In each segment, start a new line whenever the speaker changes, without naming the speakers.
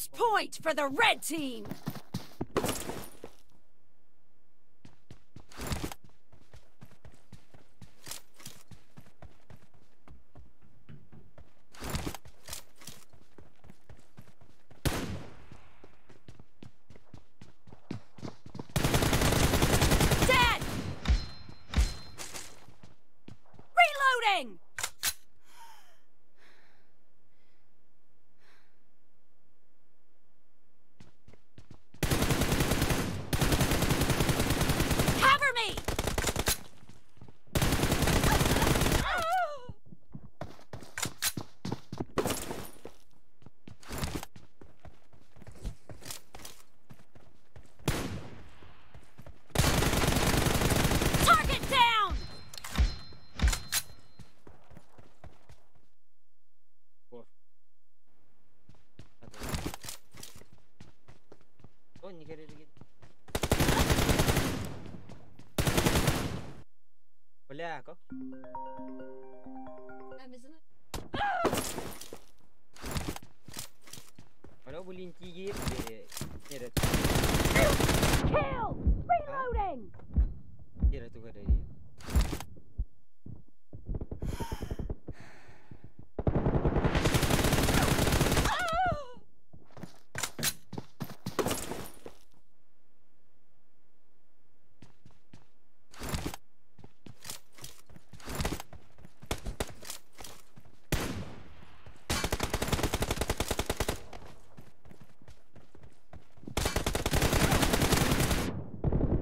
Match point for the red team! Dead! Reloading! Cover me! Target down!
Oh, не гори, гори. Бля, как? Kalau boleh tinggi dia dah
Kill! Reloading!
dia dah tukar dari dia.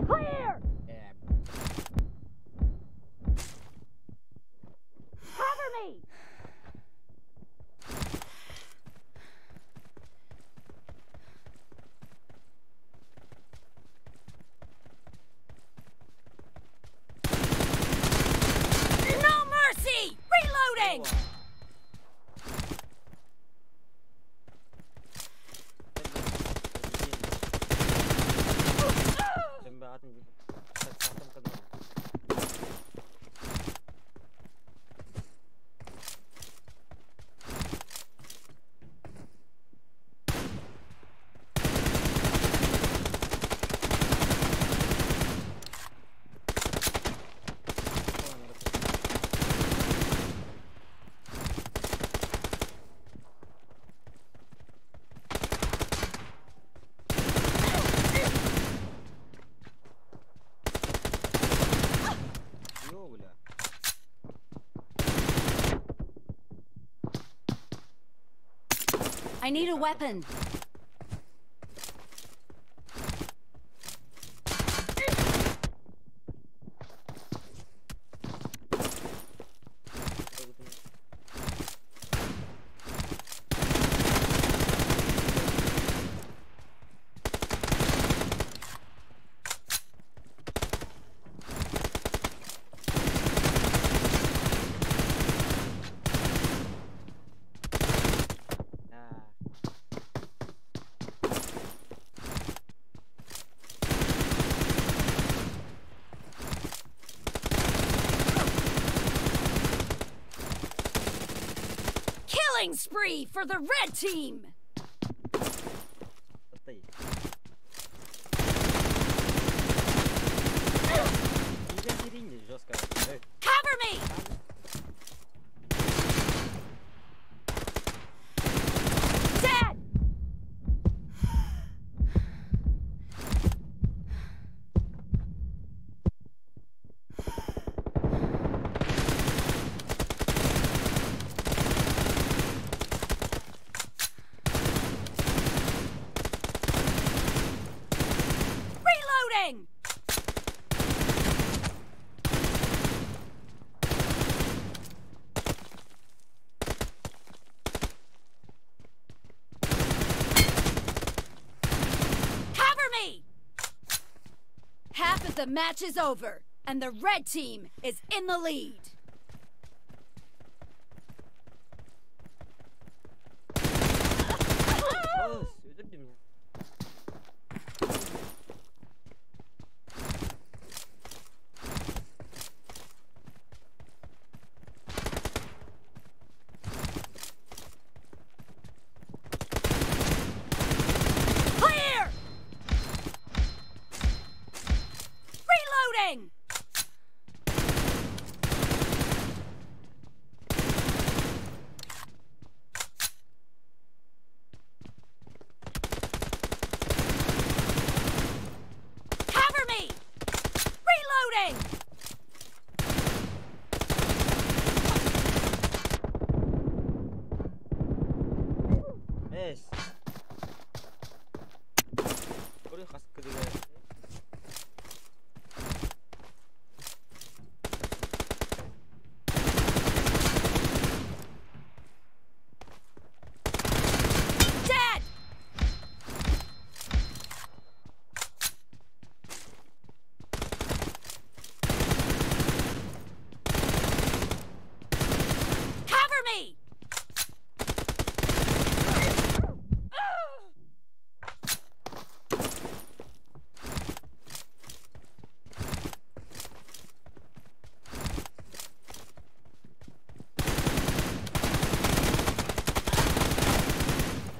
Clear! Cover me! No mercy! Reloading!
Tembakan gitu. Satu ke dalam. Yo, bля.
I need a weapon.
Nah.
Killing spree for the red team!
Betul. Dia dirinya jos sekarang.
Cover me! Dead! Reloading! Cover me! Half of the match is over, and the red team is in the lead.
Oh, sudah dia. Yes. Kuri khas kediga.
Dead! Cover me!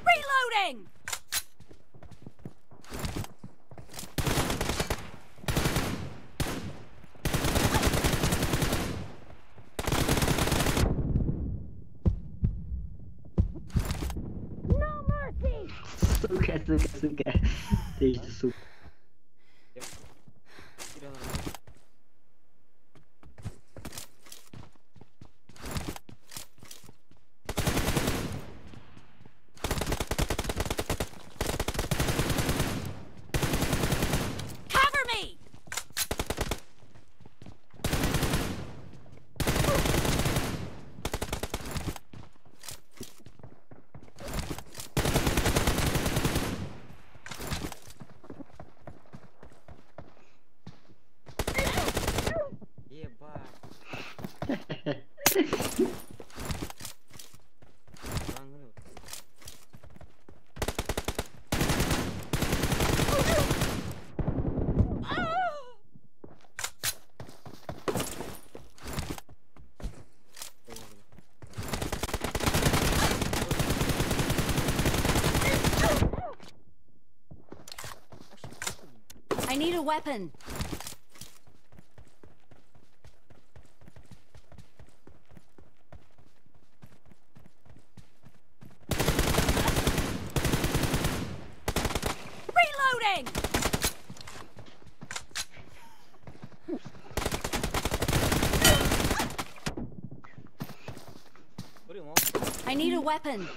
Reloading! No mercy!
Suka. Değişti su.
Kira.
Cover me!
Ебать. Bangun.
I need a weapon. Reloading!
Kuri mau.
I need a weapon.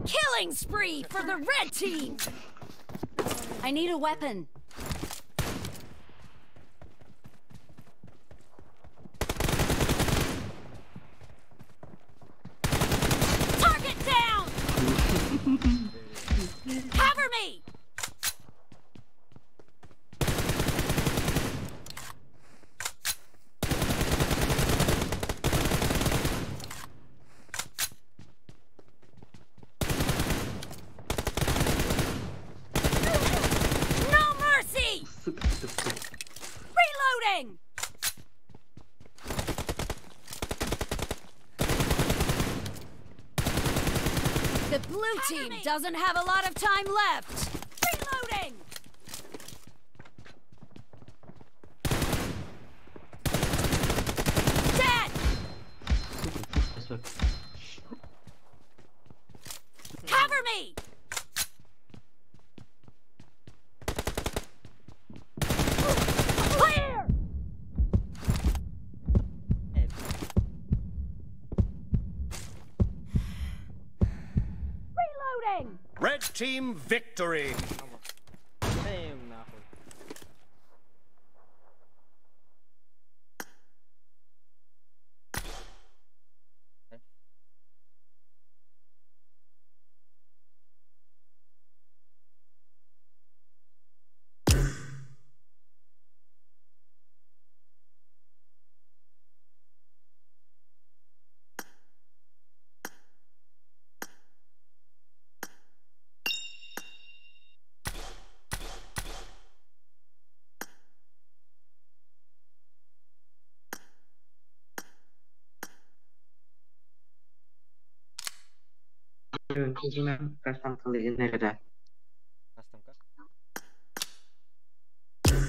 Killing spree for the red team! I need a weapon. Target down! Cover me! No mercy!
Sıkı.
Reloading! The blue team doesn't have a lot of time left. Reloading! Dead!
Sıkı.
Cover me! Clear! Reloading!
Red team victory!
Damn, nahul.
Кузина кастом иногда.
Custom kah?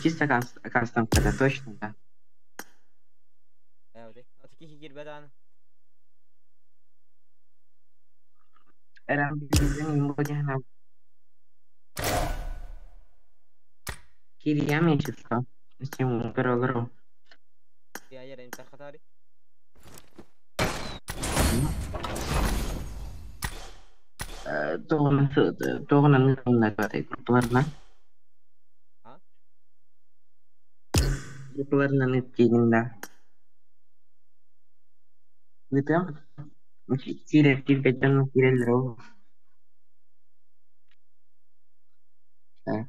Чисто кастом, это точно, да.
hikir batan.
Era yang imponya na kiri ya Manchester. Este pero
Ya ya dan terkatari.
Tugunan na kate keluar
Hah?
keluar na nitinin gitu ya. Kiri kiri pecan kiri lo.
Hah?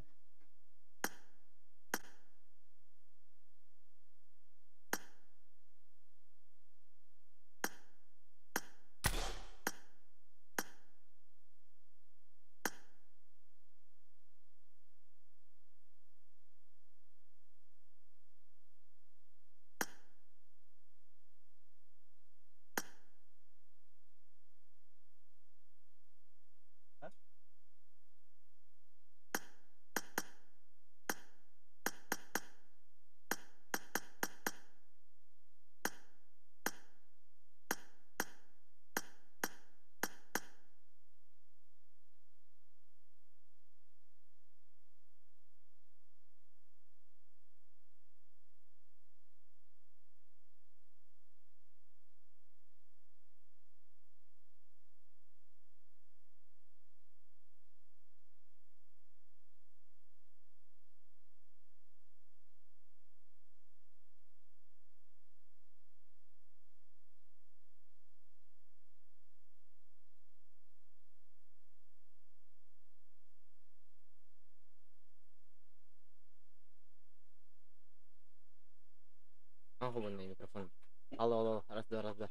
Aku bunyi mikrofon. Halo halo, rasda.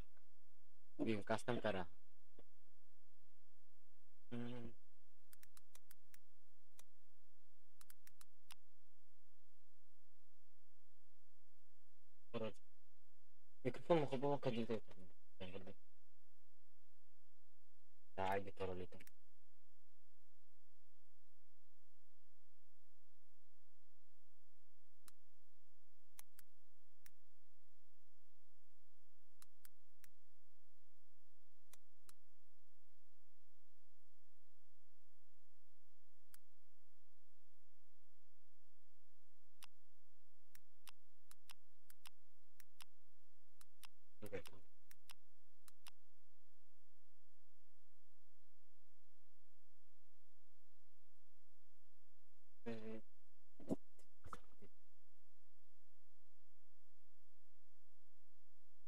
Bim custom kara. Hmm. Terus. Mikrofon mau bawa ke jitu. Yang gede. Dah gitu itu. Oke.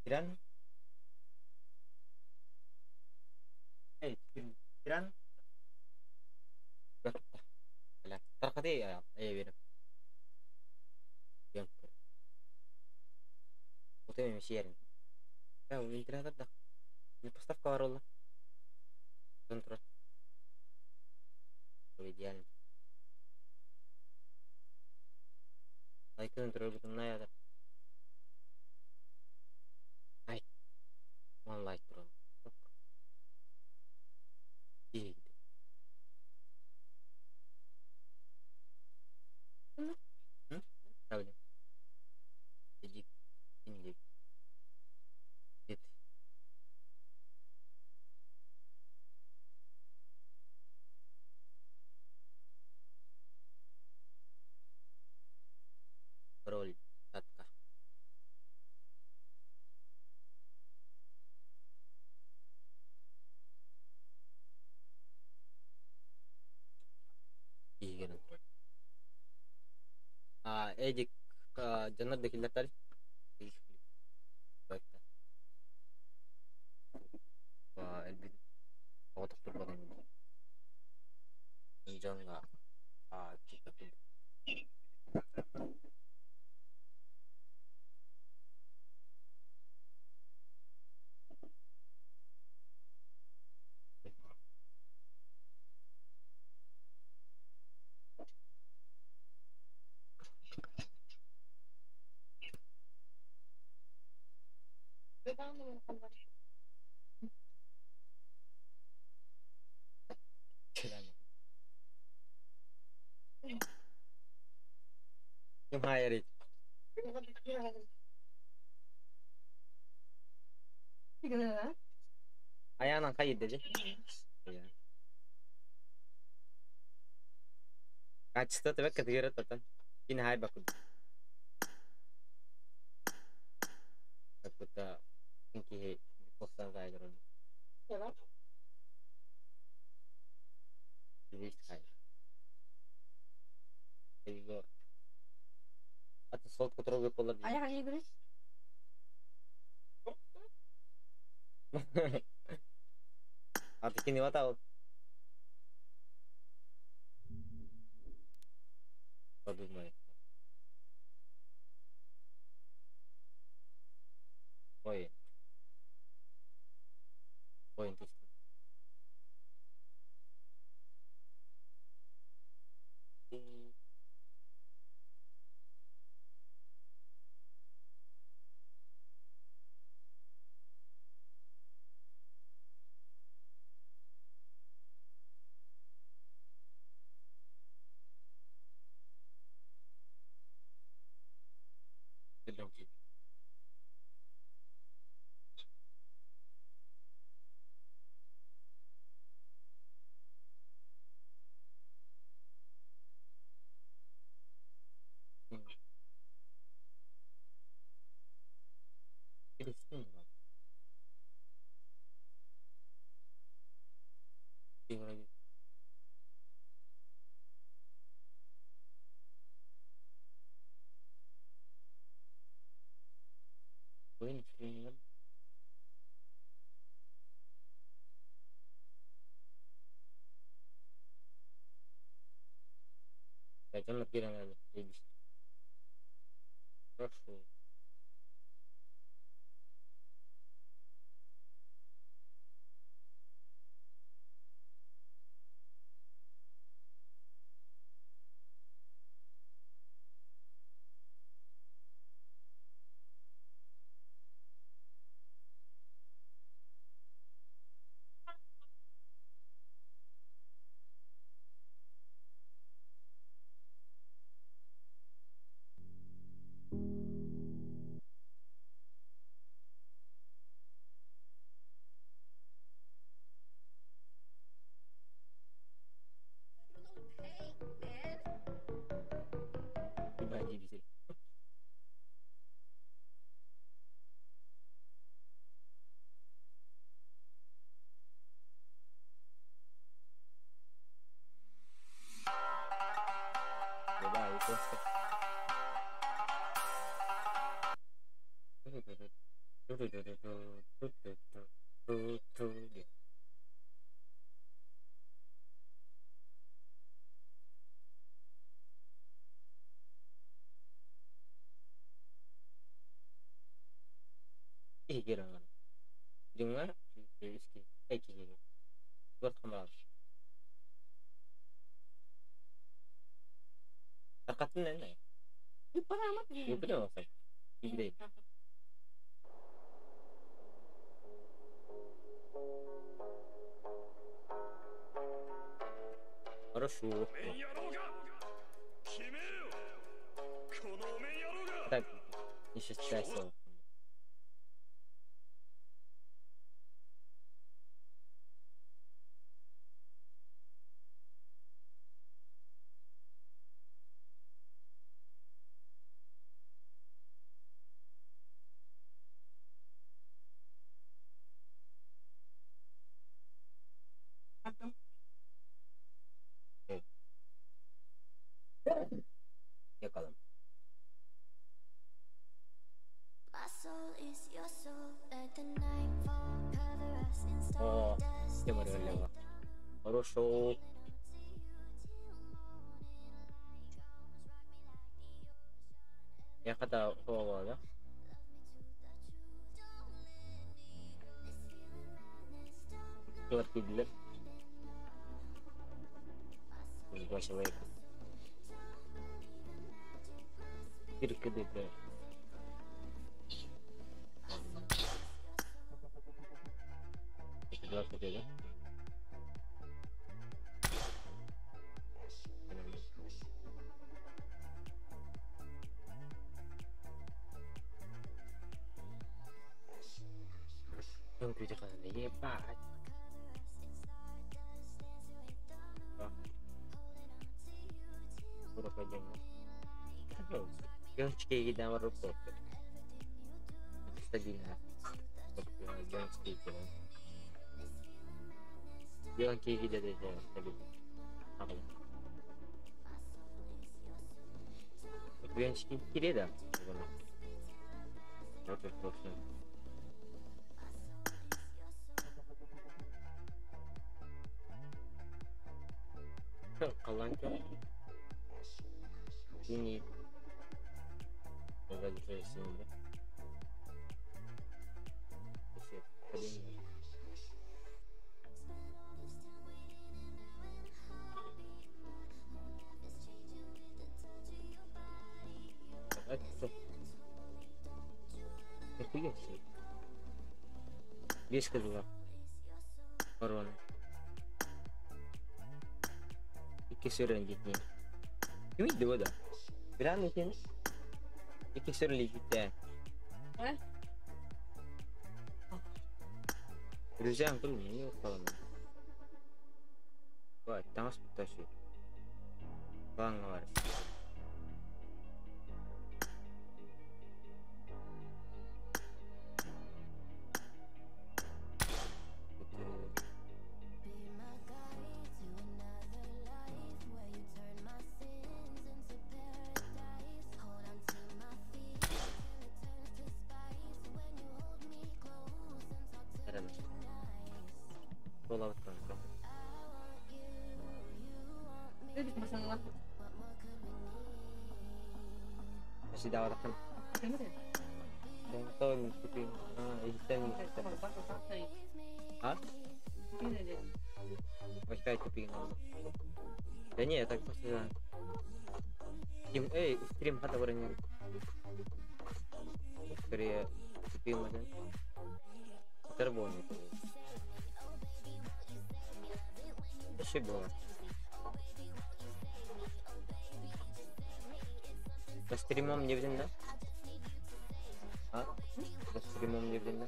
Kiran. Kiran. Terkati ya. Ayo beda. Yang. Udah memang sharing. Ya, internet dah. Ini pasti kawal lah. Kontrol. Kemudian. Like kontrol button na ya. Ay, one like bro. Iya gitu. Hmm? Tahu deh. Jadi ini gitu. Roll. Tatka. Iya gitu. Ejik jannat dekil tadi. Baik. LB. Aku tak perlu bangun. Jangan kita tuh. Yung higher rate. Ayağına kayıt dedi. Ya. Kaçta tabii ketigere tatan. Yine hay bakın. Bakıta inki postan kaydırın.
Evet.
Jadi kay. Jadi go. Atau salt kontrol gue pola
Ayah kan Inggris.
Atau kini wa tahu. Waduh mai. Oh iya. Point itu. Sedang sih. Ini sih. Lagi. Poin kan. Jangan lagi dengan lebih. Terus. Dibaji di sini. Coba itu. Ih kira kan. Jangan riski. Kira. Buat kamar. Takatnya nih.
Lupa amat.
Itu udah masak. Gede. Harus suruh. Так, еще часов. Ya kalau. Oh, dia baru lewat. Harus show. Ya kata awalnya. Keluar kiblat. Gua coba itu. Kiri ke depan. Keluar ke depan. Hebat. Berapa jam? Yung chiki kita marupok. Basta din na. Yung chiki ko. Yung chiki dito siya. Sabi ko. Ako lang. Yung chiki kireda. Ako lang. Okay, close na. Kalan ko. Ini lagi versi ini. Tadi ini. Itu ya sih. Bias kedua. Corona. Ikisur lanjutnya. Ini dua dah. Berapa sih? Ikisur lanjutnya. Друзья, блин, не упало. Давай, там спутаешь. Бангар. Bola kanka.
Dedik masalah.
Masih dapat kan? Contoh ikutin. Editan. Hah? Masih kayak kuping. Kayaknya ya tak pasti lah. Stream kata orangnya. Korea kuping macam. Terbon itu. Чего? По стримам не видно? А? По стримам не видно?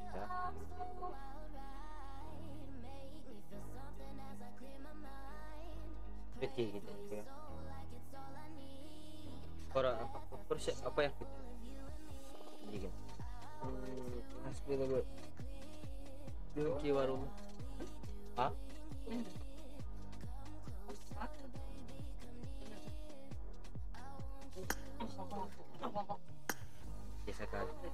Да. Какие гиды? Пора, apa ya? Gini. Asli gue. Dulu di warung. Ah? Biasa kali.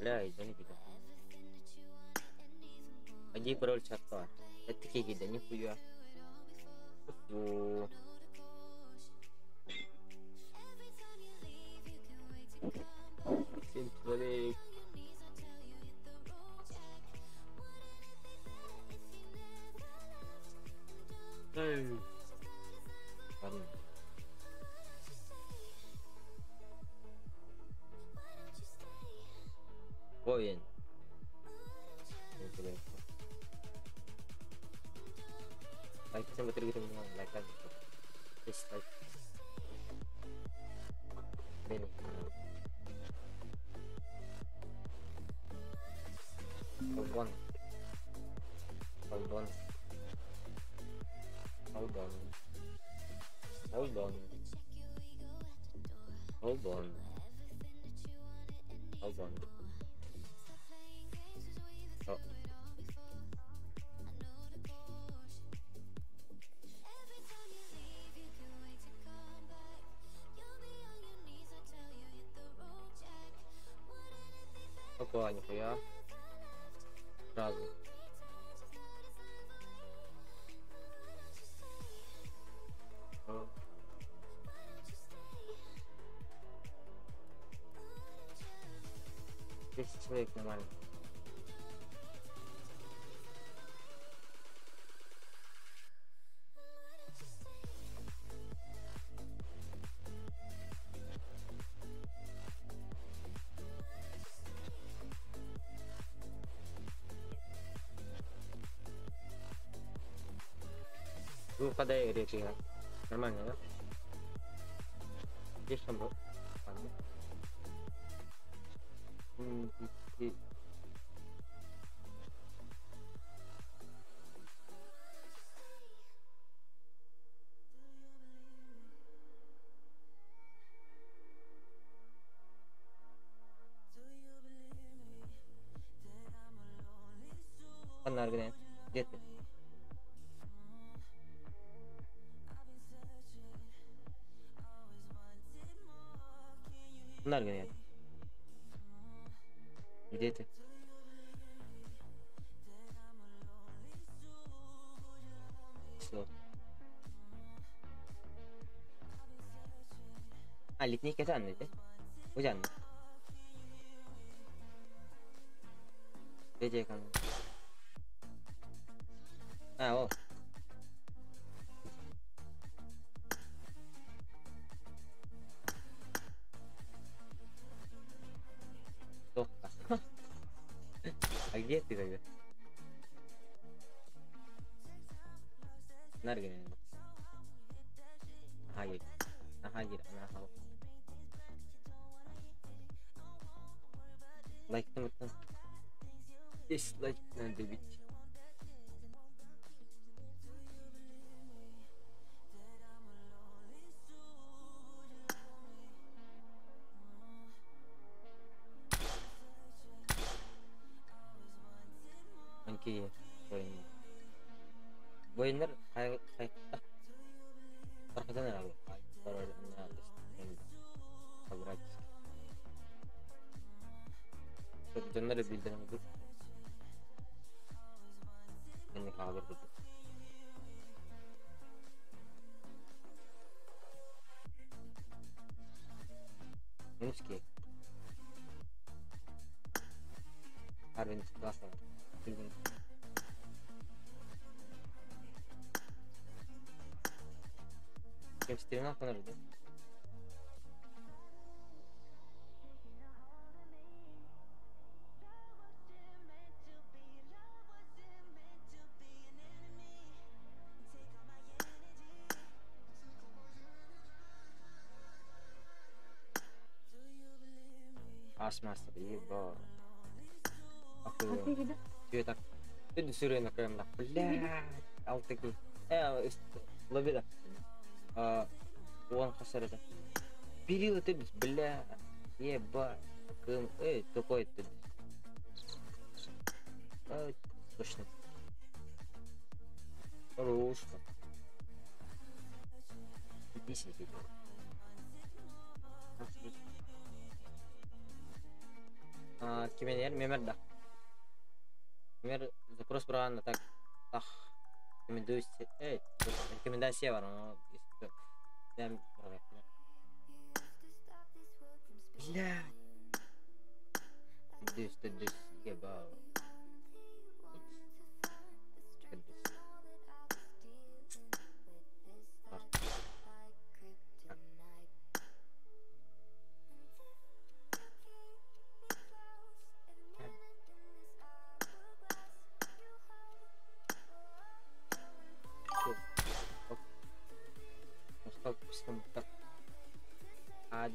Lah, ini kita. Aji perol cakap. Etik kita ni punya. Oh. Simple. Poin. Like sama terus dengan like kan. Just like. Ini. Hold on. Hold on. Hold on. Hold on. Hold on. Hold on. Oh. нихуя. Сразу. О. 10 человек нормально. Вы впадаете речи, да? Нормально, да? Здесь что было? Ладно. Фонарь, где ты? Фонарь, где ты? Что? Летний катан, да? Ужан. Где камера? О. Тоха. А где ты тогда? Наргин. Ага, она. Лайк там. Здесь лайк надо бить. Анки воендар кайыкта таркадан алып ಜನರ ಬಿಲ್ದನದು ಎನ್ನ ಕಾಗರ್ದು Мински. Арвин классно. Кем стримна фонарь, да? Асмастер, ебать. Охуенно. Чё так? Ты досюрей на прям так, блядь. Алтыки. Лови да. Он хасар это. Перила ты, бля. Ебать. Такой ты. Точно. Рушка. Иди сиди. Кемер мемерда. Мемер запрос про на так. Рекомендация бар, но если бля. Здесь еба.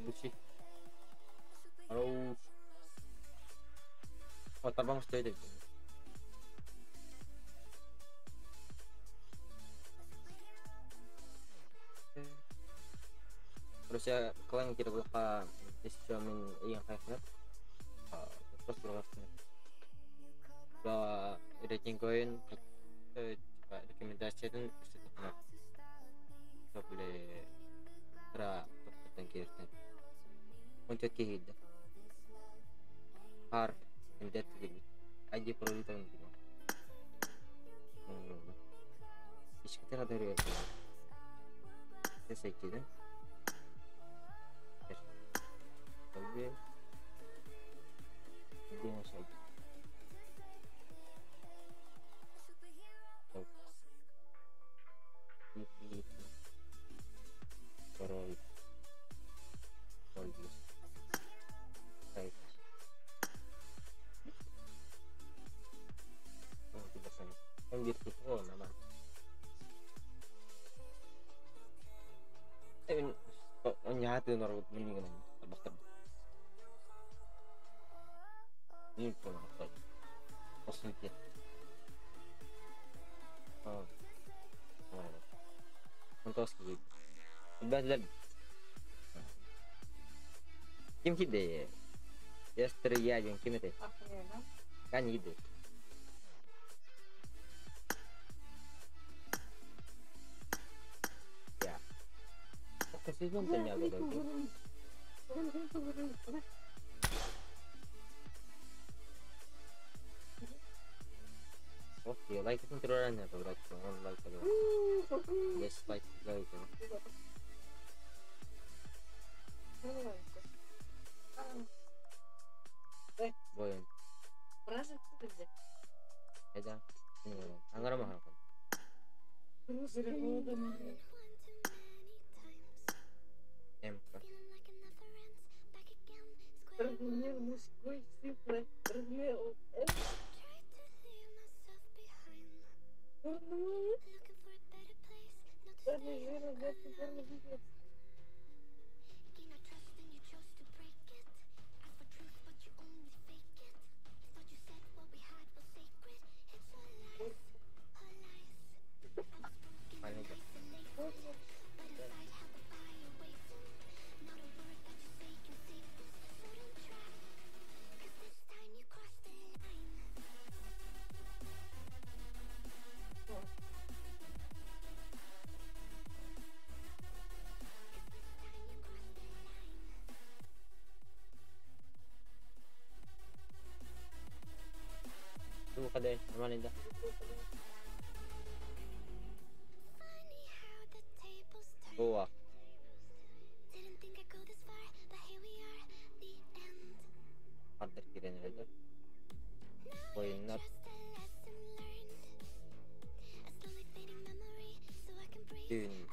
Бучи. Хорош. Вот там что это? Короче, клан kita buka disiamin yang kayak terus berlangsung. Bah, rating koin rekomendasi itu kita boleh tra tengkirkan. Untuk kehid har Menjadi jadi aja perlu ditanggung. Ишкітер дарує. Це сайті, да? Где на сайте? Король. Ольгис. Сайт. Oh, tidak sana. Kan gitu. Oh, nama. Nyata naruh mendingan tebak-tebak. Ini pun apa? Maksudnya. Oh. Untuk sekali. Bazar. Kim kide? Yesterday yang kim itu? Kan ide. Ya. Kasih contohnya gitu. Oke, like itu turunan atau berarti on like aja. Yes, like itu. Boyan.
Merasa kerja.
Aja. Ini anggar mahal kan. Empa.
Размер мужской цифры, размер
Tuh kadang mana dah? Goa. Ada kira-kira aja. Poin not. Ini.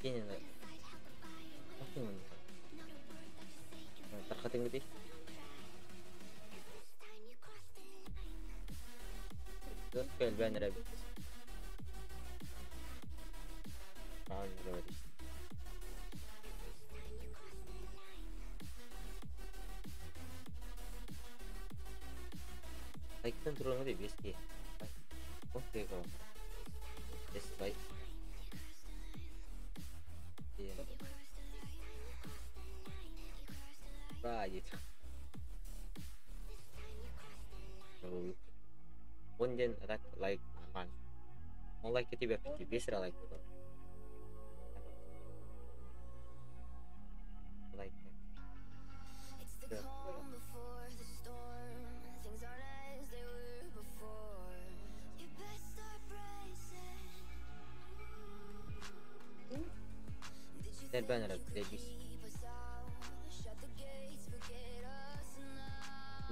Ini enggak. Apa ini? Terketing gitu. Terus kayak banner habis. Berarti. Like kan turun lebih biasa ya. Oke kalau. Yes, baik. Iya. Gitu. So, Punjen like man. Mau like kita bisa like itu. Like. Dan banner habis.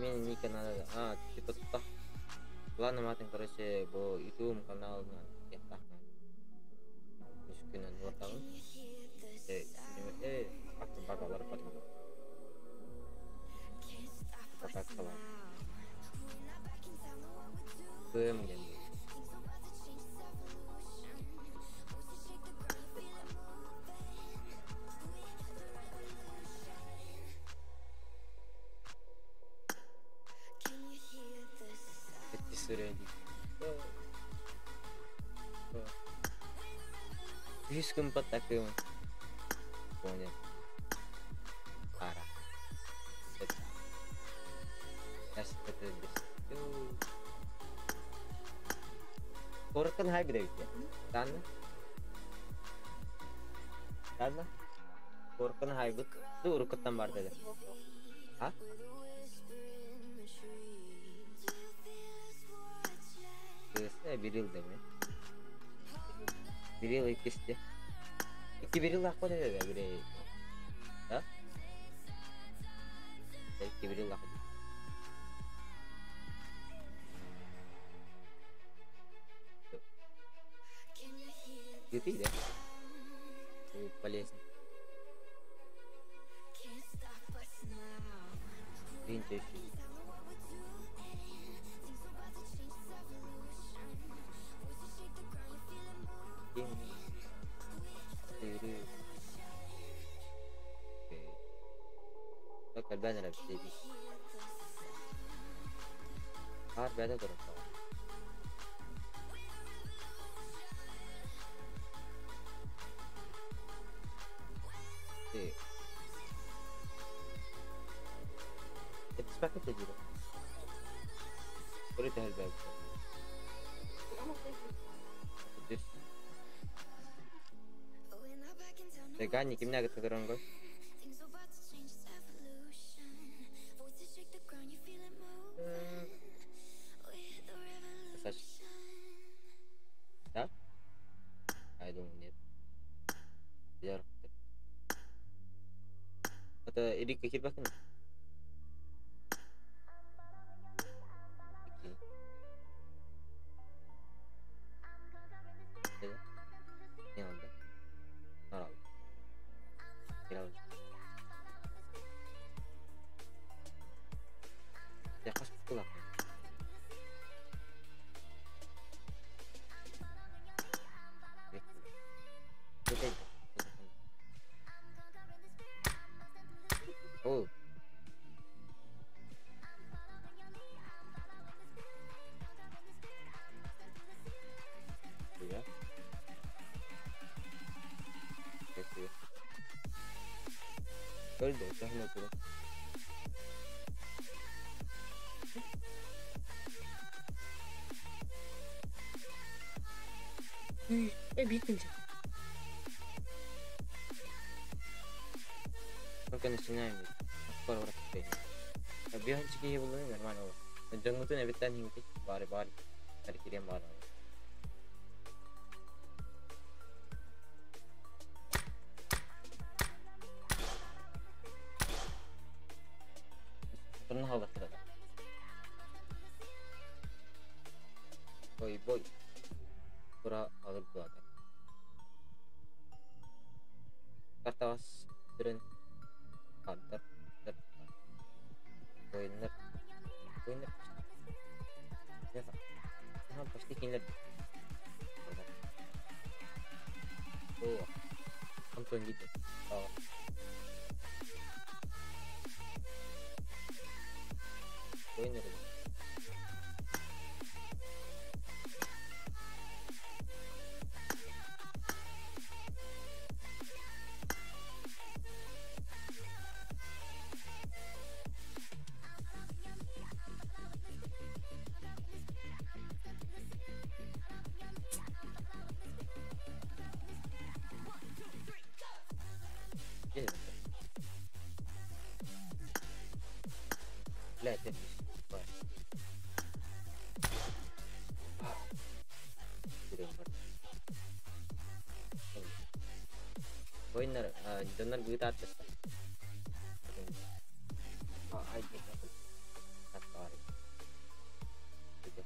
Ini kanal kita tuh lah namatin короче bo YouTube kanal na kita masukin na tahun aku bakal dapat dapat salah kemudian Слишком под таким. Понял. Пара. Это. Я это без. Korkan haybi de bitti. Tanrı. Tanrı. Korkan haybi. Dur kuttan var dedi. Ha? Bir yıl değil mi? Bir yıl ikisi. Bir yıl aklı dedi de biri. Ha? Bir yıl aklı. Gitu ya. Полезно. Интересно. Oke, benar jadi. Harus beda terus. Oke. Itu paket aja deh. Udah hal baik. Terus. Teganya kimnya kita terang guys. Ya? I don't need. Biar. Atau ini kecil bahkan. Ini ada. Naral. Kira. Ya kas pulang. Oh. Ya. Oke. Öldü, tahmin ettim.
Bitince.
Mungkin sini ini. Kalau orang kita. Biar ciki belum ni mana. Jangan tu ni betul ni mesti bar dari kirim bar. Pernah hal kita. Boy. Pura alır bu adam. Kartas turun kantor Poiner ya Pak. Nah, pasti kinet. Oh, langsung gitu. Oh. Poiner. لا تلبس Poiner, donor gue atas. Aja. Atar. Gitu.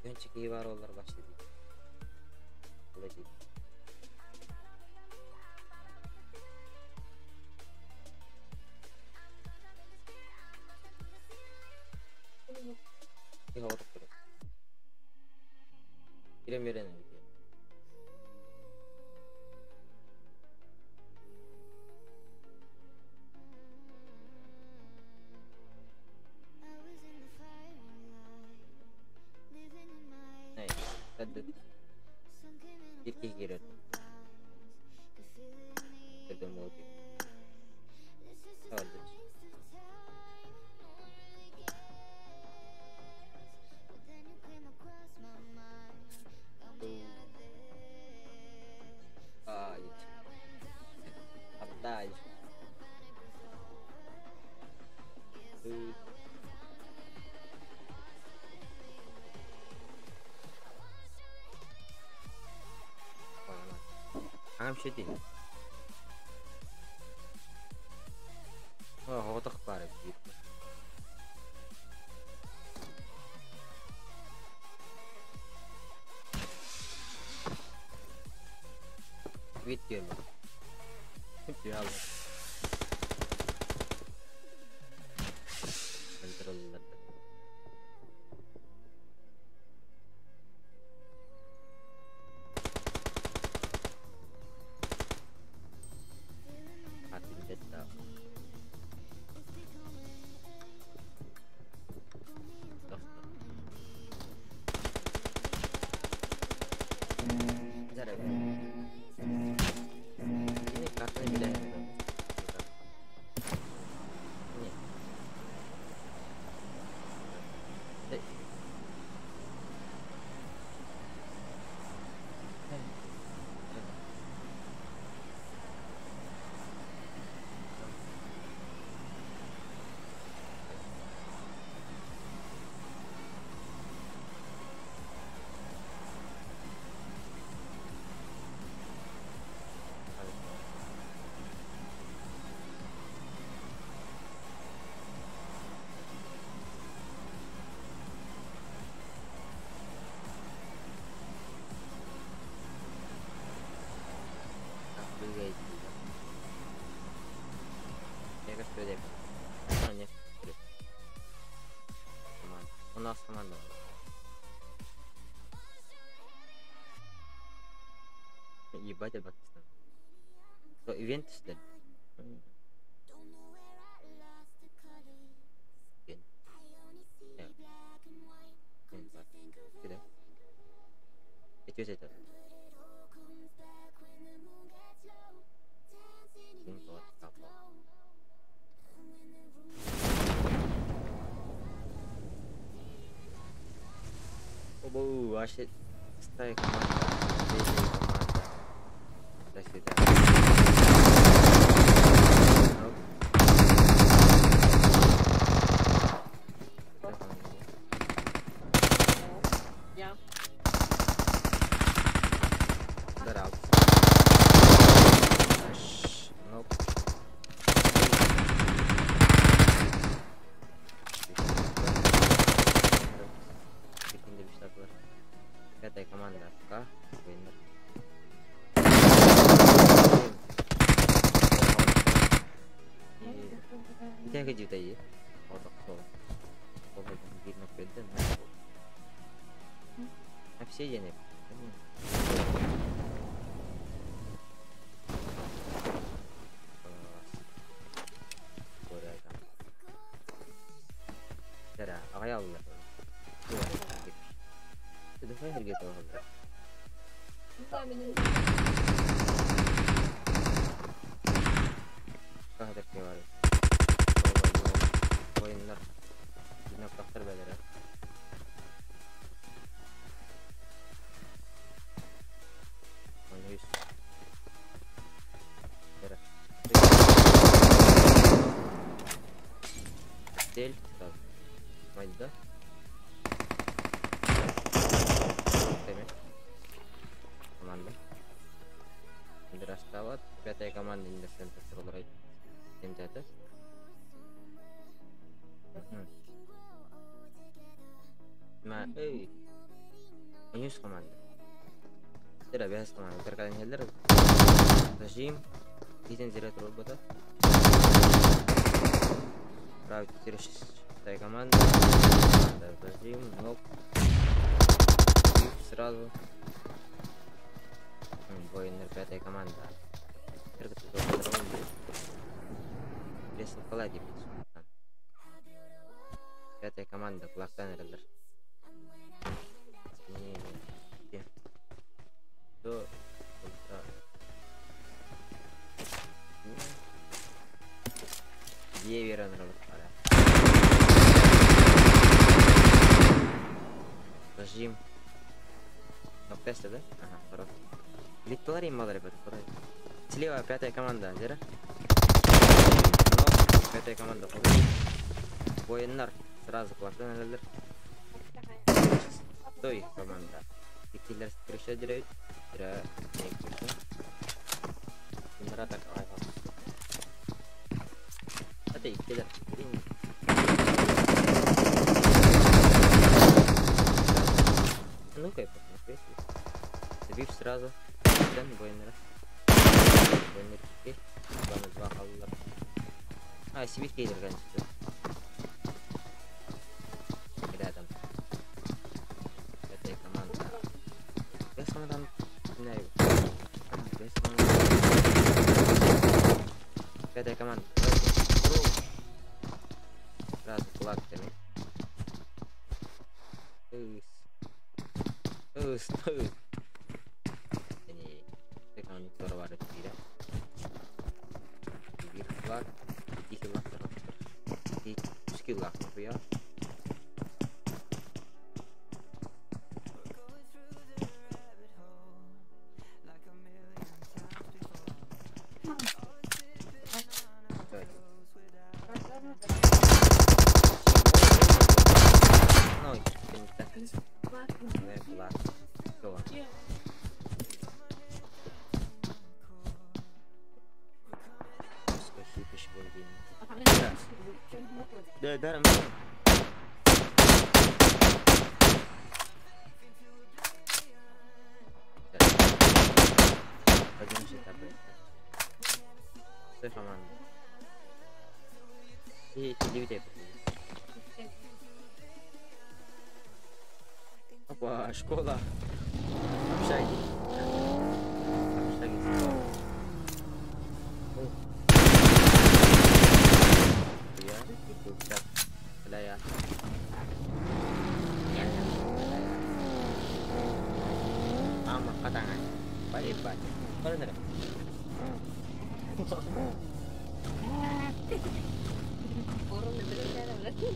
Yang ceki warolar pasti. Lagi. Ini kalau terus. Kira-kira nih. Kira-kira ketemu Amshi değil. Oh, otak var bir. Wait diyorum. Hep ya Allah. Kontroller. Ini kartunya beda ya gitu. Ini. нас команда. Ебать, Пакистан. То ивент стали. Tidak. Itu saja. Untuk apa? Oh, asyik stay komanda. DJ komanda. Let's do that. Команда К, Вейнер. Dia kejutan ya, otak so, kalau bikin napeda, FC aja nih. Cara, apa ya Allah? Sudah saya gitu Allah. Kah terkewal. Pointer. Dina faktor badara. Manis. Cara. Del. Mayda. Команда. Драстоват. Пятая команда in the center control right. Тентата. Ini komanda. Tidak biasa komanda. Terkadang header. Regime. Izin zero terus betul. Править терus пятая команда. Regime. Nope. Сразу. Воинер пятая команда. Лес Палади. Пятая команда. Плахтан Реллер. Где? До. Дьявера Реллер. Режим. Но песня, да? Ага, хорошо. Литварим модеры подходит. Слева пятая команда, зера. Пятая команда. Военнар сразу плахтан Реллер. Той команда. Киллер скрещать деревья. Наик сразу. Sen boyunlara. Boyunları gitti. Bana bakalım. Ha, sivil gelir kanka. Ada adam. Ada komanda. Ya sama dan ne ya? Ada komanda. Sразу плактами. Ini tekan terwar tidak. Dibuat dikilat terus. Di skill lah ya. Darım. Hadi bir şey tabii. Sıfır aman. İyi, TV de. Apa, sekolah. Bisa ini. Bisa gitu. Oh. Ya, itu bisa. Ada ya. Ama katangan. Baik. Mana dah?
Orang betul cara berarti.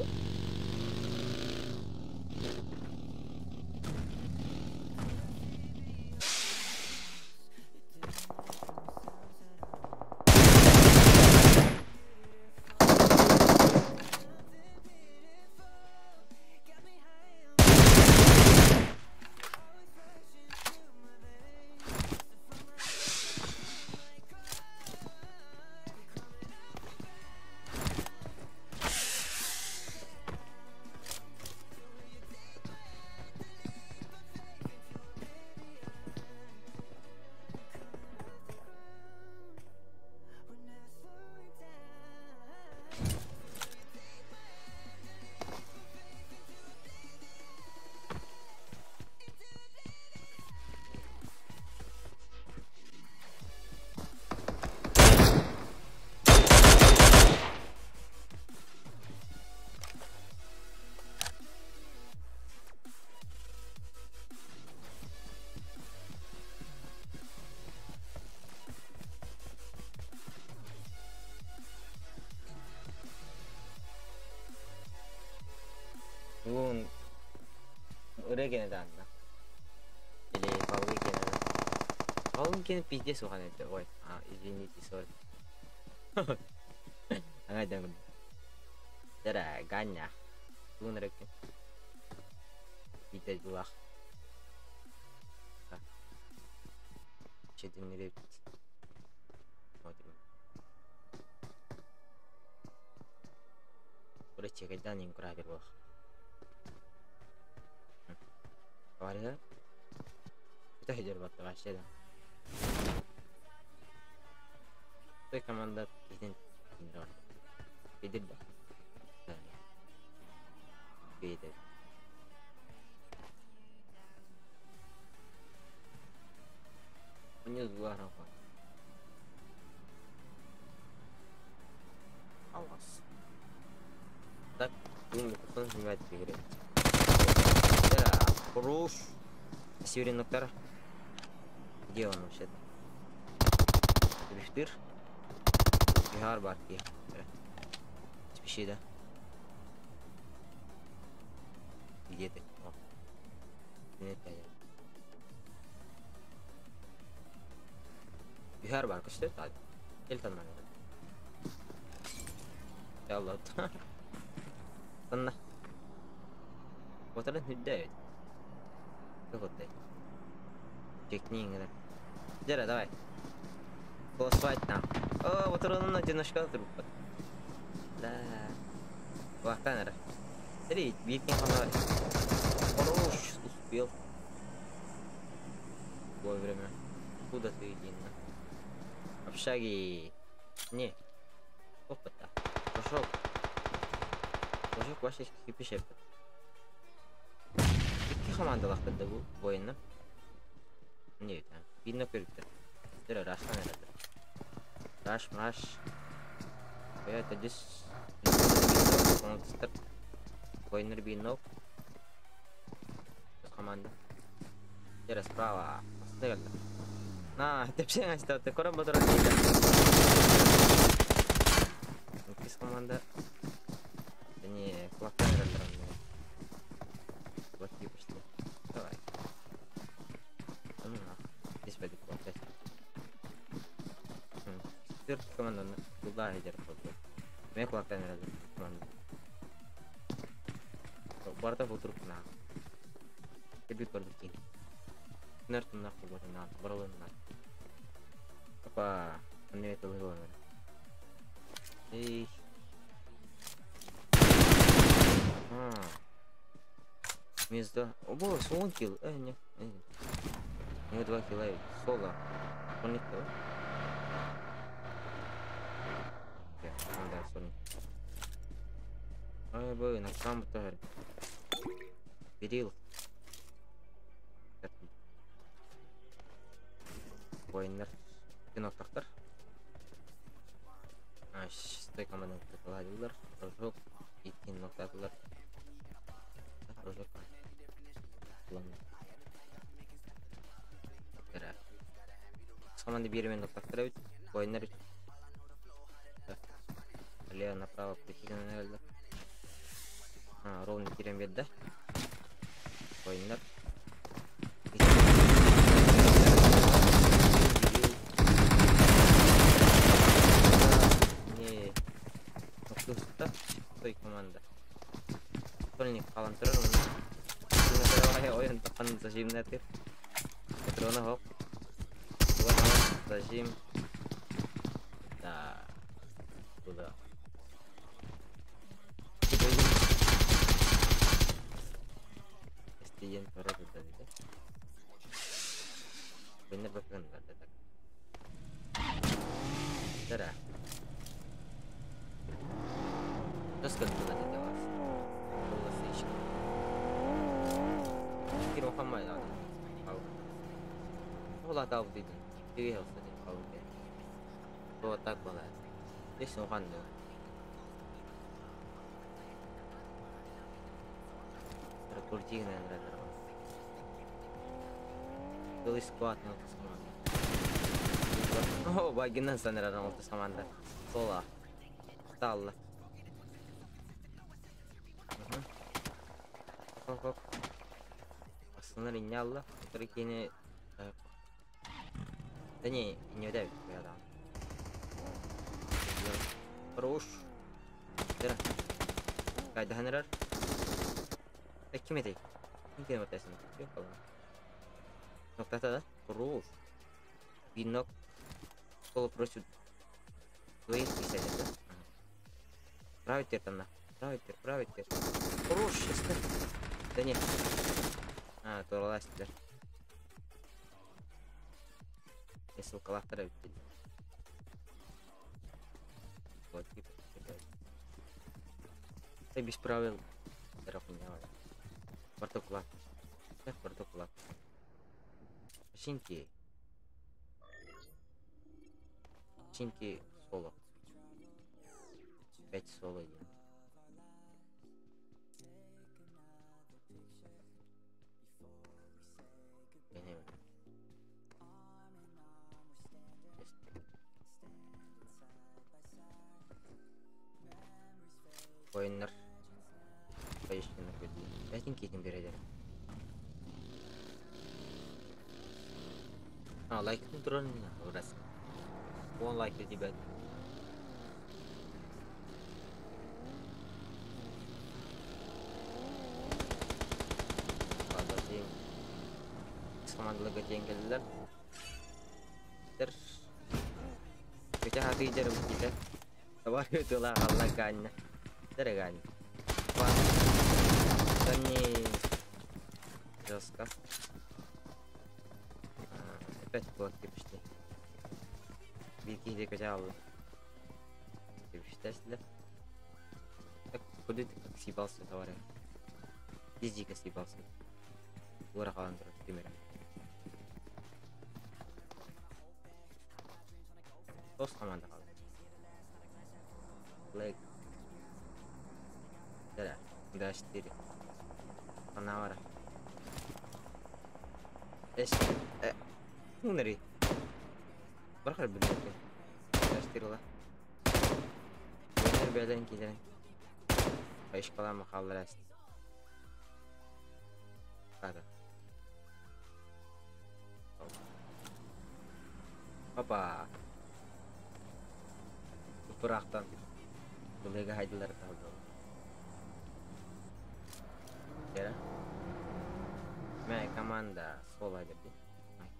Ngun udah gini dah na. Jadi kau gini. Kau mungkin pijak suka nanti, oi. Ini sorry. Angkat jangan. Jadi ganya. Tunggu nanti. Pijak dua. Jadi mirip. Udah cek aja nih kurang berapa. Varya kita hajar battı başlayalım. Tek komanda izin var. Bedir de. Bedir. Punya dua apa? Awas. Tak, ini betul himmet bir. Хорош. Северный Ноктар. Где он вообще? Рифтыр. Бихар Барки. Спеши, да? Где ты? О. Нет, Бихар Барки, что это? Эльтон Манер. يا الله. استنى. وصلت البداية. Какой ты? Чекни, да. Дера, давай. Голосовать там. О, вот он на немножко друг. Да. Вах, камера. Смотри, викинг он давай. Хорош, успел. вовремя. Куда ты иди? Общаги. Не. Опыта. Пошел. Пошел ваши хипишеп. Какие команды лахтады bu oyunda? Ne diyor? Bir nok yürüttü. Dur rush'tan herhalde. Rush. Böyle tedis. Monster. Oyunları bir nok. Команда. Теперь справа. Стрельно. На, ты все настал, ты кором буду разбить. Кис команда. Да не, плохая рандомная. Плохие почти. Давай. Ну нахуй. Здесь пойдет плохая. Четвертая команда туда идет. Меня плохая рандомная команда. Барта вдруг на. Lebih produktif. Benar tuh buat nang baru nang. Apa ini itu loh. Место. О, боже, сон килл. Не. Не 2 килла. Соло. Он не то. Я, да, сон. Ой, бой, на самом деле. Перил. Ойындар киноктақтар. Шестой команданың қытыладылар. Рожок, еткен ноқтатылар. Рожок. С команды беремен ноқтақтар өт. Ойындар өт. Лево направо прикиден әлді. Ровный керем беді. Ойындар. Стой команда. Стольник қалантырыр. Ойын таққан зажимный ответ. Патроны хоп. Зажим. Да. Туда. Естиен пора туда. Bener bahkan nggak ada. Darah. Terus kan tuh tadi tewas. Terus sih. Kira kamu ya? Tahu. Olah tahu itu. Dia harus tadi tahu deh. Bawa tak boleh. Dia sokan deh. Terkurci dengan radar. Tulis squad yang atas komanda. Oh, bagian sana orang atas komanda. Sola. Talla. Kok. Aslında rinyalla. Tabii yine. Да не удавит, я дам. Хорош. Тера. Кайда ханерар. Ким это? Кем это сен? Yok oğlum. Noktada da. Хорош. Bir nok. Solo просит. Двоих писать. Правый тер там на. Правый тер. Хорош, чисто. Да нет. То ластер. Если коллектора видеть. Вот типа. Ты без правил. Дорогунява. Портоклад. Как портоклад? Шинки соло. 5 соло. Oyunlar paylaşımına koydu. Belki kedim bir eder. Like'ın duran ya orası. 10 like dedi ben. Fazlasıyım. Semandalı geçen geldiler. Terus kita hati jarum kita. Kabar itulah Allah kannya. Kan wah kan nih jelas kah Опять кулак кипишти. Билки качал. Кипиштась, да? Так, куда ты как съебался, товарищ? Дико съебался. Лора Халандра, примерно. Тост команда қалды. Лейк. Да, да, 4. Панавара. Унери. Бархар билеті. Да, 4 ла. Өнер бәлін келерін. Қайш қаламы қалдыр әсті. Қады. Опа. Тупырақтан. Бұлыға хайдылар қалды. Кері. Мәй команда сол айдырды.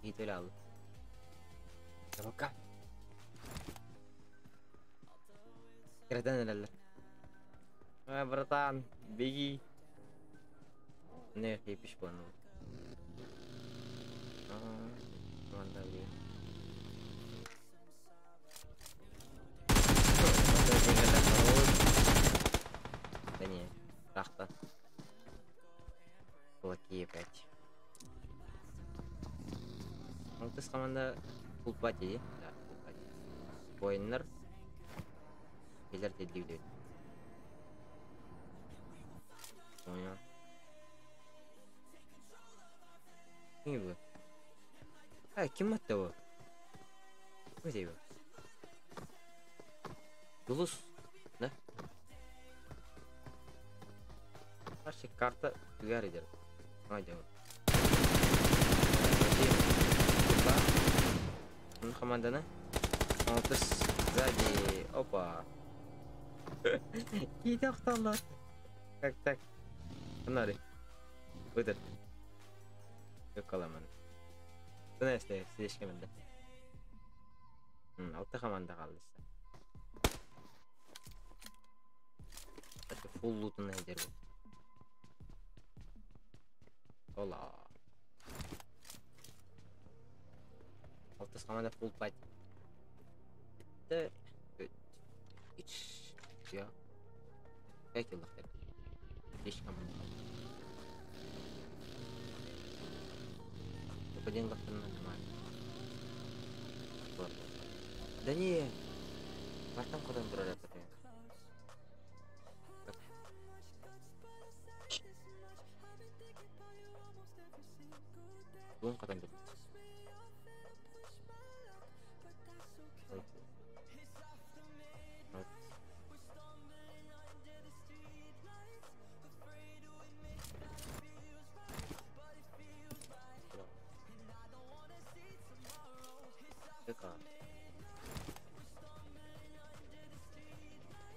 Кетел алды. Жабака. Керден әлілер. Братан, беги. Не, хейпиш плану. Команда блин. Да не, рахта. Кулаки опять. Ну, ты с команда фулпати, да, фулпати. Воиннер. Келер тедивлет. Понял. Кім бұл? Кім атты бұл? Кім дей бұл? Дулус, да? Қаршы карта үгер едер. Айда бұл. Бұның команданы. Алтыс сзади. Опа. Кейді ақталар. Как так? Бұнары. Бұдыр. Yok kalamın. Bu ne işte seçkeminde. Altta komanda kaldı işte. Başka full loot'un nedir bu? Ola. Altta komanda full fight. De hiç ya. Kaç yıllık der. Hiç komanda. Один как-то нормально. Да не, там куда он брали это? Вон куда он брали.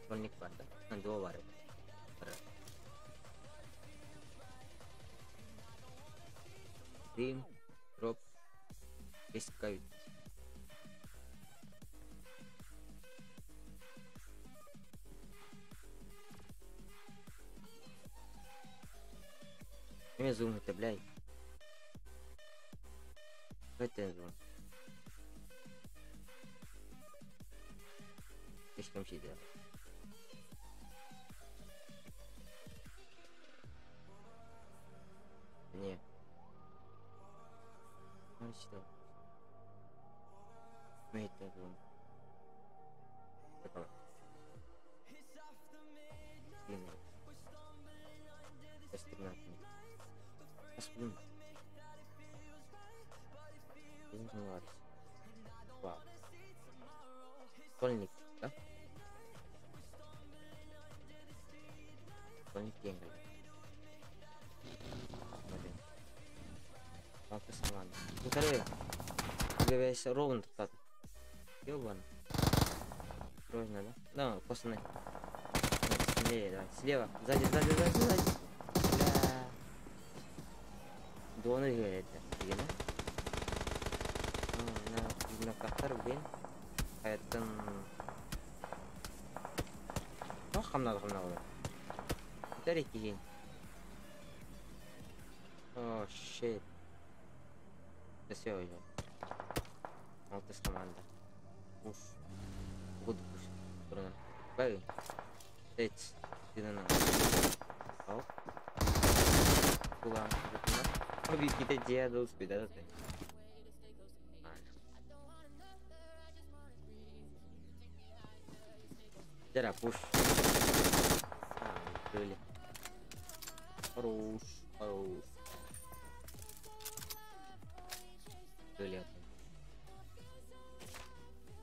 Конник бар да? Доо бар. Рим, дроп, искать. Мне зум это, блядь. Это зум. Слишком сидел. Не. Ну что? Мы это зум. Такого. Длинный. Эстигнатный. Посплюнь. Не знаю. Вау. Школьник, да? Школьник деньги. Смотри. Алты саман. Ну, короче. Тебе весь ровно тут. Ёбан. Сложно, да? Да, пацаны. Смелее, давай. Слева. Сзади. Бля. Доны говорят, да? На картар, блин. Hayattan Қамнады. Бітер екеген. О, shit. Все уже. Ой. Эц. Динана. Ау. Pulang. Habis kita dia dulu sepeda tuh. Jara push. Betul. Terus. Tuh lihat.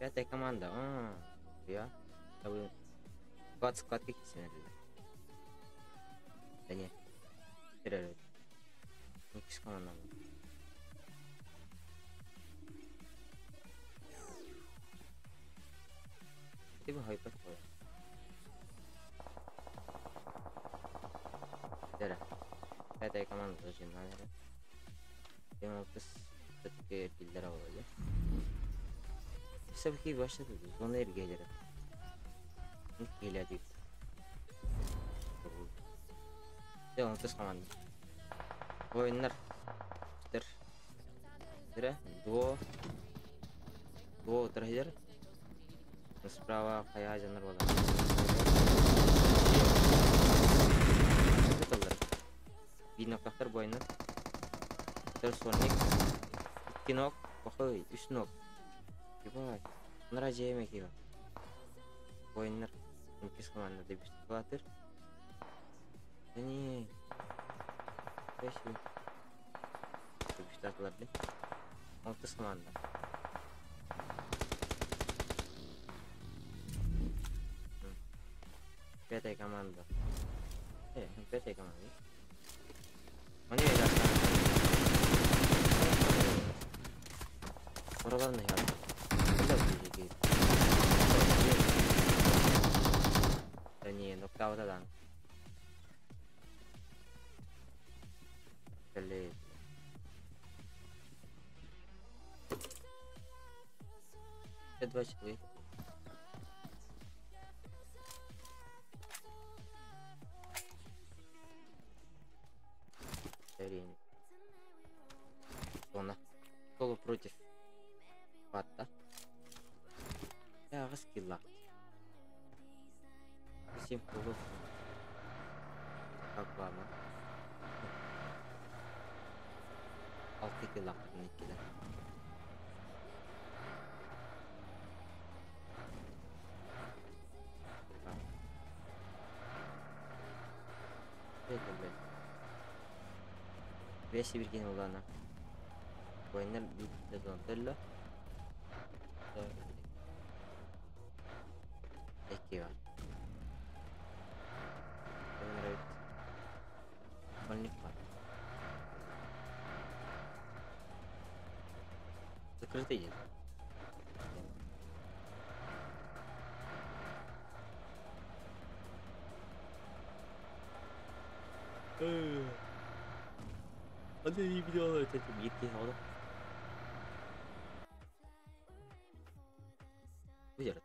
Ya teh komanda. Ya. Tahu. Squad kick sini dulu. Tanya. Tidak. Mix komanda. Tiba hyper kok. Jara. Teh komanda tuh sini ada. Yang terus ketika dildar aja. सबकी भाषा तो दोनों एक गया जरा खेला दी तो terus kaman winner dua terakhir sправа kayak jangan bola betul lah binok after boyner terus Sonic kinok pokoknya isnok Ебать, на разе мекива. Бойнер, мукис команда деп естіп Да не. Спасибо. Деп естатылар де. Мукис команда. Пятая команда. Пятая команда. Они едят. Oralarını yardım. Да не, нокаута дан. Блин. Это 2 человека. Зона. Соло против Патта. Я скилла. 7 пулов. Как ладно. 6 килла кидали. Это, блядь. Я себе кинул, ладно. Война бит зонтелла. Экива. Мне нравится. Больник пад. Закрытый есть. А ты не видел эти битки, правда? Выдерет.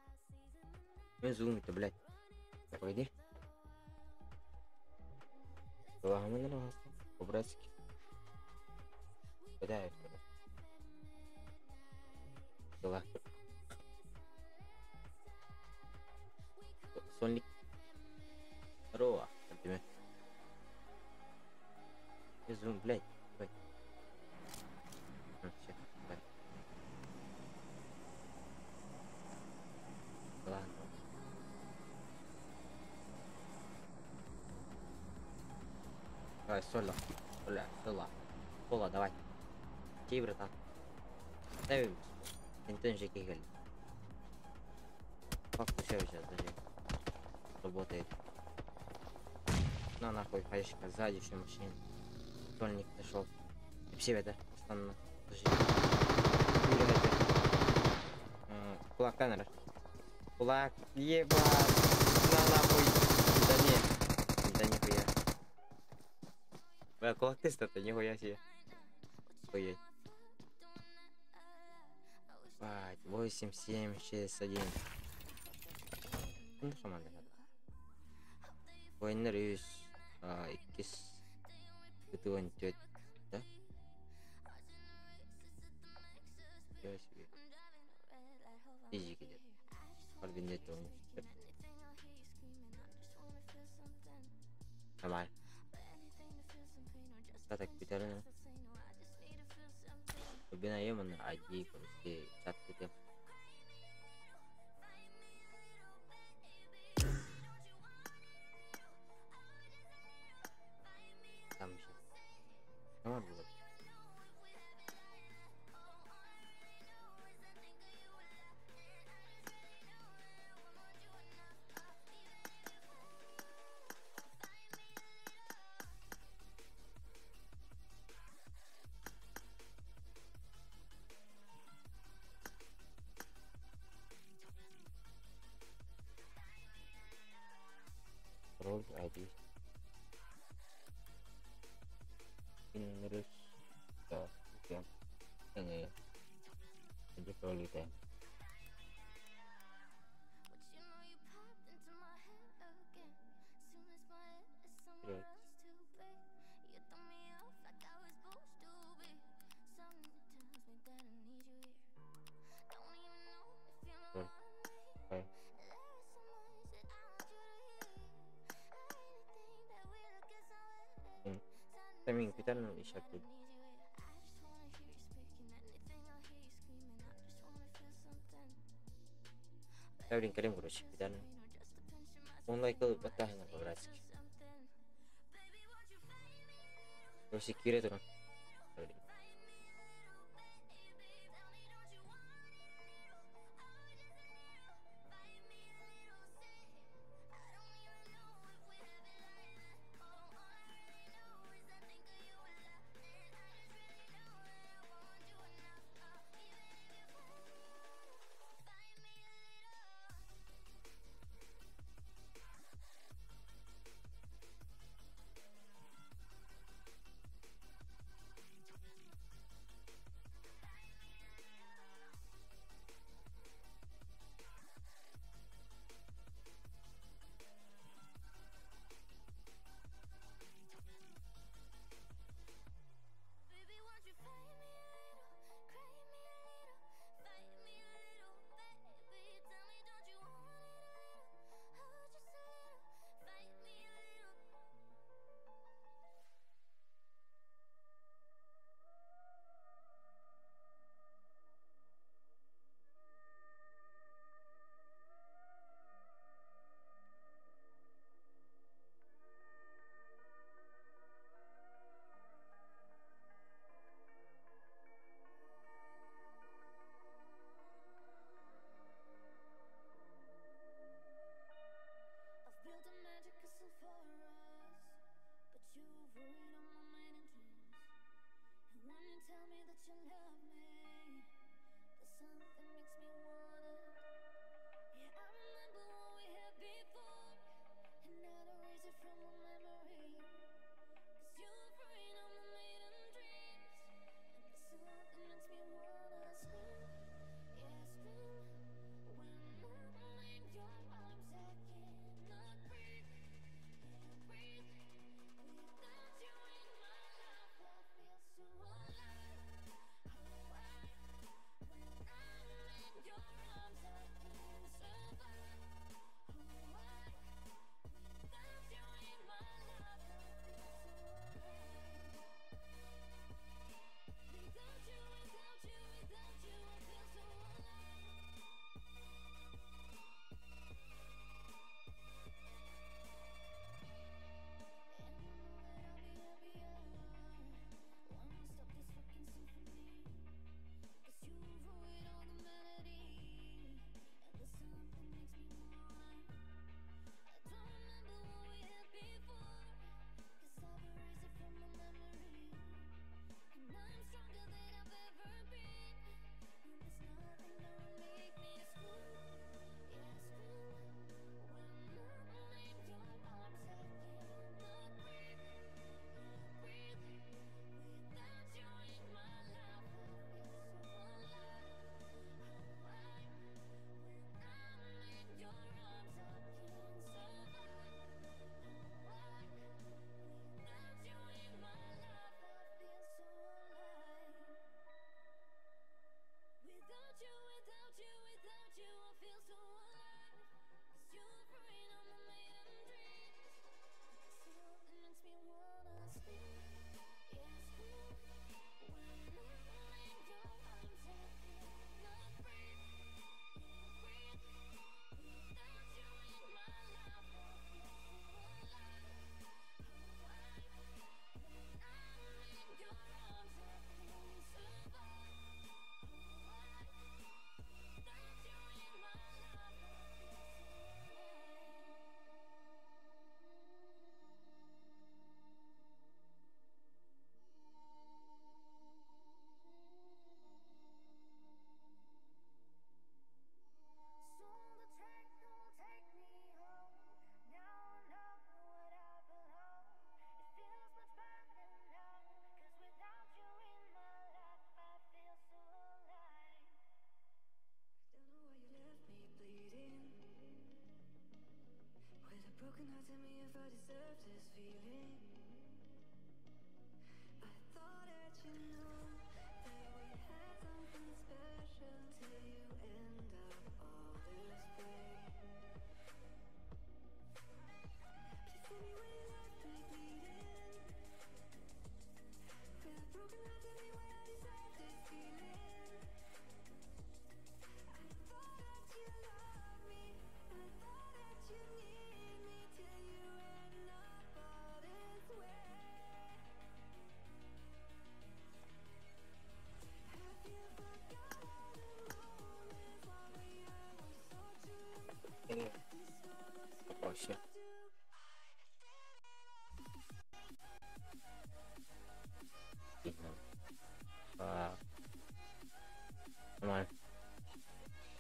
Мы зум-то, блядь. Пойди. Ладно, нормально. По-братски. Куда я второй? Дела. Соник. Роа. Например. Зум, блядь. Давай. Все, давай. Ладно. Давай, соло. Соло, давай. Ти, братан. Дай интен же кигали. Фак, все сейчас даже работает. На нахуй, хаешка, сзади все машины. Стольник нашел. И все это останно. Кулак камера. Кулак, ебать. На нахуй. Да нихуя. Бля, кулак тест-то нихуя себе. Ой-ой. 8, 7, 6, 1. Кімді команда? Ойындар 2 14, да? Ничего себе. Изи кидет. Организация университет. Нормально. Так битәрен. Бина емен ади просто чат кетем. Там еще. Tamam mı? Rol ID. Terus ya, ini aja kalau gitu ya. Terus rol, oke. Timing kita nih satu. Tapi kirim terus kita nih. Mulai ke betah yang berarti. Terus kira tuh.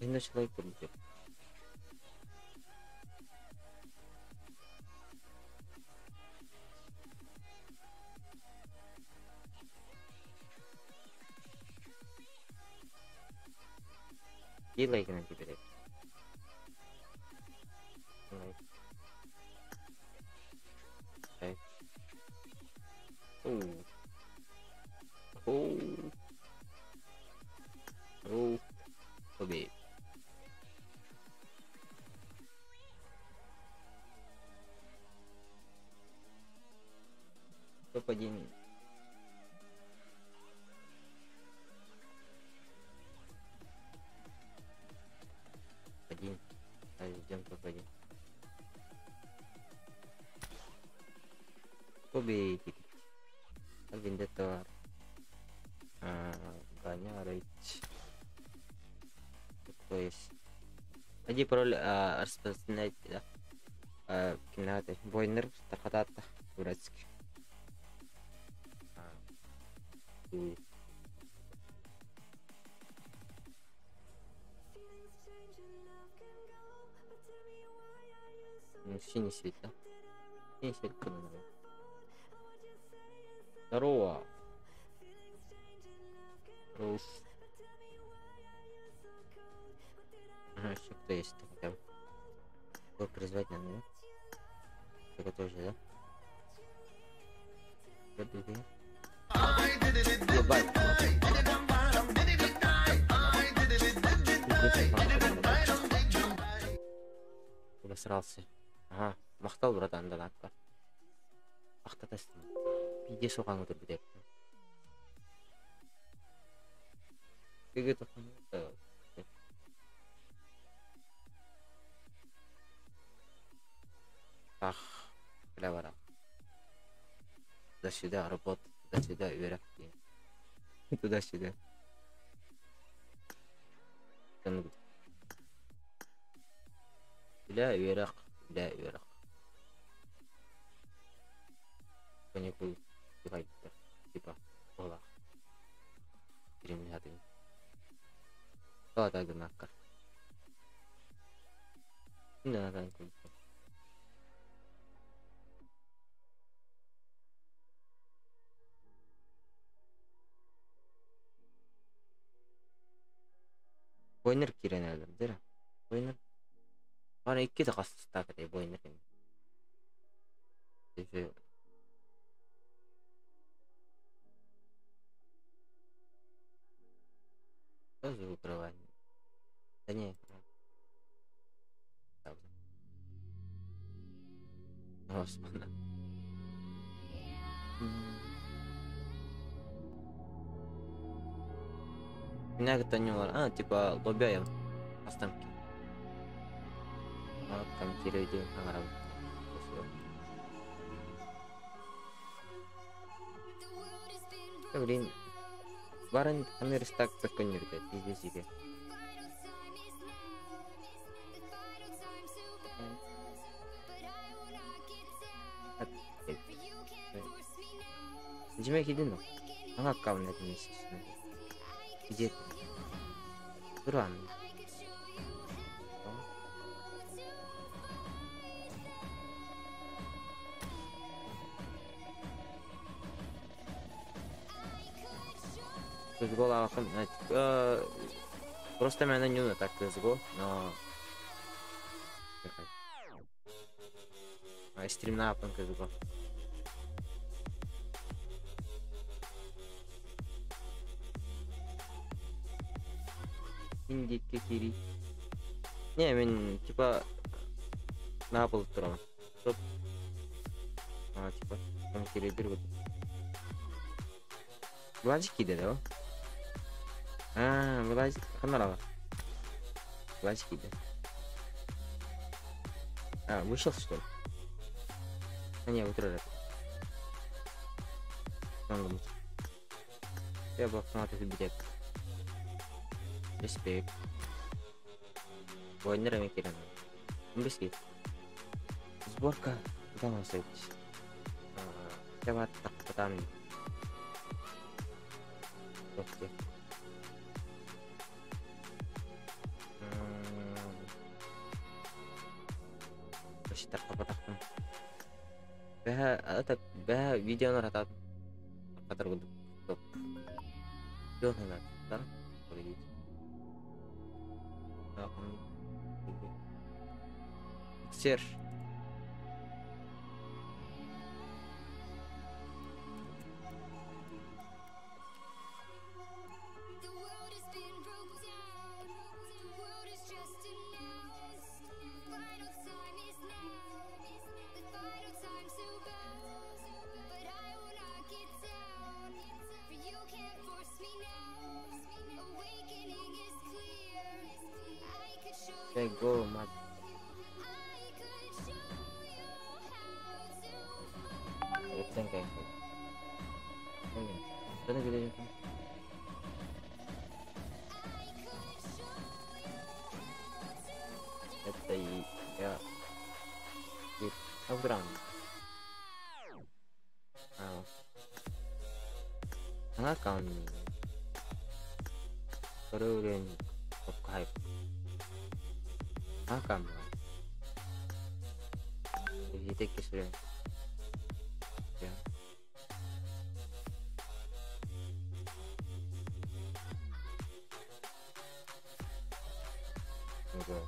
Один человек будет. И лайк на тебе. Лайк. Лайк. Оу. Оу. Оу. Побей. Топ-1. Один. Идем топ-1. Побейте. Вендеттор. Баня рейч. То есть. Один пароль распространять, да. Кинаты. Бойнер. Тархатата. Турецкий. Синий свет, да? Синий свет, куда надо. Здорово. Руф. Ага, еще кто есть хотя бы. Кто призвать надо, да? Только тоже, да? Подойди. Ебать. Обосрался. Ага, мақтал братан донатқа. Мақтатасың. Биде соған отыр бідеп. Көге тоққан. Ах, бля бара. Туда-сюда работать, туда-сюда вверх. Туда-сюда. Бля вверх, бля вверх. Кто-нибудь типа ола. Терминатор. Кто так накар? Да, да, да. Бойнер кирен әлем, дер? Бойнер. Ана 2 тақасыз тақыдай бойнер. Дефе. Тоже укрывание. Да не. Господи. Меня это не было. Типа лобяем останки. Комментируйте на Блин. Баран камеры так такой не летает. Иди. Демек иди, ана кавна вместе. Где ты? Дуран. Гол алхам. Просто меня не так гол, но стрим на апан гол. Инди кекири. Не, мен типа на пол турам. Стоп. Типа там киридир вот. Владики да? Владик, камера. Владики да. Вышел что ли? Не, утро. Я бы автоматом билет. Респект. Бойнерами кирен. Бески. Сборка. Куда мы садитесь? Я вот так потом. Окей. бәһә видеолар ататын катар булды. Топ. Жонлар. Тар. Сер. They go mad. Everything kayak gitu. Sana gede ya. Itu ya. Aku kurang. Kan Korean of hype. Akan jadi tekis ya. Enggak.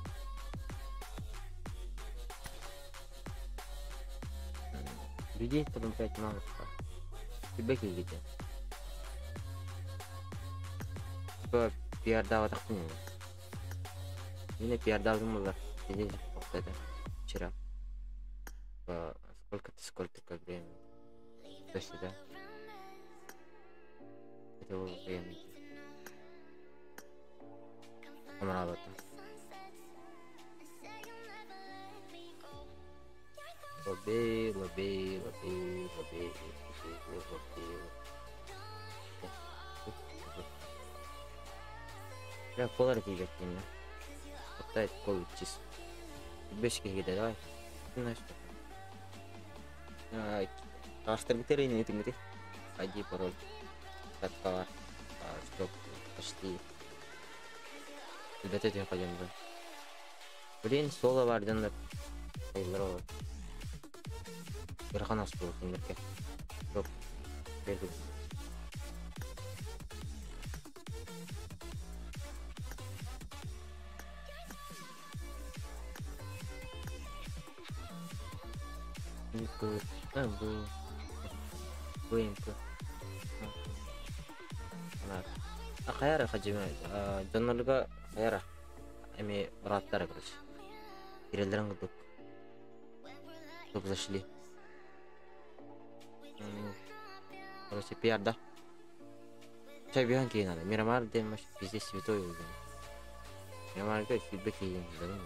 Людей там опять мало. Фидбэки gitu. Типа PR давать так не. Ini PR давно было. Сидели вот это вчера. Сколько времени? До сюда. Это было время. Понравилось. Лоби. Я колор кидать именно. Оттает кол чист. Бешки кидать, давай. Знаешь что? Кастер битер ini itu. Ади пароль. Катка. Стоп. Пошли. Дайте я пойдем. Блин, соло бар жандар.Айлар. Ярхан асту кемерке. Стоп. Берди. Bu. Каяра хажима жанрлыга каяра эми мураттар короче. Ирелдерин кылдык. Көп зашли. Короче, пиарда. Чайбихан кейін надо. Мирамар демаш везде святой уже. Мирамарга фидбэк кейін задым.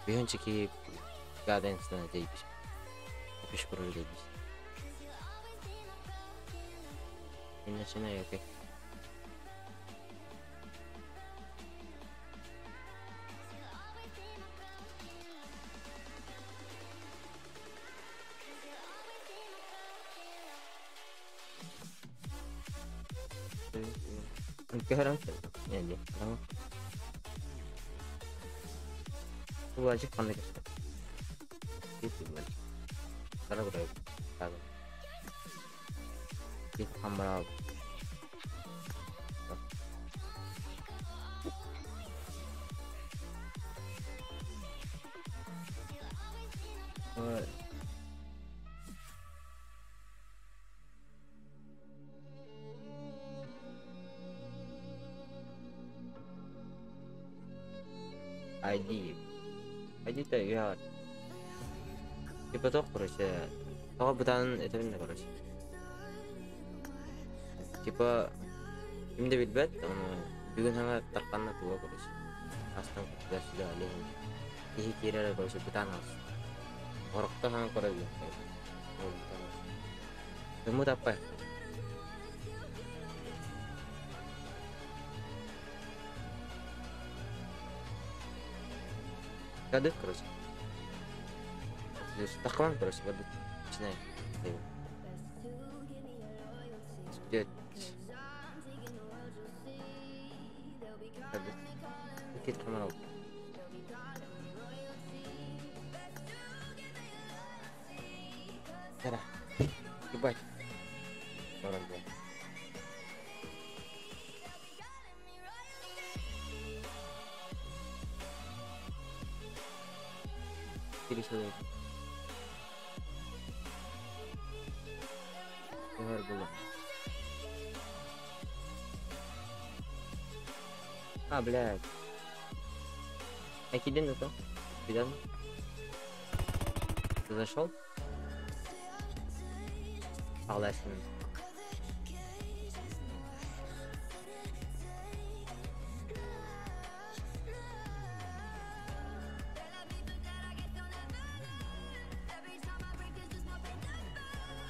Бихончики гаденстана дейбиш. Опиш куру дейбиш. И начинаю, окей. Sekarang ya aja. Itu aja panik. Itu aja. Karena udah tahu. Kita kamera. ID-то я типа toch короче тоо бутан этеринде короче типа имде билбет бүгүн хана такканна туга короче астан кутдашда алем ихи кирere короче бутан ас орокто хана короче тему таппай Кадык, короче. Здесь тахман, короче, воды. Начинаем. Спеть. Кадык. Какие-то камеры. Зара. Ебать. Дорог был. Пересылай. Давай было. А, блядь. Акидин это? Видно? Ты зашел? Алласин.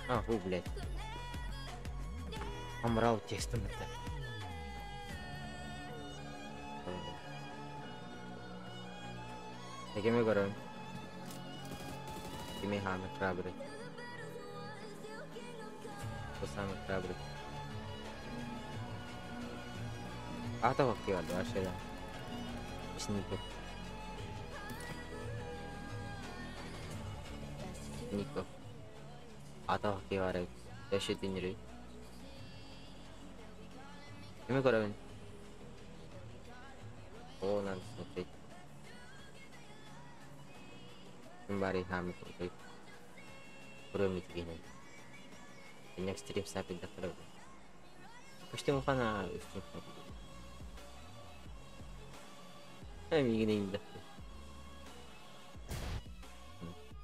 А, вы, блядь. Амрал текстом это. Такими горами. Такими хамы храбрый. Кто самый храбрый? А то как делать вообще, да. Сников. Сников. А то как делать. Я щит не рей. Такими горами. О, надо смотреть. Kembali kami untuk kurang begini. Banyak stream sampai dah kalau. Pasti mau kana stream. Begini dah.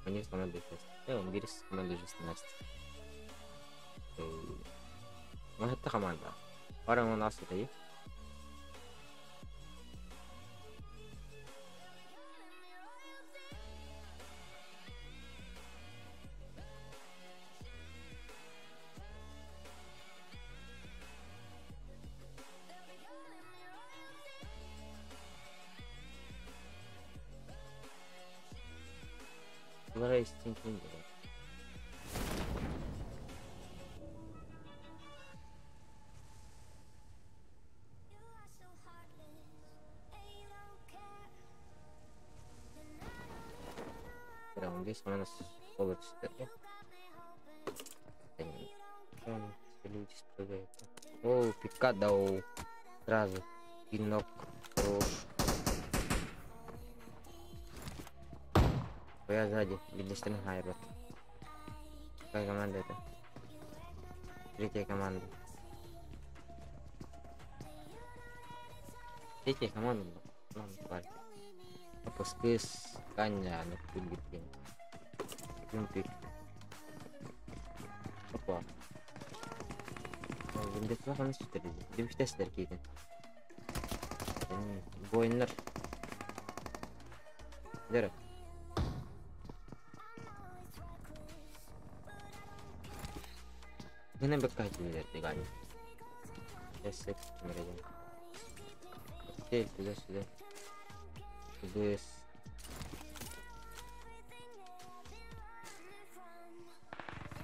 Они команды есть. Он вирус команды уже становится. Может это команда. Orang у нас это есть. Давай стенки. Прям здесь у нас получится. Люди стреляют. О, пикадау. Сразу. Пинок. Я сзади, видно, стренгай, брат. Какая команда это? Третья команда. Третья команда, ну, тварь. Опускай с коня на пульгитин. Пик. Опа. Виндекс он сюда. Дивитес теркиген. Бойнер. Дерек. Ini bekas lihat kan. Esek mereka. Oke, sudah. Terus.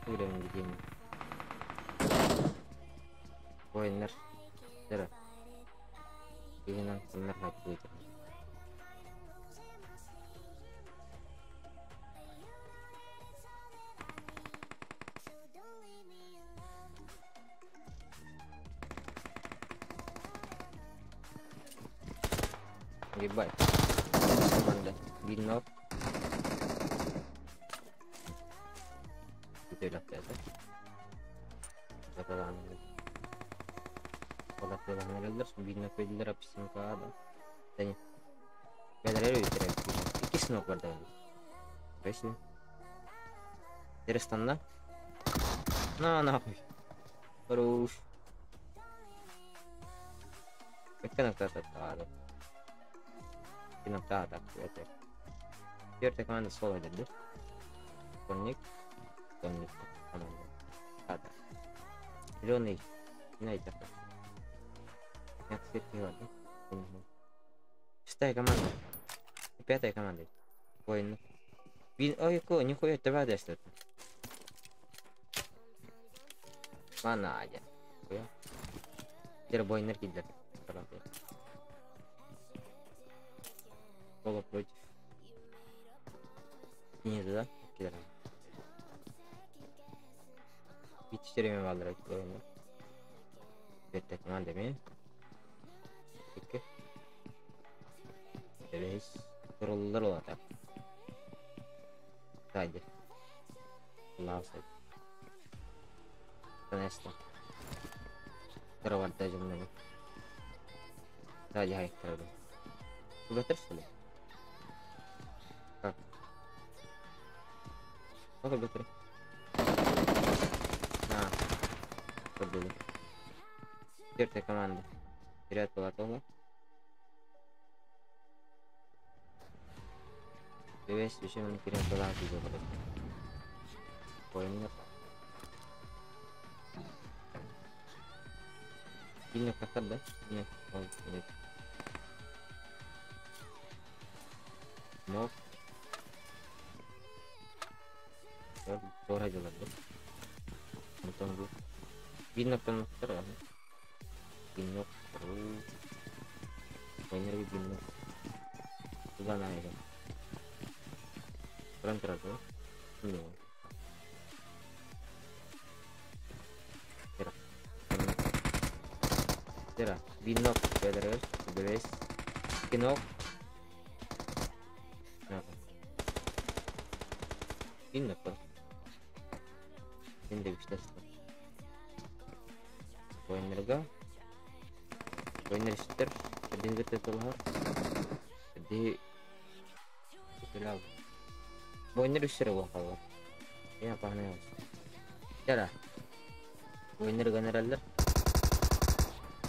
Udah begini. Pointer. Cerah. Ini nang benar hati itu. Ебать. Команда. Винок. Itu dah biasa. Sekarang kalau pulang ngeler bina peller apisin ka ada. Tanya. Bener itu terus. Iki snok berda. Terus. Terus tanda. Nah. Terus. Kan kata ada. Иногда так это. Теперь команда соло идет. Конник. Команда. Ада. Зеленый. Знаете. Нет, светлый. Шестая команда. Пятая команда. Ой, ой, нихуя ты радость тут. Манадя. Теперь бой энергии для. Соло против. Нет, да? Кидраем. Yetiştiremem vallahi bu oyunu. Bekletmem değil mi? Peki. Evet. Kurullar olacak. Haydi. Allah'a emanet. Nesta. Terawat aja menurut. Saja hai terawat. Sudah terus. Kak. Oke betul. Nah, dulu. Certe команда. Вперед была готова. Бевес еще не kirim pulang juga pada. Poinnya. Ini kakak dah. Ini. Oh, ini. No. Ya, door aja lah. Tunggu. Binok kan terus. Binok terus. Poinnya lebih binok. Coba naik. Keren terus. Ini. Será binok pedras beres binok apa binok ini bisa poin mereka poin register jadi kita telah jadi itulah poin register wah kalau ya apa nih cara poin general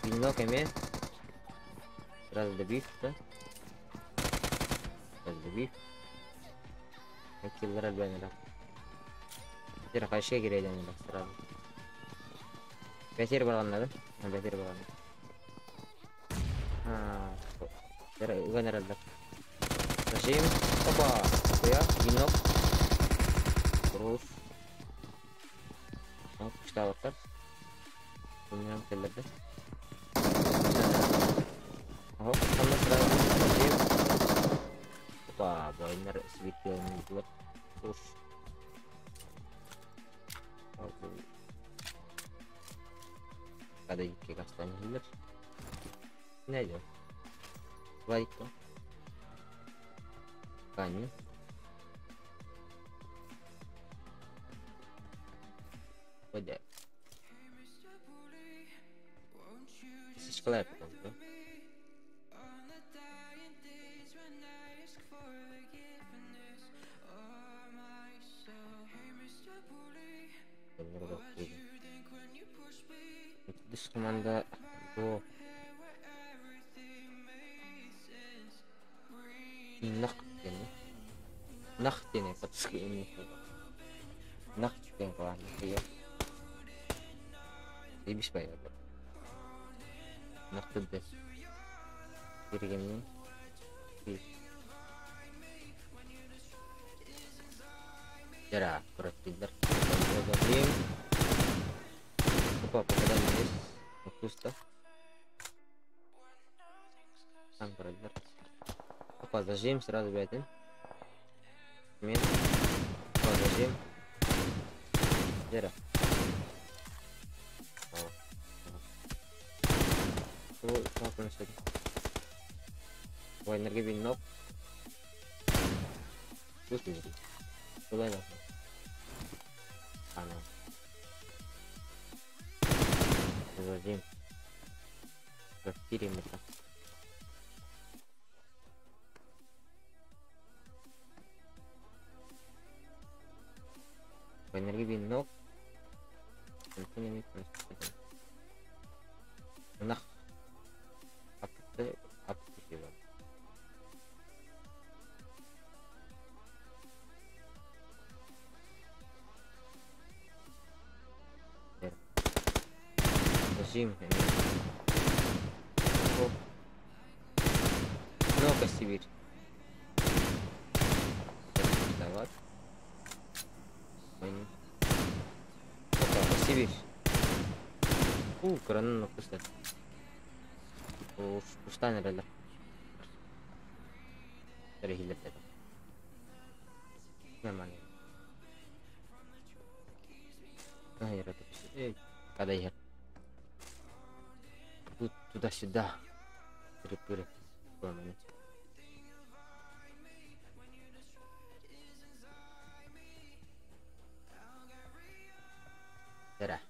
binok ya seratus lebih kan lebih killer dua nih lah jadi kasih kira aja nih lah seratus pesir balan lah pesir balan jadi general lah kasih apa ya binok terus kita water punya killer deh. Oh, sama seragam wah, banyak sedikit yang buat terus. Ada juga kastanya healer. Ini aja. Baik tuh. Kayaknya. Udah. This is clap kan tuh. Terus komanda go nacht ini pas ini nacht yang kawan ya ini bisa ya nacht deh kiri ini jarak kurang pintar game apa ini fokus tuh sampai apa zajim seratus betin min apa zajim jarak tuh apa lagi energi binok terus ini coba lah panas zajim berkirim mereka energi binok tentunya ini nah apa sih Zim ini oh no kasih bir lewat main apa kasih bir keren aku start ustanya adalah dari hilang itu namanya nah ya rata Эй, когда я тут туда-сюда. Перепыры. Тера.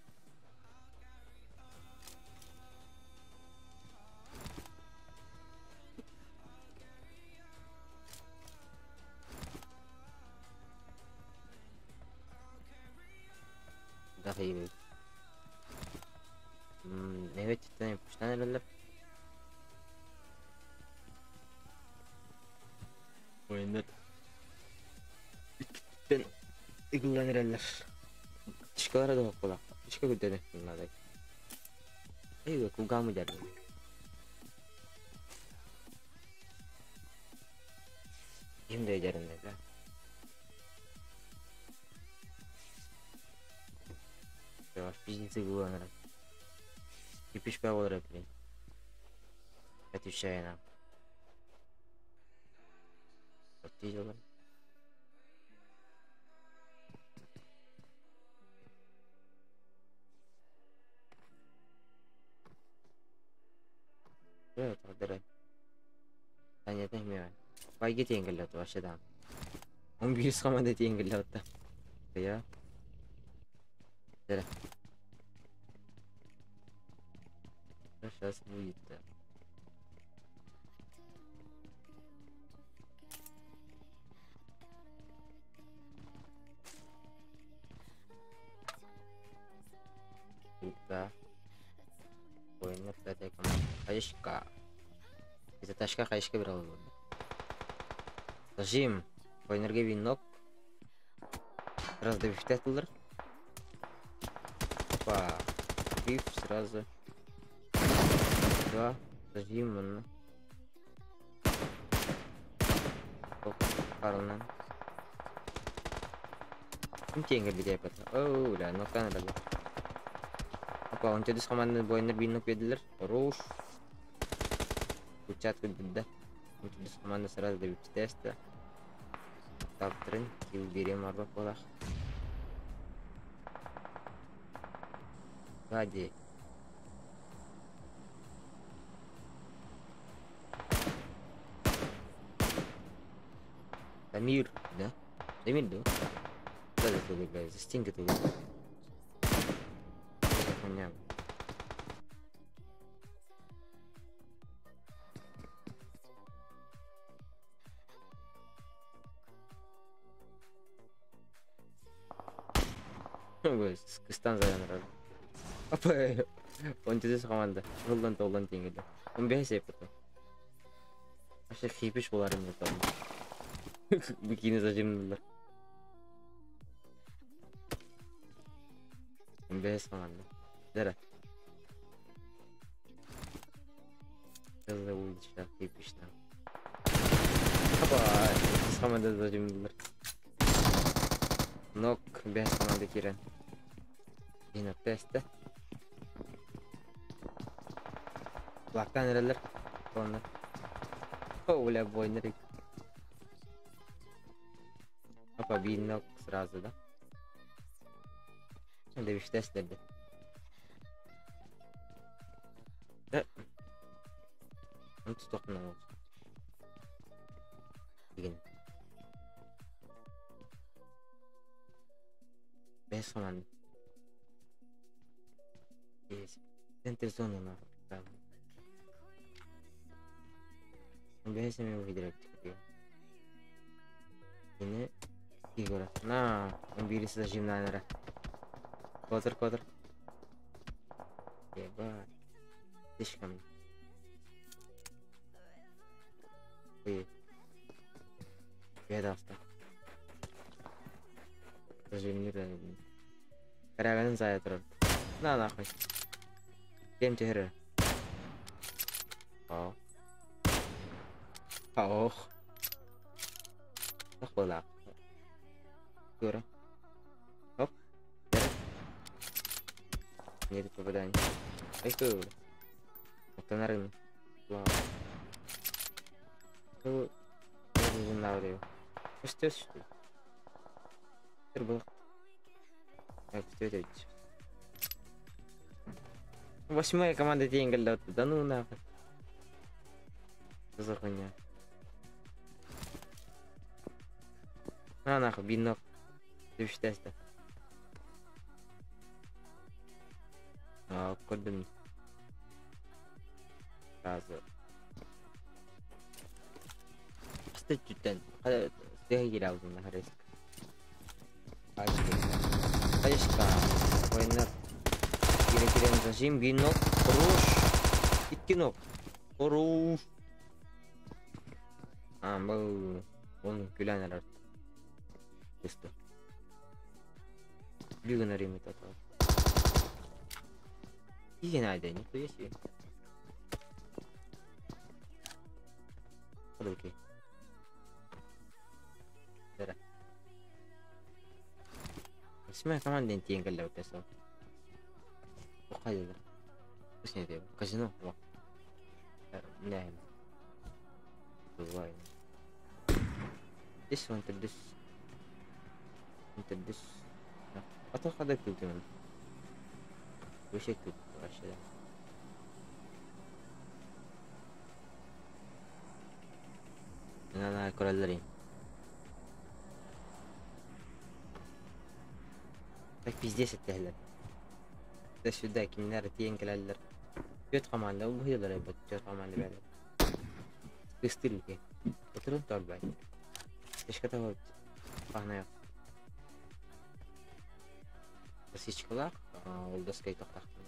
Dahil evet cidden yapmışlar herhalde. Oyunlar cidden ilgilenir herhalde. Çıkalara da bak ola. Çıka güdene bunlar da. Eyvah kulgan mı derler? Kim de ecerim derler. Yavaş bizi kullanarak. İpiş bağ olarak bilin. Hadi şeyine. Bakacağız oğlum. Evet, hadi. Tanya tehmiyor. Vay git engel atı aşağıdan. 11 sama da engel atı. Ya. Tere. Сейчас будет. Kita poinnya berarti Kayshka. Kita Tashka Kayshka berapa? Зажим. Поинерге винок. Сразу до вифтетлер. Опа. Виф сразу. Два. Зажим. Оп. Паролнан. Kim tinggal di dapat? Oh, udah nokan ada. Apa untuk di komando poiner binok bediler? Terus. Pucat kedua. Untuk di komando serasa dari test. Taptren diubirim apa pola. Gaji. Damir, да? Damir да? Да, это выглядит, стинг это выглядит. Понятно. Ой, кыстан заянырады. Apa? Он здесь команда. Толдан теңгеле. Он бәсе потом. Вообще хипиш болар эмне там. Бикини зажимдылар. Он бәсе команда. Дара. Зазовут сейчас хипиш там. Опа! С команда зажимдылар. Нок бәсе команда кирен. Yine teste. Baktan nereler? Onlar. Оля бойнерик. Опа, винок сразу, да? Да виж тестерди. Да. Он стопнул. Блин. Без команды. Есть. Центр зоны на. Biasanya video gitu. Ini Igor. Nah, ambil saja nara. Kotor. Hebat. Dishkam. Ой. Беда ста. Даже не знаю. Караган зая турат. На нахуй. Кем чехре? О. Ох. Охола. Гора. Оп. Нет попадания. Ай что? Это на рынок. Вау. Что? Не знаю. Что? Тербл. Так, что это? 8-я команда теңгілді. Да ну нахуй. Қызық ойна. На нахуй, бинок. Деп штасты. Көрдім. Сразу. Кстати, жүттен. Сдеға келі аузында қарайсың. Қайышқа. Ойнар. Керекерен зажим. Бинок. Хорош. Иткенок. Хорош. Бұл. Оның күләнер арты. Песто. Бігін аремет атады. Иген айда, нихуя себе. Хады окей. Дара. 8-я команданың теңгілі өтесін. Бұл қайдады? Бұл не дейбі? Казино? Не айым. Бұл This one to this. Into this. Atau kada kültü mü? Bu şey kültü aşağıda. Ana kuralları. Так пиздец это. Да сюда kimler теңгелер. Төт команда бу хилер айбат, төт команда бәле. Кыстырылды. Отырып торбай. Ешката вот. Пахнай. Сичкалар, ол да скай тоқтақтың.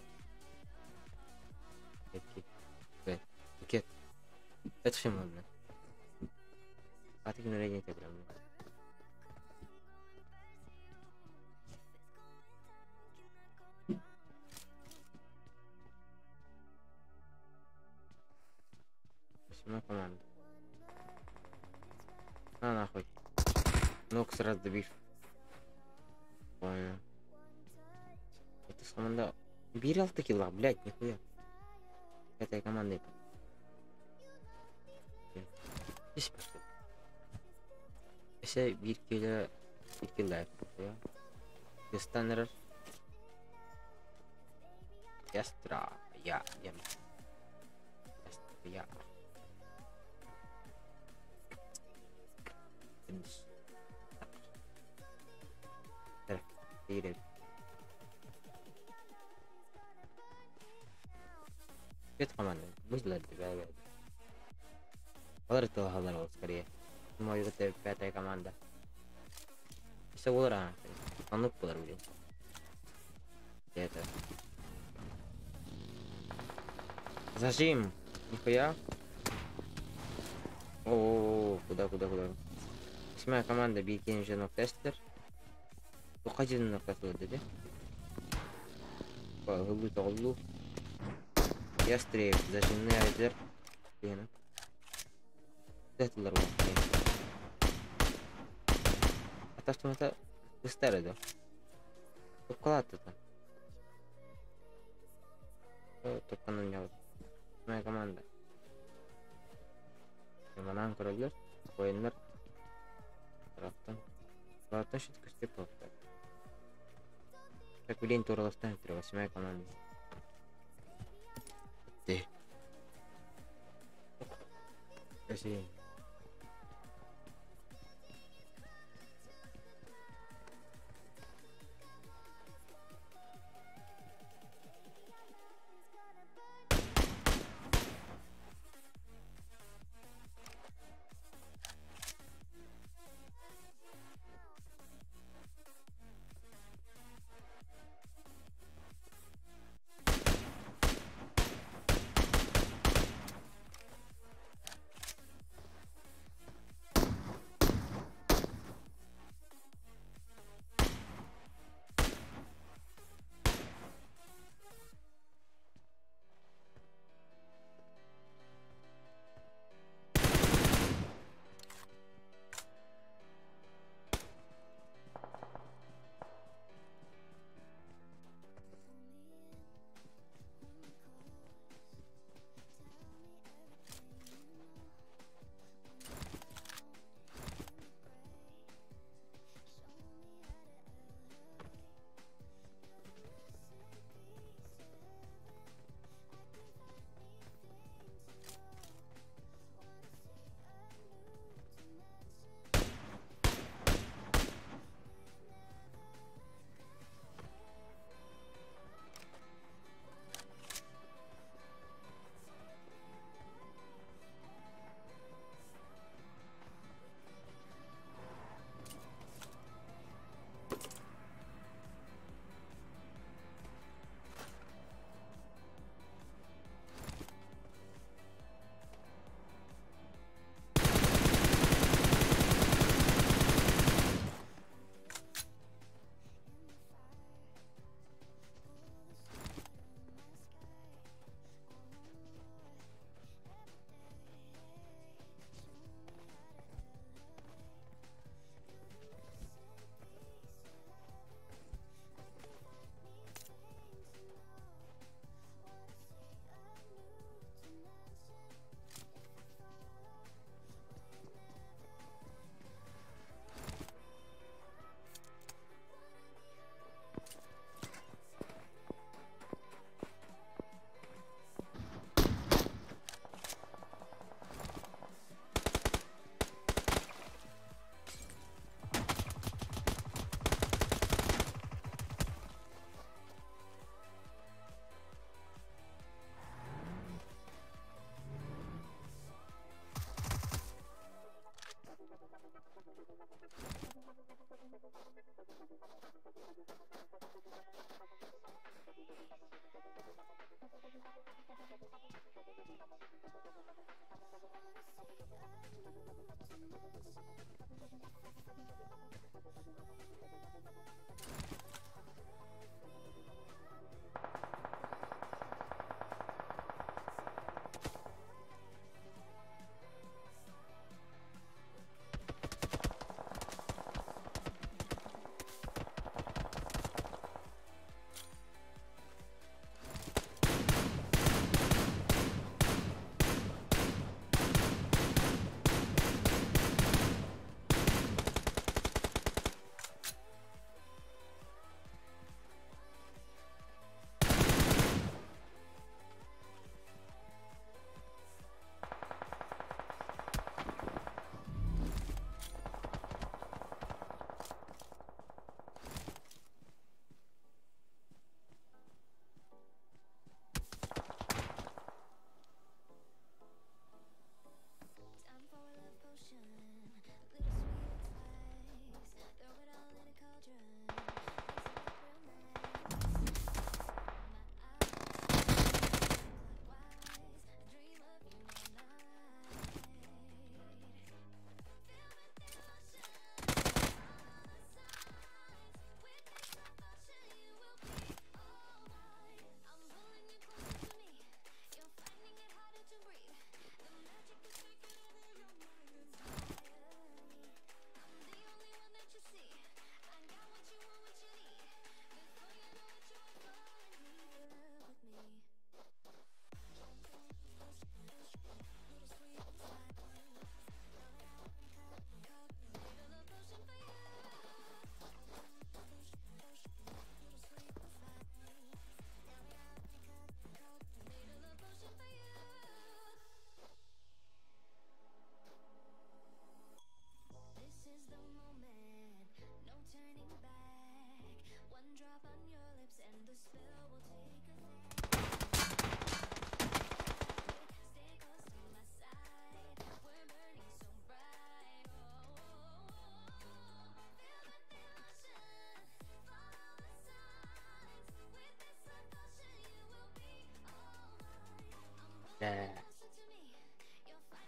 Кет. Это что можно? А ты не не прям. Восьмая команда. На нахуй. Ног сразу добив. Понял. Это с команда. Берел такила, блядь, нихуя. Этой командой. Здесь пошли. Если биркилер, я. Кистанер. Ястра, я. Тире. Пять команд. Мысли тебя. Олар тылгалар скорее. Мой это 5-я команда. Все олар. Анук болар блин. Это. Зажим. Нихуя. О, куда? 8-я команда бейкен женок тестер. Уходили на коту, да? Голу. Я стрейф, зажимный айдер. Это ларва. А то, что это старый, да? Вклад это. Только на меня. Моя команда. Манан королер. Военнер. Рафтан щит костепов. Как блин туров станет 8-я команда. Ты. Спасибо.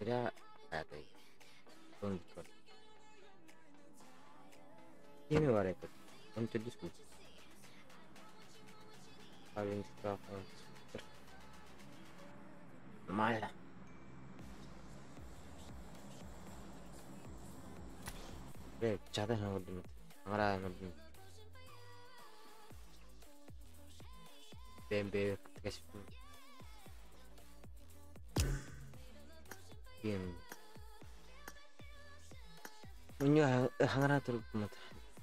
Kira ada ya. Don't record. Ini war itu. Untuk diskusi. Paling stuff malah. Cara ngodin. Ngara ngodin. Bembe kasih. Punya hangaran terus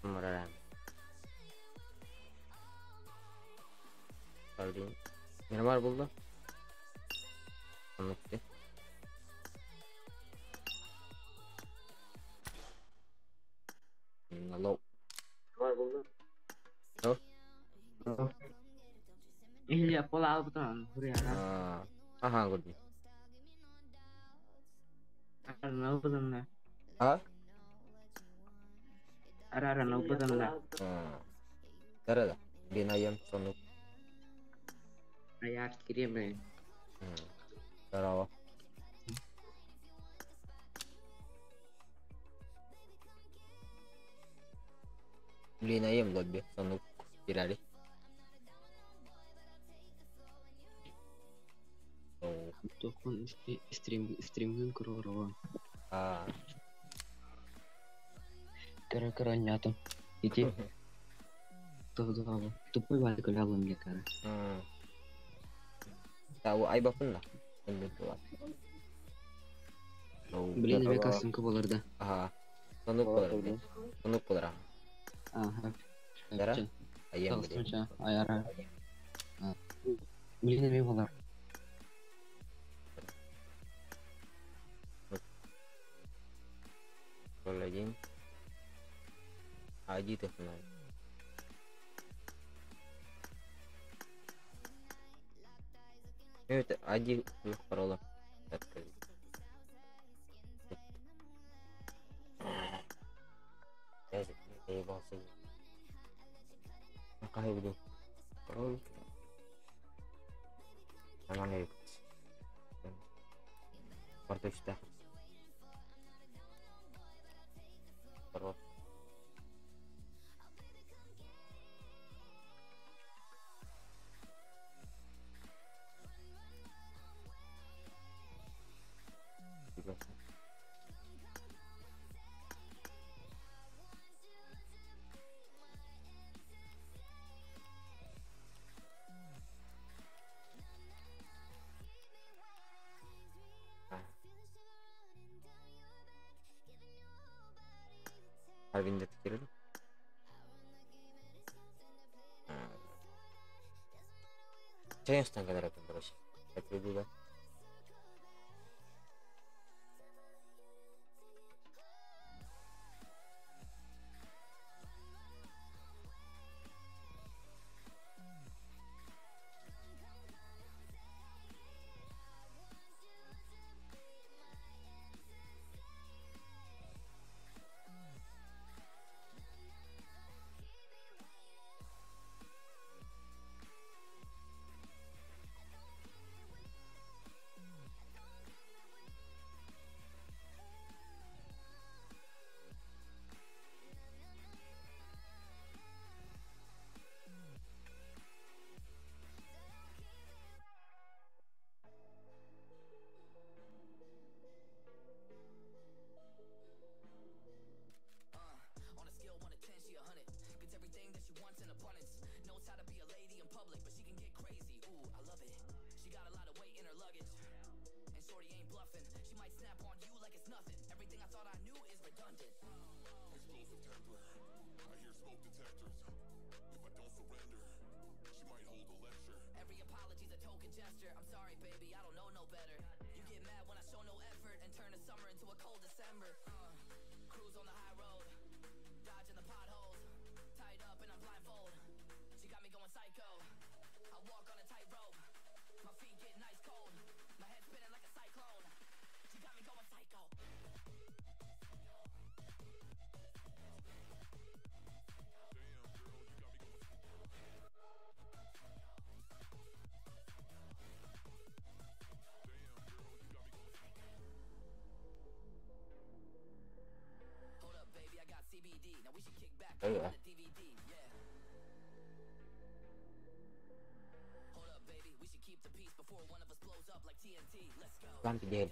kemarin. Kalau di Myanmar boleh, oke. Halo. Myanmar boleh. Oh.
Iya, pola betul. Huriara.
Gue di.
Arana betul na. Arana betul na.
Cara dah. Di Nayam Sonuk.
Ayat kirim ya.
Cara. Di Nayam lebih Sonuk kira deh. Oh.
Tuh kan stream kuro. Kera nyata. Itu. Tuh balik ke dalam ya kan.
Tahu ai bapun lah. Begitu lah.
Beli nih custom ke bolar dah.
Sonuk bolar. Cara? Ayam beli.
Ayara. Beli nih bolar.
Lagi Haji tuh kenal. Ini Haji lu parola. Ya, bahasa. Makanya begini. Parola. Namanya itu. Porto sudah. Harbinde tükürdüm. Çayınstan kadar yapın burası. Yapıyordu da. Evet. Ben bir değilim.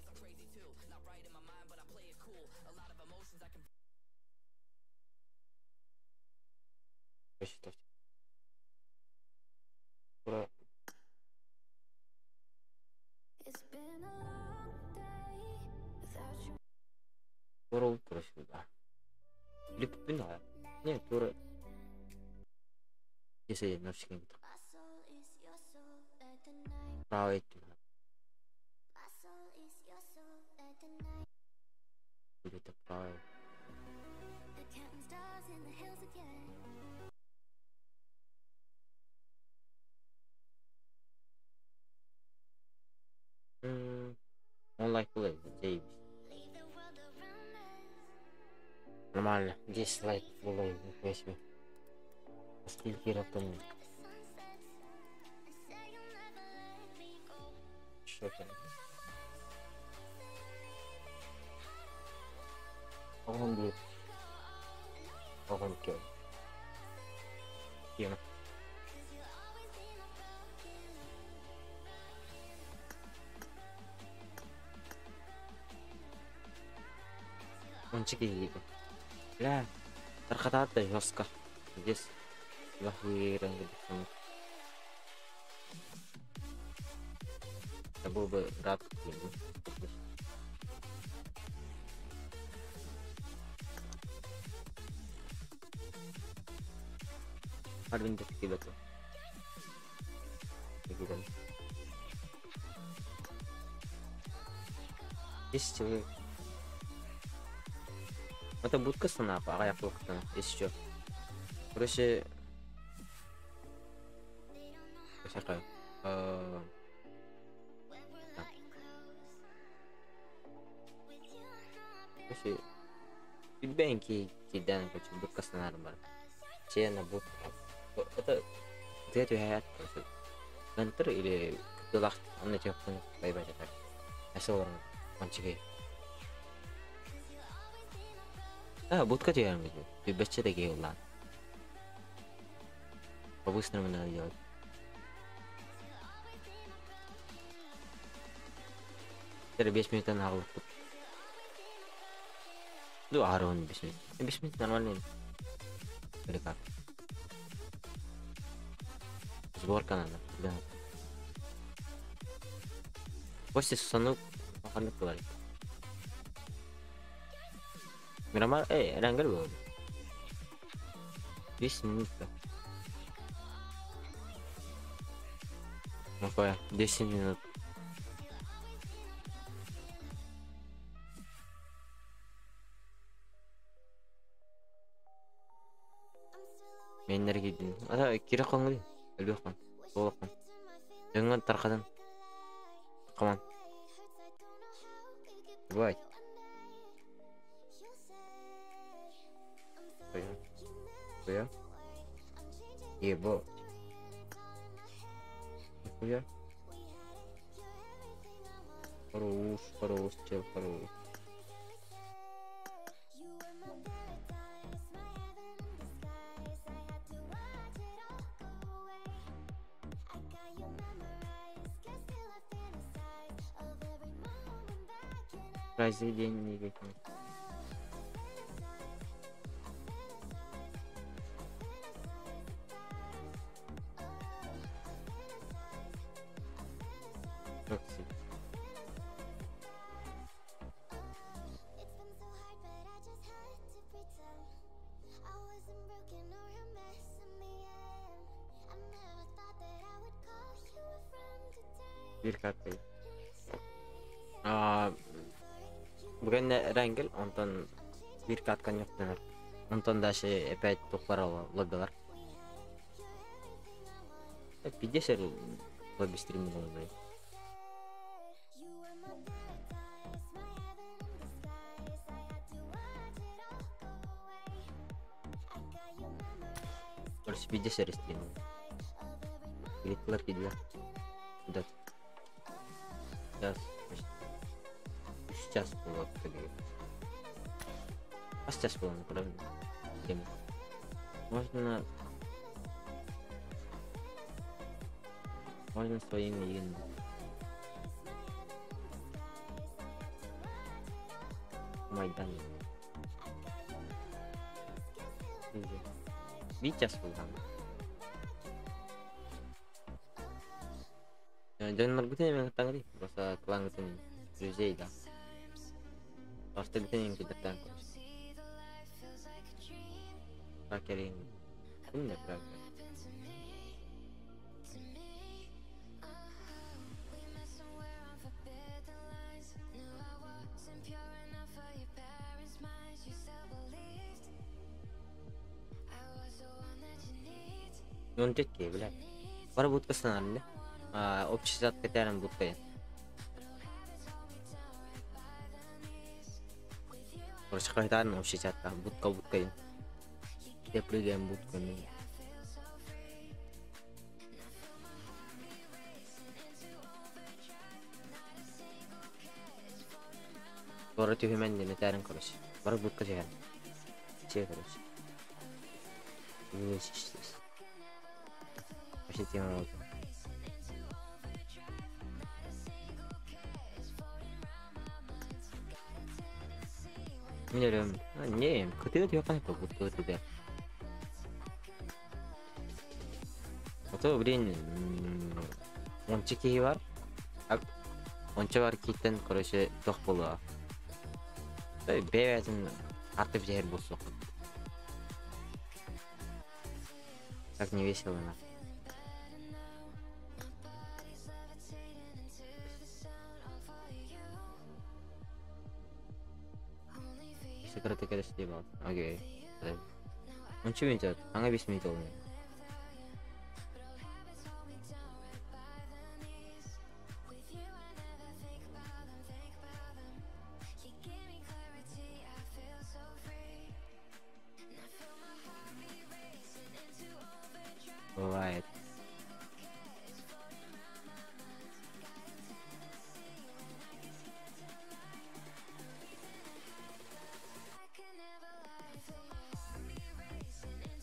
Beşiktaş. Bura Bura olup burası da. Lip bin ha. Ne bura? Keseye nasıl çıkayım? Bravo ettim. Bir de bravo. Online play James. Нормально. 10 лайков было, нихуя. Сколько раз там? Что там? Он будет. Он кем? Кем? Он чекай. Бля, тархатата жестко. Здесь захуерен gibi. Я был бы рад каким-нибудь. Harbinde fikir bakın. Gidelim. Есть человек. Это будка станапа, а я плохо там. Есть что. Короче. Всякое. Короче. Бенки кидан, короче, будка станапа. Чена будка. Это где-то я Гантер или Дулах, он на тех бай-бай так. Я сорван, он чекай. Будка делаем gitu. Бебесче такие ула. По-быстрому надо делать. Теперь 5 минут на голову. Ну, арон 5 минут. 5 минут нормально. Или как? Сборка надо, да. После сану makan keluar. Miramar, Rangga belum. 10 минут да. Ну-ка, 10 минут. Мен эргедин. Ата кире калган. Өлбөй калган. Толоккан. Жаңа таркадан. Каман. Бай. Коя? Ебо. Коя? Хорош, чел, хорош. Произведение какое. Прокси. Биркатый. Бүгін рәңгіл, онтан бір катқан жоқтанар. Онтан да опять тоқпар лоббилар. Пидесер лобби стриминг олдай. Орыс пидесер стриминг. Билетлер пидлер. Да. Сейчас было тогда. А сейчас было, правильно? Можно своими играми. Майдан. Сейчас было. Jangan mergutin yang tangri, rasa kelangutin Tuesday dah. Pasti kita yang kita tangkap. Terakhir ini, ini terakhir. Nontet ke bila? Baru buat kesenangan deh. Общий зад катером будка. Короче, кайтарым общий затка. Будка. Я прыгаем будку. Скоро ты хуймен не метарим, короче. Бару будка тяган. Че, короче. Не чистись. Вообще тема работа. Не, 그때도 기억하니까 못 그때. 또 우린 원칙이 var. 원칙 var kitten короче тоқ болуа. Беветін артып жер болсоқ. Так не весело на. Секреты когда снимал. Окей. Он что идет? Она весь метал. Бывает.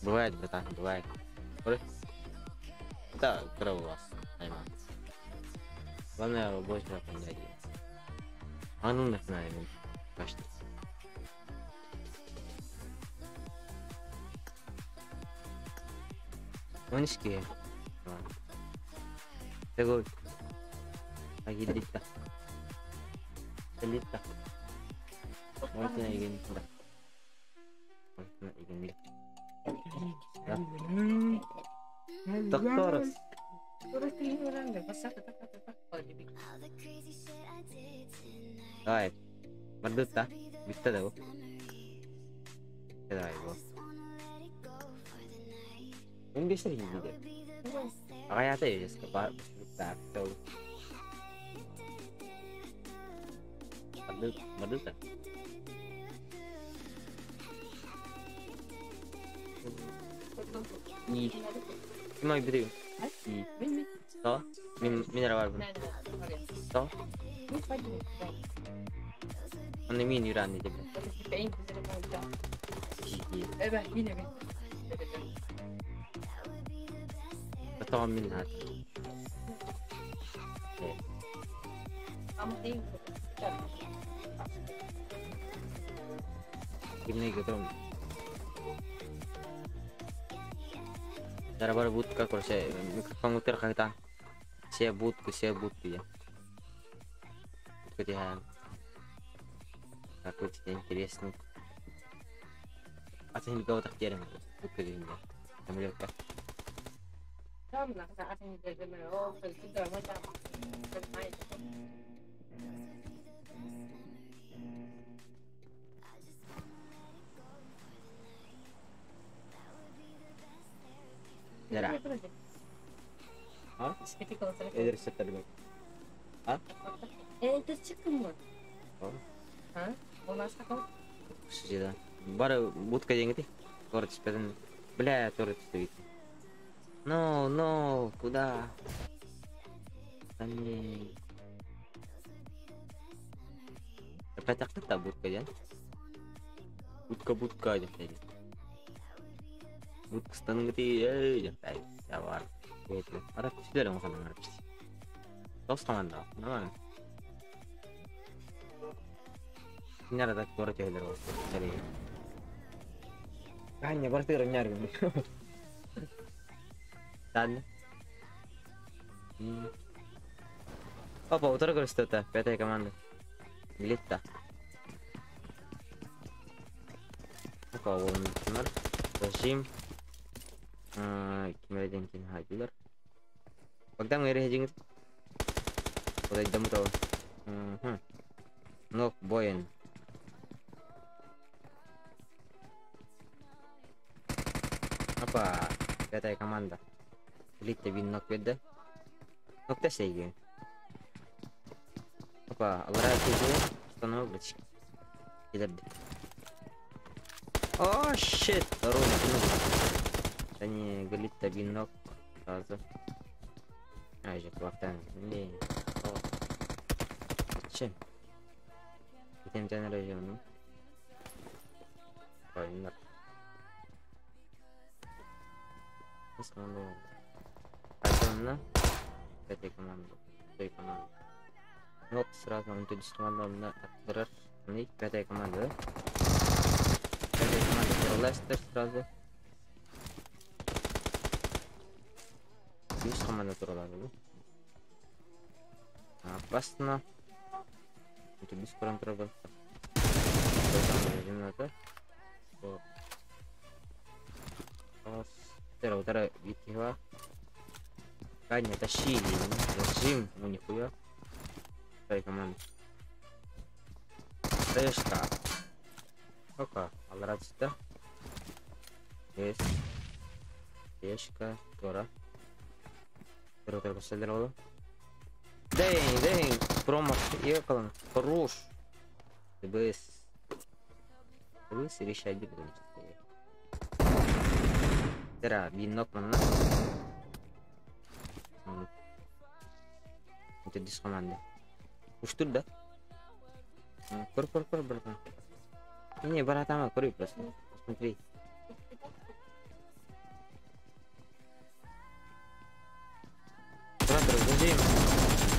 Бывает, братан, бывает. Да, кровь у вас. Главное, больше понять. А ну начинаем. Кажется. Онишки. Tego. Agilita. Agilita. Mau na igin. Mau na igin. Dokter.
Terus ini orang nggak pasal tetap kalau dibikin.
Hai. Merdut ta? Bisa tahu. Kita ibu. Ini bisa gitu. Kayak apa ya? Sekepak tahu. Merdut ta? Ih. Cuma ibu tuh. Toh, mineral apa? Toh, ini mini rani juga. Atau min hati. Gimana gitu? Cara berebut kalau saya komputer kita sebut ya. Kemudian aku tidak interest nih. Asal kau tak jarang buku ini. Kamu lihat kan?
Sama lah saat ini jadi mereka sudah macam bermain.
Jara. Hah? Dari setel dulu. Hah?
Itu cukup.
Oh,
Hah? Mau masak kau?
sudah. Baru but kayak gitu. Torch pen. Бля, torch стоит. No, куда? Они. Опять так будка, да? Будка aja tadi. Будка стану gitu ya, kayak jawar. Gitu. Ada sudah dong sama ngerti. Terus kemana? Mana? Ini ada torch aja terus. Jadi. Hanya berarti nyari gitu. Dan apa utara kalau sudah PT kemana? Lihat apa awal benar Rashim gimana jengkin hajular pagdang ngeri hajing itu udah jam tau nok boyen apa PT Kamanda lite bin nok beda nok tes aja apa agora itu станова блядь tidak deh. Oh shit, baru tanya gelit tapi nok satu aja kelihatan ini oh shit kita channel aja nih oh benar terus kalau karena PT komando nok 100 untuk diskon terus ini PT komando Leicester сразу. Видишь, команда туралады. Опасно. Это без контроля. Утара Витива. Каня тащили. Зажим. Ну нихуя. Дай команда. Тэшка. Ока. Алрадста. Yes. Тешка, Тора. Terus sadar lo. Deng, промах ехал. Хорош. ТБС. ТБС решать будет. Тера, бинок mana? Itu dis komanda. Ustud dah. Kur berapa? Ini barat sama kur plus. Menteri.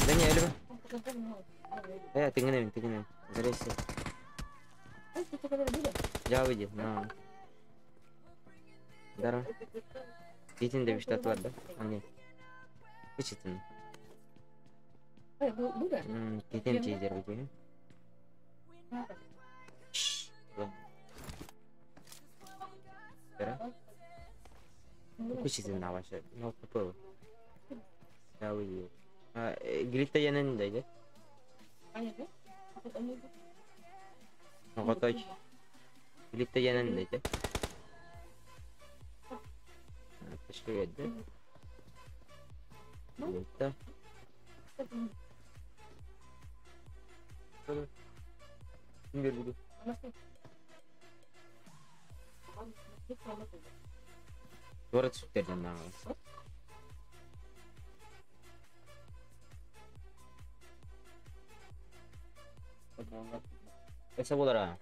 Да не, Эльва. Tinggalin. Agresif. Jauh aja, no. Darah. Izin dari statu ada. Aneh. Kecil. Kita cijer begini. Darah. Почти на ваше. Ну, попробуй. Я увидел. Глита я не дойдет.
Понятно?
Ну, готовь. Глита я не дойдет. Пошли, да? Глита. Мир буду. Город сутерден нағыз. Эсе болар а.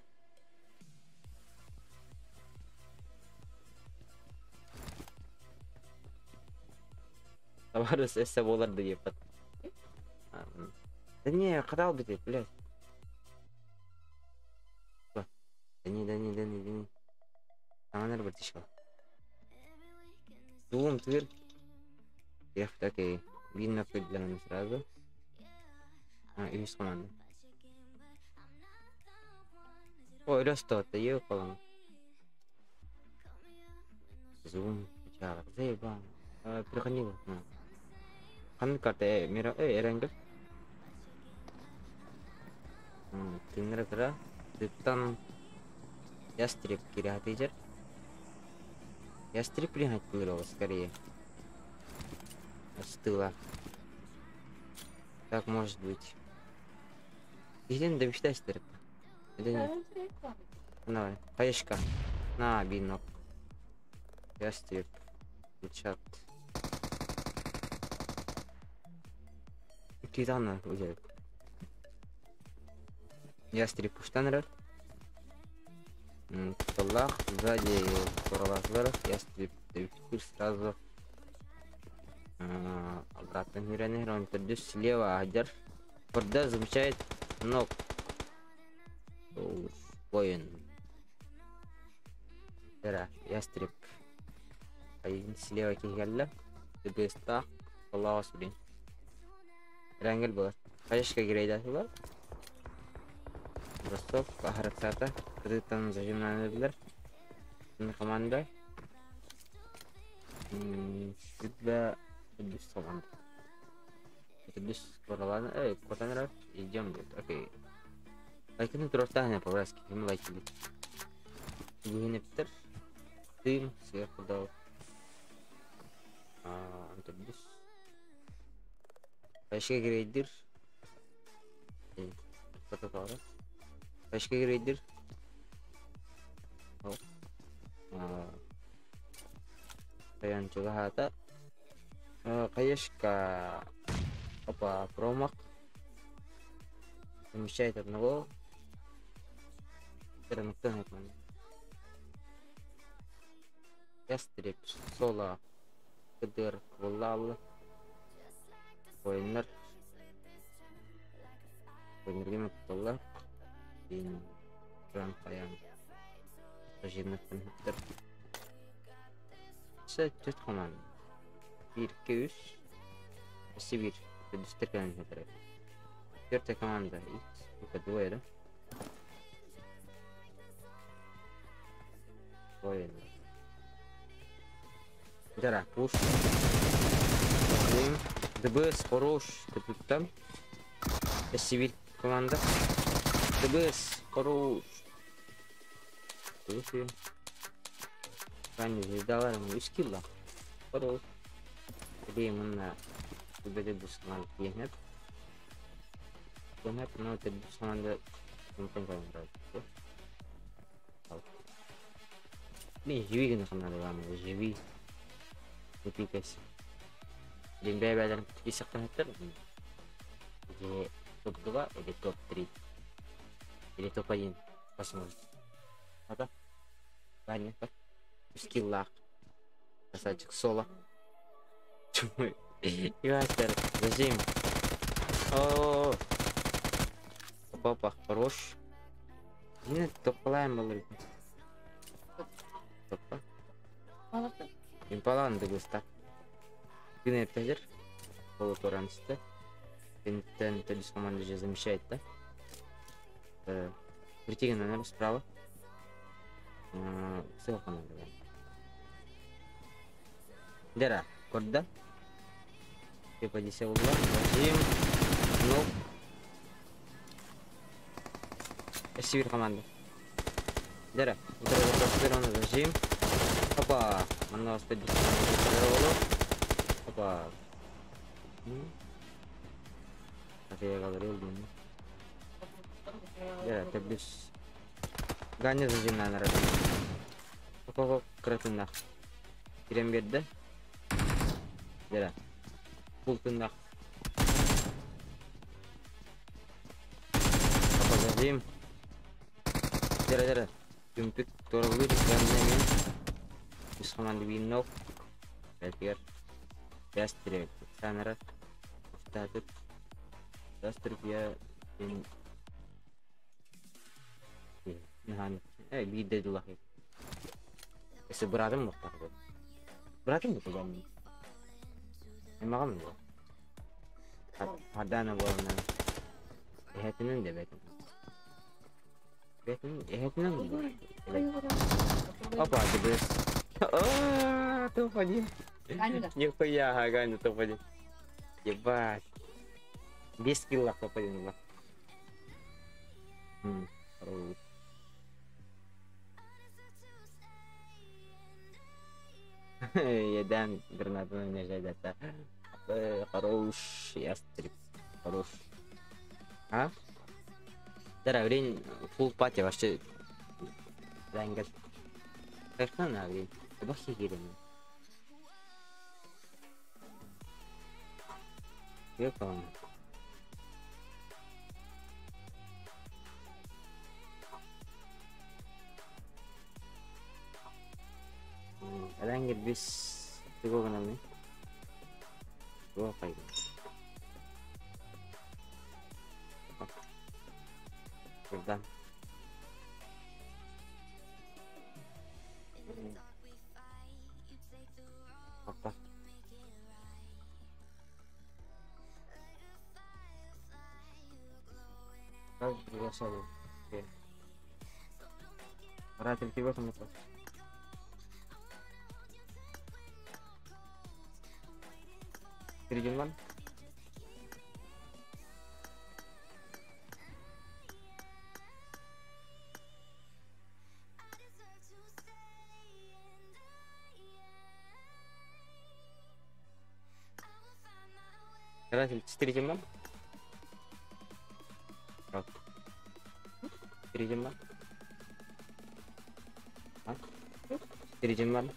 Товарыс эсе болар деп. Да не, қадал бітет, блядь. Да не. Саманар бір тишка. Думам, твер. Окей. Видно определенно сразу. И без команды. Ой, растет, я упал. Зум, чара, заебан. Переходил. Хан карта, мира, эренгер. Тыңгыр кыра. Тыптан ястреб кирятыжер. Ястреб принять было скорее. С тыла. Так может быть. Где не домечтайся ты? Давай, поешка. На, бинок. Ястреб. Чат. Титана уйдет. Ястреб пуштанрер. Талах, сзади Куравазлар, ястреб сразу обратно мирный, он пердюс слева, Адер. Форда замечает ног. Воин. Тера, ястреб. Один слева кигелла. Дебеста. Аллаху сбрин. Рангел был. Хаешка грейда была. Бросок, Ахараксата. Крытан зажимная надлер. На команда. Сюда. Без команды. Это без королана. Котанрав. Идем, блядь. Окей. Лайкны туртахне по-братски. Ему лайкили. Генептер. Дым сверху дал. Антибус. Başka grader. Fotoğraf. Başka grader. Oh. Ayan juga hata. Каешка. Опа, промах. Замещает одного. Теперь никто не понял. Ястреб, Сола, Кедер, Вулал. Ойнер. Ойнергеме Куталар. Ин Кран Паян. Режимный компьютер. Все, тет команда. 1-2-3. Сибирь. Предустеркаем это. Четвертая команда. Только двое, да? Двое. Дара, пуш. ДБС хорош. Ты тут там? Сибирь команда. ДБС хорош. Слушай. Ранее звездала ему скилла. Хорош. Где именно ДБС команда нет? Нет, но это команда не понимаю. Не, живи на команде главное, живи. Не пикайся. Дембей бәлерін күткесі қанаттар. Или топ-2, или топ-3. Или топ-1. Посмотрим. Это? Ладно, так. Скиллах. Красавчик Соло. Чумой. Игастер. Зажим. О-о-о. Опа, хорош. Нет, топ-лайм был. Топа. Импалан дегуста. Гнет тезер. Полуторанста. Пентен тедис команда же замещает, да? Притягивай, наверное, справа. Ссылка надо, да? Дера, корда. Di posisi ulang, Zim, Noob, Sivir команда. Дера, интервью Зим. Опа, mana studi dulu. Опа. Kasih ya kalau dia gini. Ya, tebis. Gannya Zim nanar. Kok keren nak. Kirim beda. Дера. Пултынdak. Apa Zim? Dera. Jumpit turun dan ini. Bisa mandi winok. Terakhir. Gas direct. Sanara. Status. Gas terbiar in. Nahan. Bida dulu lah. Seberatnya muka. Beratnya muka banget. Emang kamu ada na bolna ehetinden de betin ehetinden apa aja bes oh tuh padi ya ya hagan tuh padi ya bas bis kill lah tuh padi lah terus ya dan granatanya saya data хорош ястреб хорош Дара время фул пати вообще лангер как-то на время бахи гирем я помню лангер без такого нами Gua kayak udah apa kalau biasa oke berarti tiba sama tuh Terjemahan Karena terjemahan terjemahan terjemahan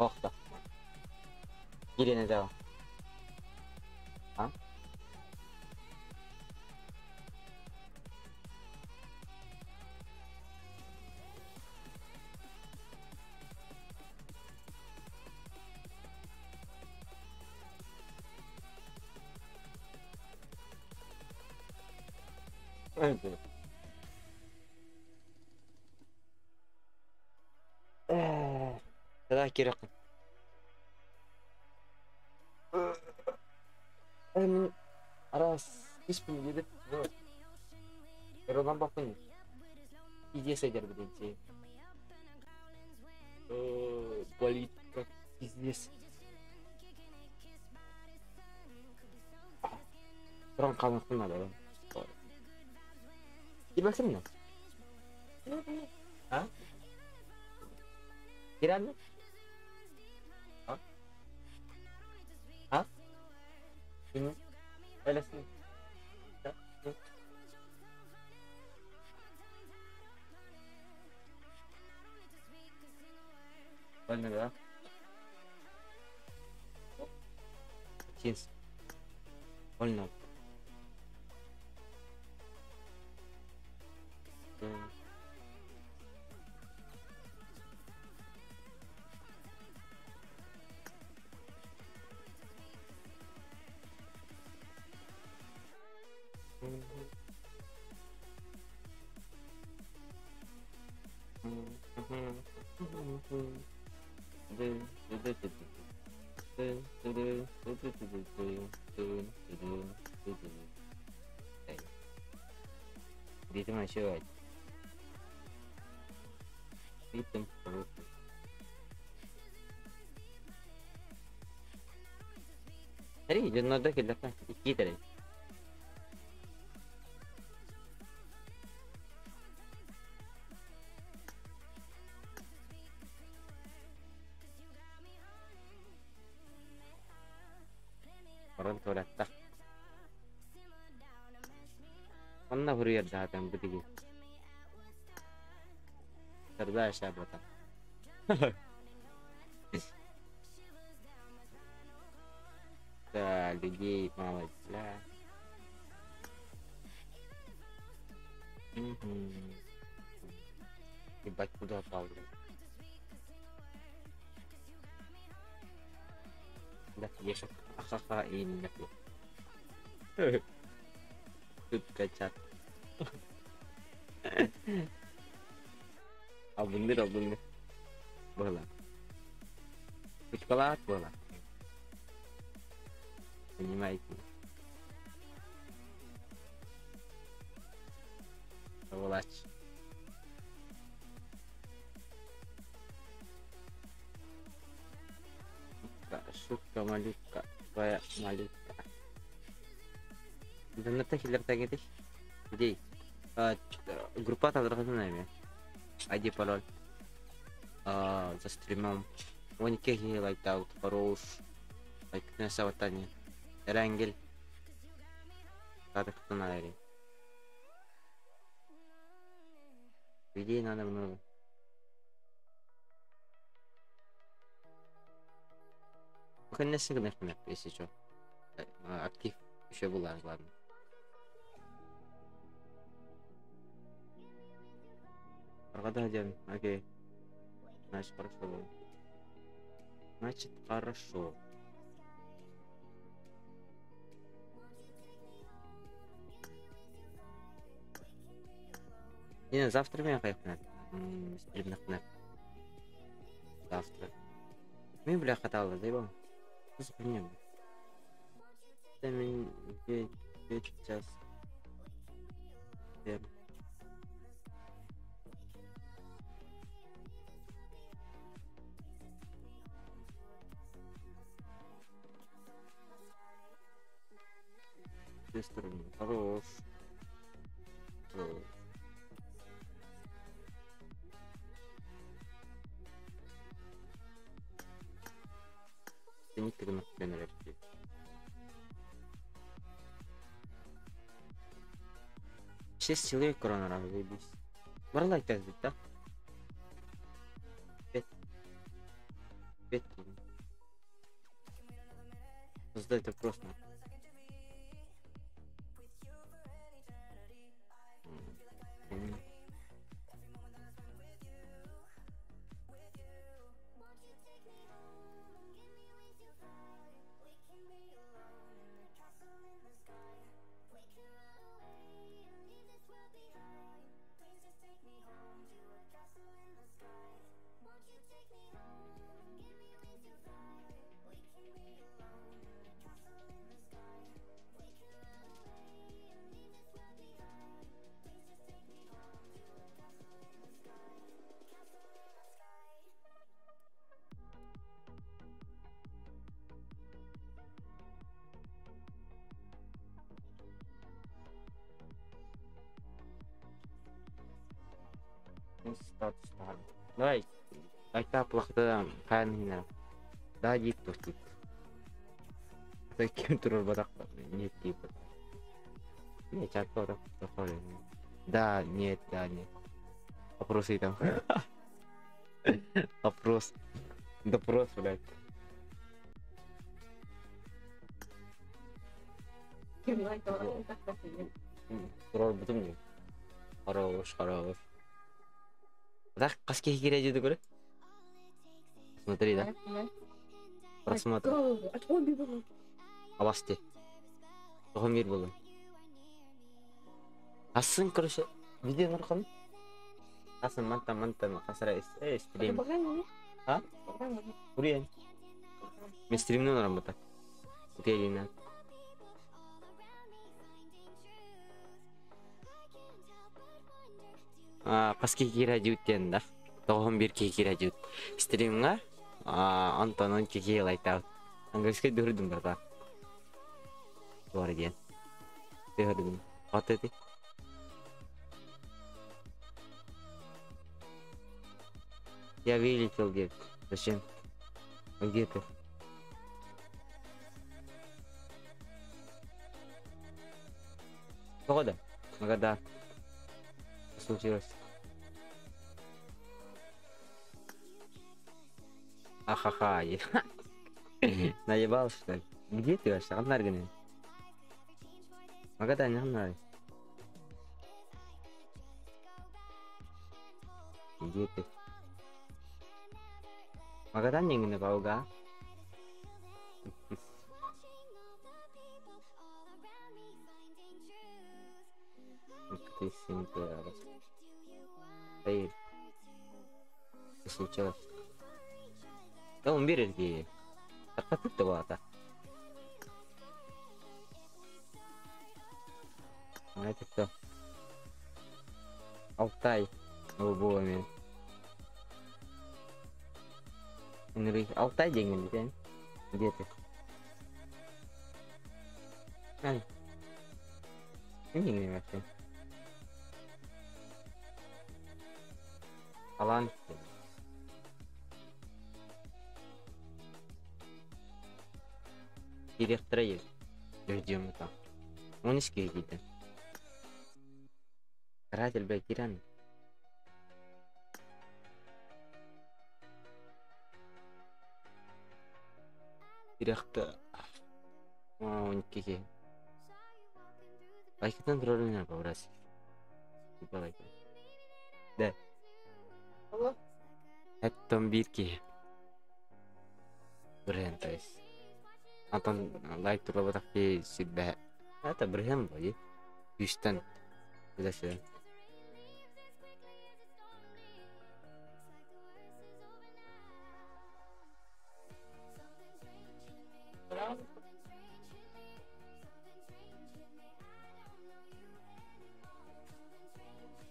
Oh, dah. Gini aja. Hah? Terakhir aku. Раз, исполни, да? Ровно попади. Иди садер, блин, болит как пиздец. Ром қалмақтың надо, да? Келбәксің мына? А? Келәді? А? Ini LSD. Benar ya? Cheers. All now. Di itu masih Итем. Hari, jangan ada kita kan kita ni. Orang tu datang. Mana huriat datang begitu. Terdah siapa tak? Dah lagi malas lah. Dibaca dah tahu. Dah biasa akakain na ko. Tut kacat. Abundir. Bola. Kuch kalat bola. Понимаете? Волач. Suka malika, kayak malika. Dan nanti hilang tadi tu. Jadi, grup apa terus namanya? Aja palol. За стримом. Он кехи лайтаут, хорош. Лайк на саватане. Рангель. Как кто наверное. Видео надо много. Мungkin sih kena PC cok. Aktif еще bulan ладно. Прогада jam. Окей. Значит хорошо. Значит хорошо. Не, завтра меня поехали. Стрим на завтра. Мне бля хватало, да его. Запомним. Там 9 час. Хорош. Никогда на тебя наверное. Шесть человек корона заебись. Варлай так да? 5. Создать вопрос на. Start. Давай. Айта плохо кайын хина. Да жип тостит. Таким турор барак не типа. Не чатора такое. Да, нет. Вопросы там. Вопрос. Допрос, блядь. Турор бутум. Хорош. Так, каски кире жуду көрө. Смотри, да? Просмотр. Авасти. Гомир болу. Асын, короче, видео нарком. Асын мантан касара стрим. А? Уриен. Мен стримнен работа. Уриен. Каски кире жуттен да. Тоғын бір кекер әдет. Стримға Антонын кекел айтау. Аңғырсқа дөрдім бата. Бар екен. Дөрдім. Ат еді. Я вылетел где-то. Зачем? Где ты? Погода. Магада. Что случилось? Ахаха. Наебал, что ли? Где ты вообще? Анарганы. Магада не анарганы. Где ты? Magadan yang ini bau ga? Ты симпл. Эй. Что случилось? Да он берет где? Таркатып-то бата. А это кто? Алтай. Обоими. Алтай деньги, да? Где ты? Не вообще. Алан. Директора есть. Ждем это. Он из какие-то. Каратель, блядь, тиран. Директор. Он какие? Лайкатан троллинг по раз. Типа лайк. Да. Это бирки. Бренд, то есть. Антон лайк туралы такие себя. Это бренд, бои. Юстан. Зачем?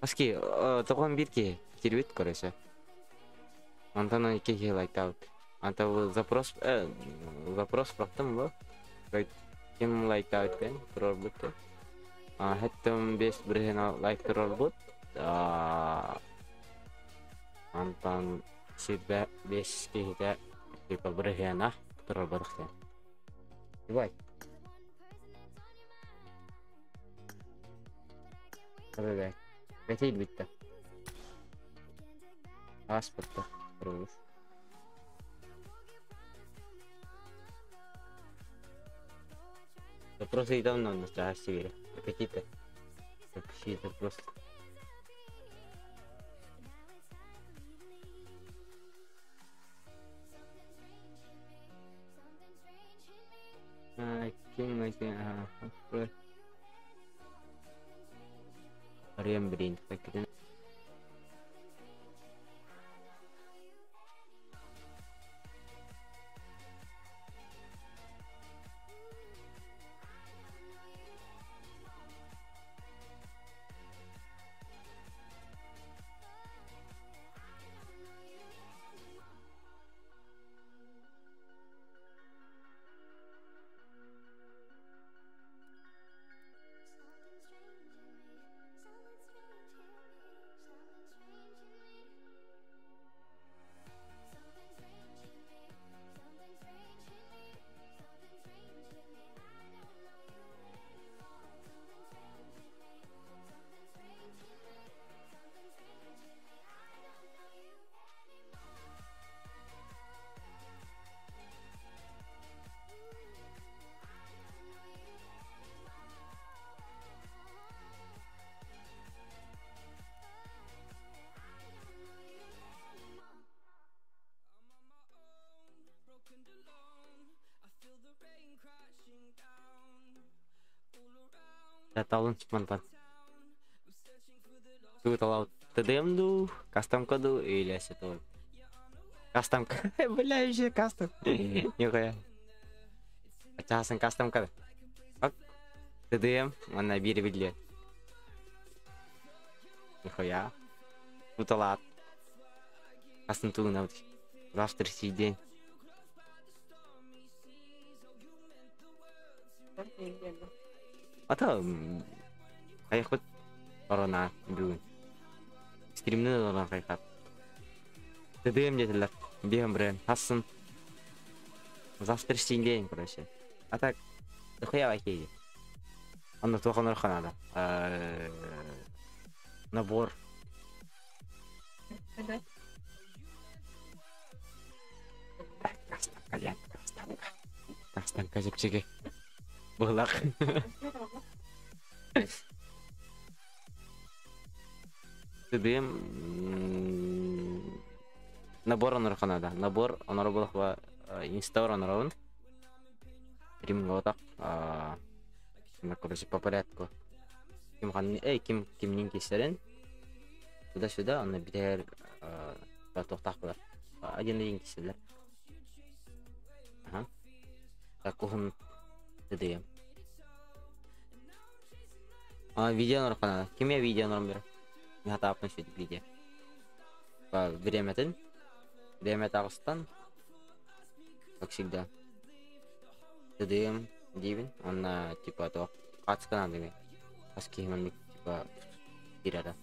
Аски, тоған бирки кербет көресі. Антона кеге лайктаут. Анта запрос бақтым бұл. Кем лайктаут кен, тұрар бұтты. Хэттім бес бірген лайк тұрар бұт. Антон сетбә бес кеге бірген тұрар бұдық. Бай. Бай. Хотеть быть-то. Паспорт-то. Хорош. Вопросы и давно настоящие. Какие-то просто. Рембрин, как это? Талон чемпионат. Тут талау ТДМ-ду, кастом-коду или асетовый. Кастом, бля, еще кастом. Нихуя. Ачасын кастом-коду. ТДМ, mana bir билет. Нихуя. Тут талат. Кастын тугун абд. Завтрашний день. Ата кайхот корона бүгүн. Стримнен олан кайхат. ТДМ жетилер. Бем бренд тасын. Завтрашний день, короче. А так хуя окей. Он только на надо. Набор. Кастан казикчиге. Булак. ТДМ набор анарханада. Набор анарбулахва инстаур анарон. Римготак. Короче, по порядку. Ким кисерен. Туда-сюда, он битер потохтах было. Один киселер. Ага. Так он ТДМ. Видео наркана. Ким я видео нормер? Я тапну сюда видео. Время Тагыстан. Как всегда. ТДМ Дивин, он типа то кацкана деми. Аскиман типа тирада.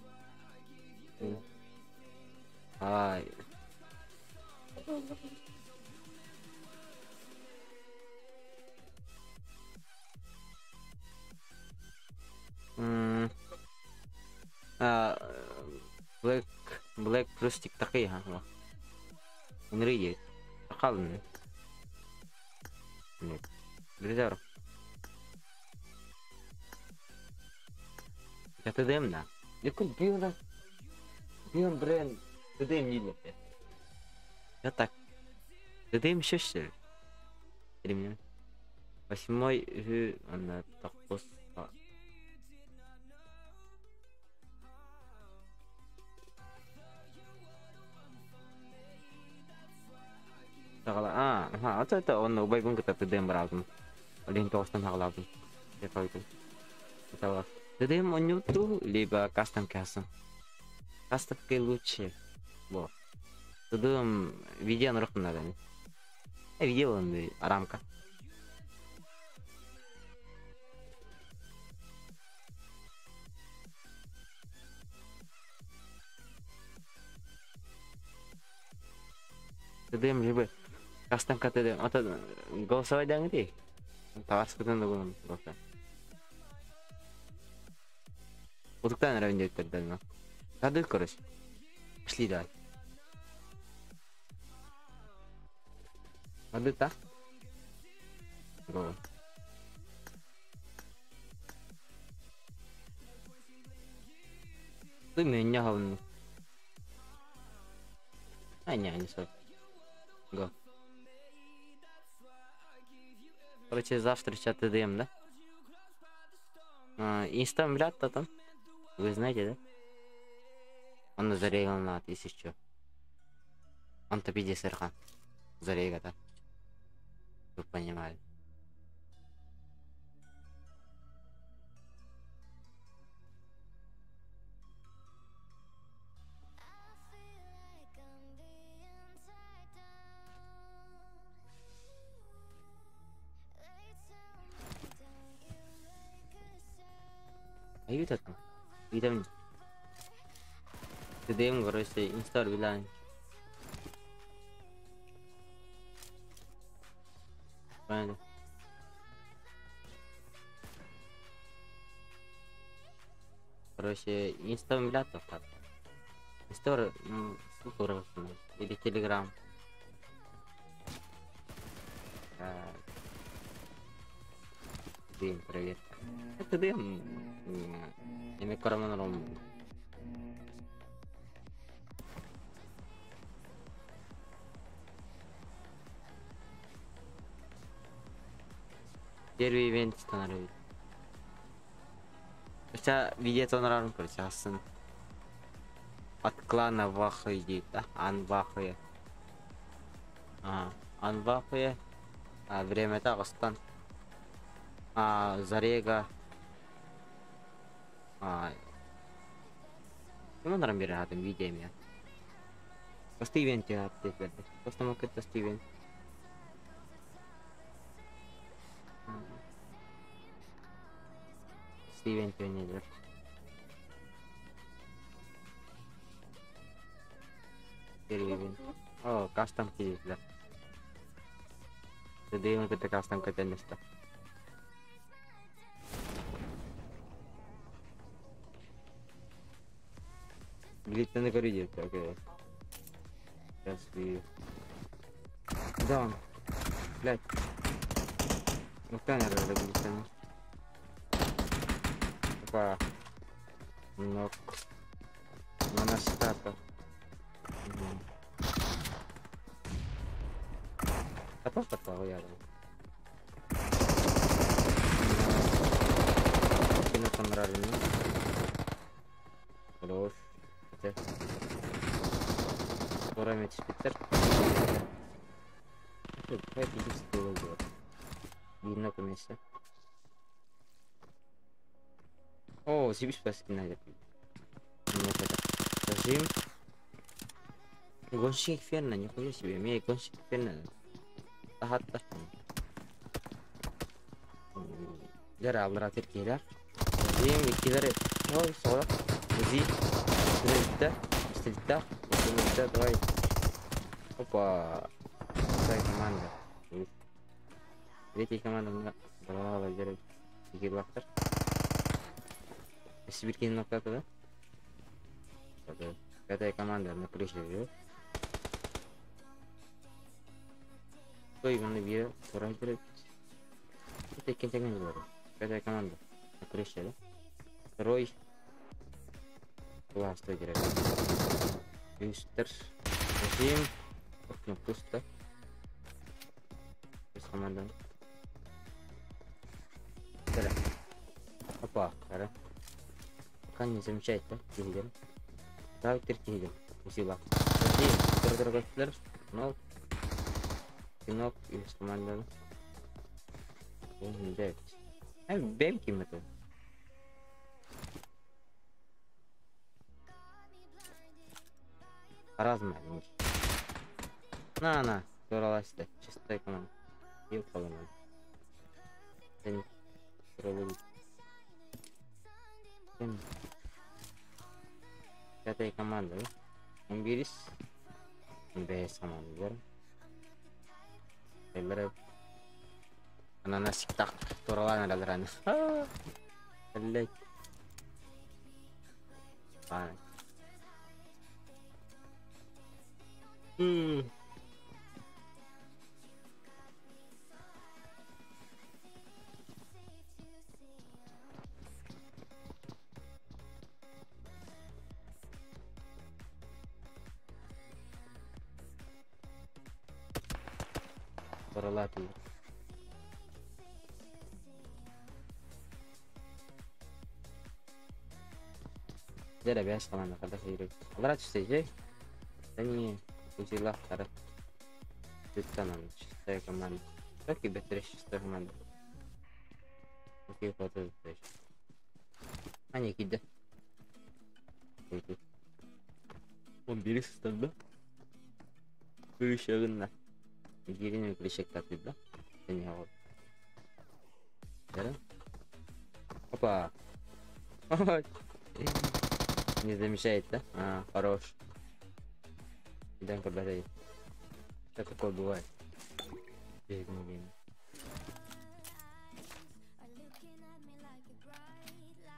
Black Plastic такие, ха. Нрие. Акалны. Нет. Гризер. Я ТДМ на. Якой бьюна. Бьюн бренд. ТДМ не лепит. Я так. ТДМ еще что ли? 3 минуты. 8-й она так просто. Это он убайгун kita ТДМ брагун. Олень костан хаглабын. Я койдум. Это ТДМ он нюту, либо кастом касом. Кастовки лучше. Вот. ТДМ видео на руку надо. Видео он рамка. ТДМ либо кастом КТДМ. Это голосовать да где? Товарс кутен догон просто. Вот кто на равне тогда, ну. Кады, короче. Пошли давай. Кады так? Го. Ты меня говно. Не стой. Го. Короче, завтра чат ТДМ, да? Инстам блядь-то там. Вы знаете, да? Он зарегал на 1000. Он топиди сырхан. Зарегата. Вы понимали. А видишь это? Видишь? ТДМ, короче, инстар билайн. Понятно. Короче, инстар билатов так. Инстар, ссылку или телеграм. Дым, привет. Это дым. Ими карманором. Первый ивент становится. Хотя видео нравится, короче, асын. От клана Вахы идет, да? Анвахы. Анвахы. Время Тагыстан. Зарега. Кем он рамбирен атом видеями? Steven ya update berarti. Custom ke Steven. Steven oynuyor. Steven. Oh, custom key'ler. Jadi yang kita custom ke channel sta. Билетаны коридор, окей. Сейчас вы... Даун. Блядь. Ну, камера билетаны. Опа. Нок. На нас стата. Готов попал я? Кино там нравится. Хорош. Скоро спектр. Какая-то дисплей будет. Видно комиссия. О, себе спасибо на это. Режим. Гонщик ферна, нихуя себе. Имеет гонщик ферна. Тахатта. Жара аллара теркелер. Режим икилер. Ой, сола. Узи. Стрельта. Давай. Опа. Вторая команда. Третья команда у меня была лидером. Гирлактор. Сибирь кинул как-то, да? Пятая команда на крыше живет. Кто его набирает? Вторая играет. Это кем-то говорю. Пятая команда на крыше, да? Второй. Класс, кто играет? Юстер. Режим. Окно пусто. Без команды. Опа, хорошо. Пока не замечает, да? Киллер. Да, киллер. Усила. Дорогой киллер. Но. Кинок из команды. Он бэк. Бэк кем это? Размер. На, дорогая, чистая команда. И колонна. Тень. Пятая команда, да? Умбирис. Без команды, да? Она на сектах. Турала на раны. Блять. Туралати. Jadi biasa mana kata sih. Kalau saja, ini ujilah cara kita nanti saya kemana. Tapi betul saya kemana. Oke foto betul. Hanya kita. Itu. Mobil standar. Berusaha lah. Gini berusaha tapi dah. Ini awal. Jadi apa? Не замечает, да? А, хорош. Дай победить. Что такое бывает?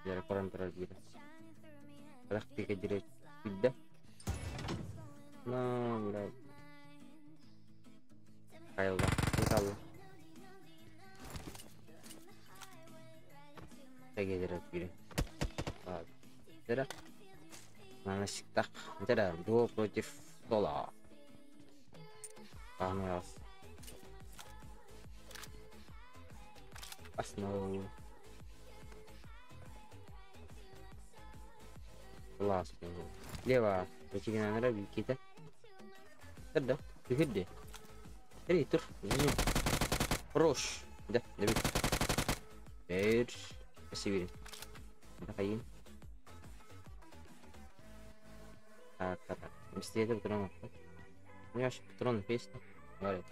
Я корм разбира. Практика директ. Да? Ну, блядь. Хайл, да. Итало. Таги директ бери. Так. Тера. На сектах. Это дуо против стола. Понравилось. Основу. Класс. Лево. Почему на нравится kita? Ada. Gede. Ini tur. Ini. Rosh. Dah. Lebih. Kasih. Ada kain. Kata mesti itu betul. У меня аж патронов есть. Говорит.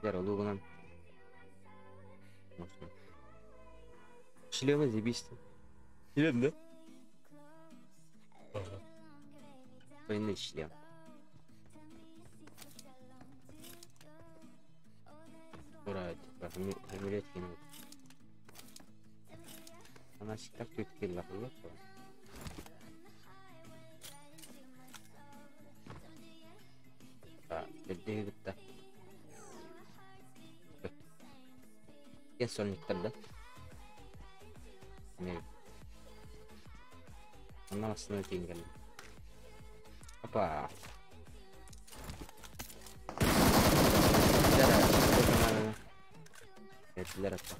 Яра, лугнан. Шлемы забись. Шлем, да? Двойный шлем. Ура, типа, амулет кинул. Она всегда прикрыла хлеб. А, теперь это. Я сольник тогда. Нет. Она основной деньги. Опа. Это для раста.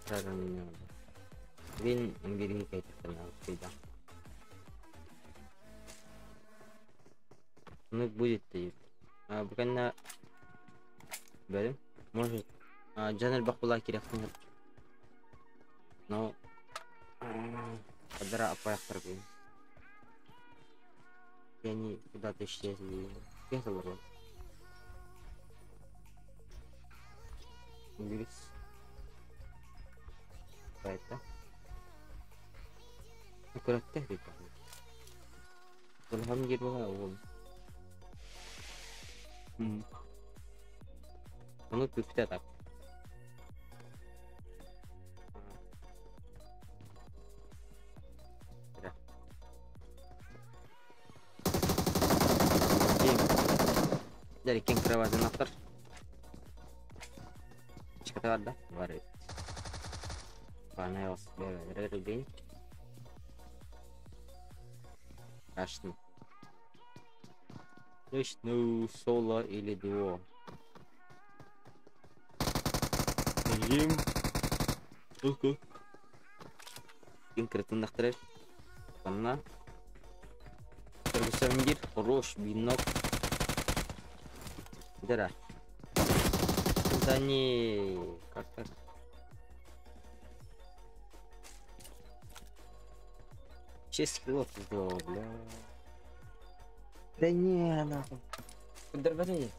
Сразу не надо. Вин имбирги какие-то на всегда. Ну будет и. Буквально. Берем. Может. Джанер Бахула киряхнет. Но. Подара apa yang terjadi? Я не куда-то исчезли. Я забыл. Инглис. Это. Аккурат техника. Alhamdulillah. Ну тут все так. Dari king kerawasan after. Kata ada, baru. Panel, dari ding. Asli. Начну соло или дуо. Жим. Ок. Конкретно нахтреш. Панна. Терсамгир хорош бинок. Дыра. Да не, как так? Честь хилов сделал, бля. Да не, нахуй. Подорвали.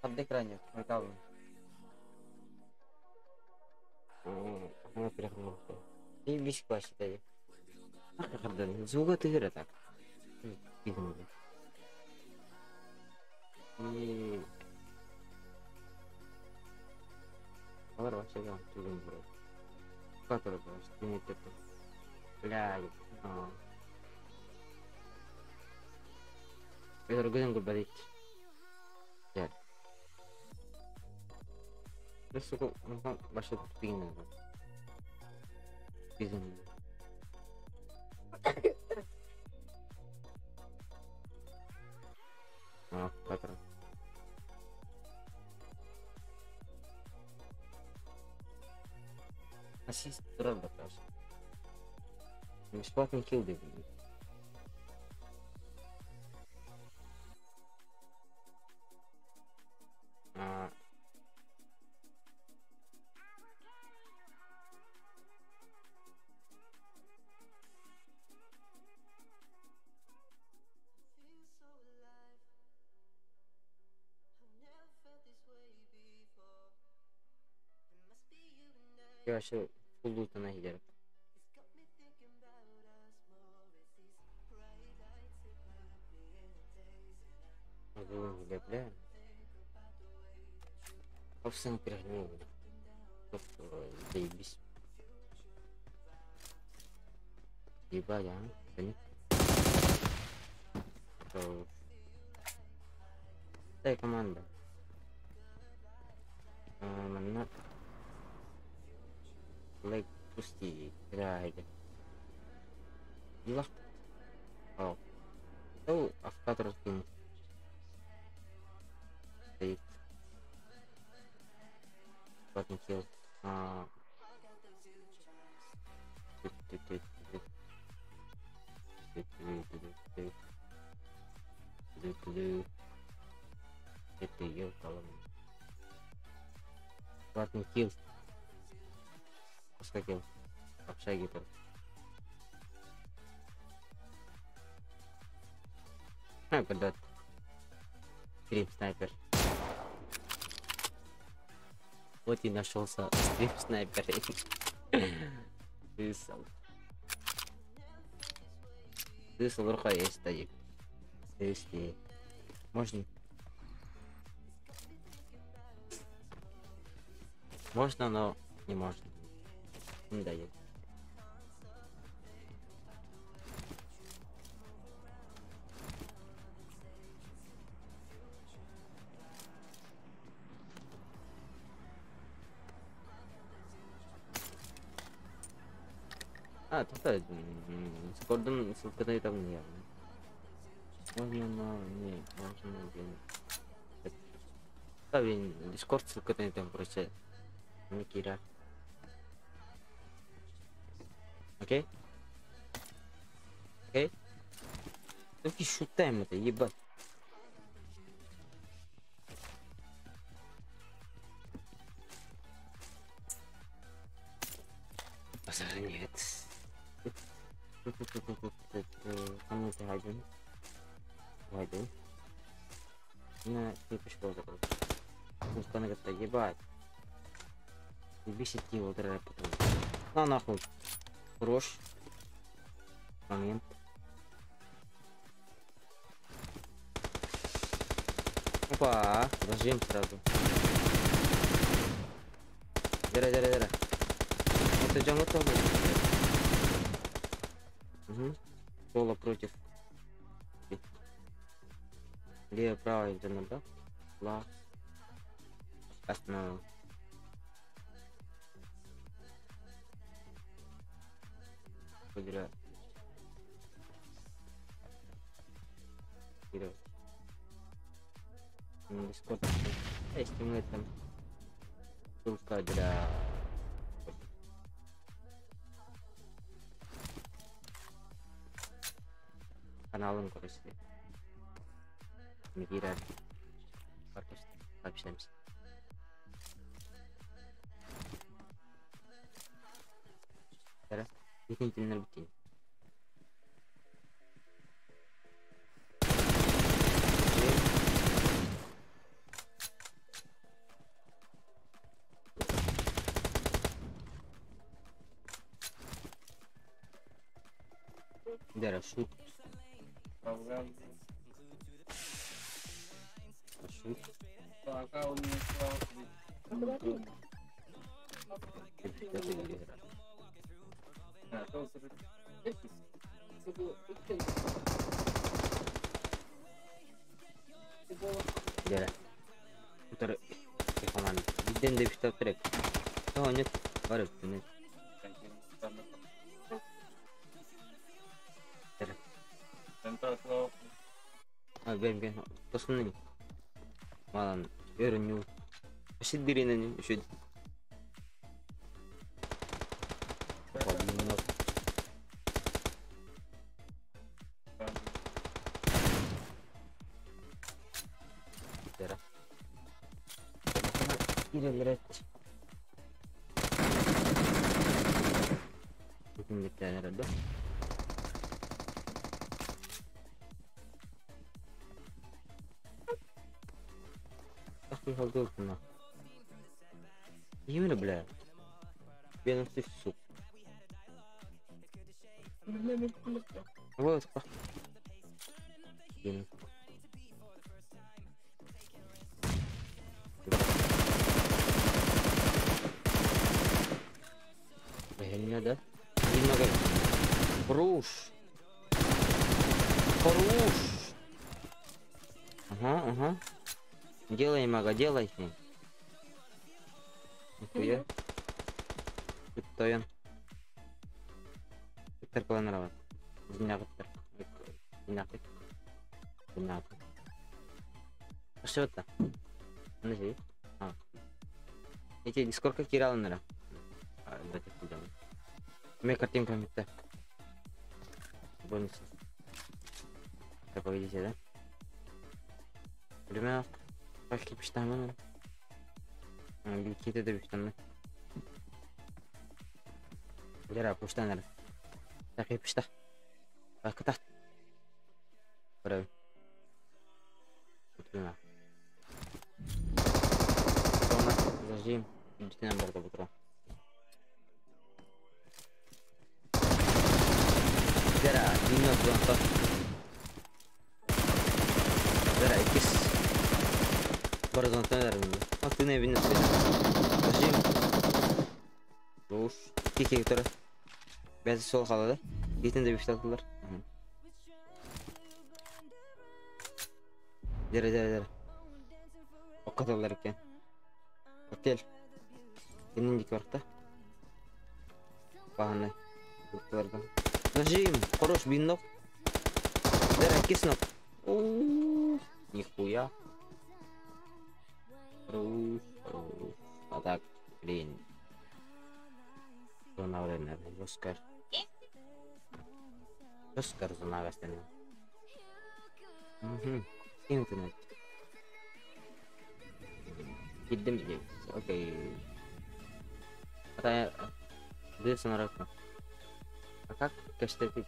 Под экране, выкалывай. Она перехнула. И бишка считай. Ах, когда звука ты игра так. Пигнули. И... Ладно, вообще, да, ты не вроде. Который просто не это. Бля, но... Это другой говорит. Я. Ну, сука, ну, вообще тут пигнули. Пигнули. А, который. Ассист правда кажется. Бесплатный килл дают. Я вообще фуллута нахер. Бля. Овсен перегнул. Заебись. Еба, я, конечно. Дай команда. Mana like пусти, ради. Илах. О. Ну, автор скин. Стоит. Потом килл. Это ее колонна. Платный килл. Скакил. Общаги тут. Куда? Стрим снайпер. Вот и нашелся стрим снайпер. Ты слуха есть стоит. Если можно. Можно, но не можно. Не дает. Тут Скордон ссылка там не явно. Можно, но не, можно блин. Ставим Discord ссылка там просто не кира. Окей? Окей? Только шутаем это, ебать. Базара нет. Кому ты один? Один. На, ты пошел такой. Пусть она говорит, ебать. Бесит его драйв потом. На нахуй. Хорош. Момент. Опа, нажим сразу. Дера. Это Джон готов. Угу. Соло против. Лево, право, интернет, да? Класс. Остановил. Подряд. Вперед. Дискорд. Если мы там ссылка для каналом, короче. Мигира. Общаемся. Зараз. Длительный рутин. Дера, шут. Шут. Дера. Утары. Команда. Биден де битап керек. Нет. Барып, нет. Ben tosunun malan görünüyor. Aşık birinin şu İlerlere bugün bir tane herhalde. Холдов на. Именно, бля. Бедный ты сук. Вот. Не да? Немного. Руш. Хорош. Ага. Делай, мага, делай. Нихуя. Тоян. Виктор планировал. Виктор. А что это? Подожди. Эти сколько кирал, наверное? Давайте куда. У меня картинка метта. Бонус. Так, поведите, да? Время. Başka bir tane var mı? Bilgiyi de bir tane. Jara pushtanar. Taqi pushta. Baqtat. Bravo. Putina. Toma, зажим. Идите на борт, бутро. Jara, dinno pronto. Jara, ikis. Horizontal verin. Aklına evine söyle. Zажим. Ruş. İki yukarı. Bazı sol kaladı. Gittin de bir şey aldılar. Dere. O kadarlar iken. Otel. Senin vardı. Bahane. Yurtlardan. Zажим. Хорош биннок. Dere киснок. Нихуя. Ruş. Atak. Green. Zona öğrenler. Oscar zona gastene. Internet. Gittim diye. Okey. Hatta bir sonra bakma. Как кэштепить?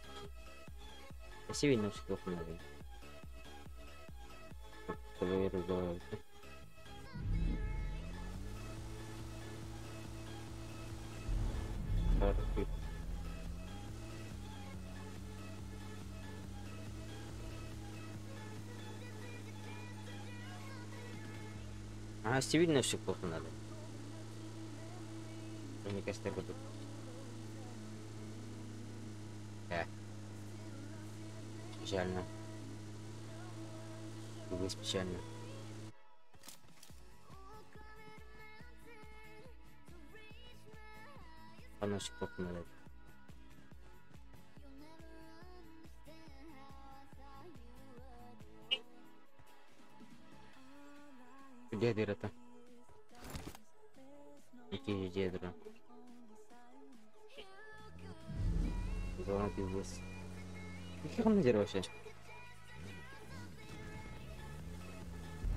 Я сильно все плохо надо. А сильно все плохо надо. Мне кажется, буду. Печально. Здесь печально. Поносик плохо надо. Где дыра-то? Где дыра? Зона пиздец. Каких он надер вообще?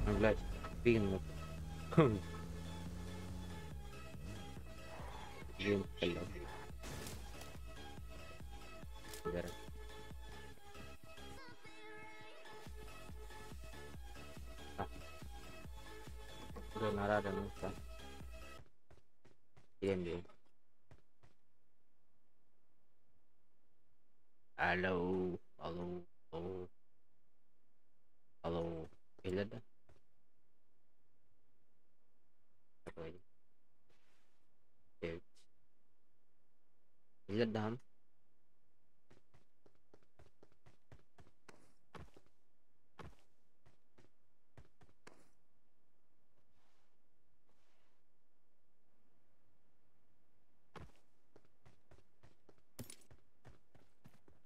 Блять, пин. Блин, блядь. Udah nara dan lupa. Diam. Halo. Gila dah. Apa ini? Gila dah.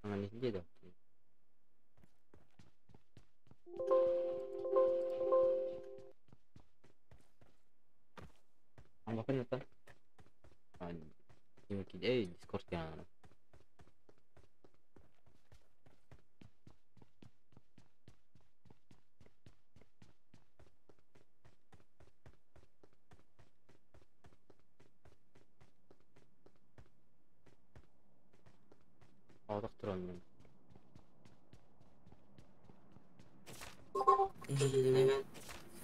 Tangan dia dah. Apa nata? Ini mungkin Discord yang Aurak turun.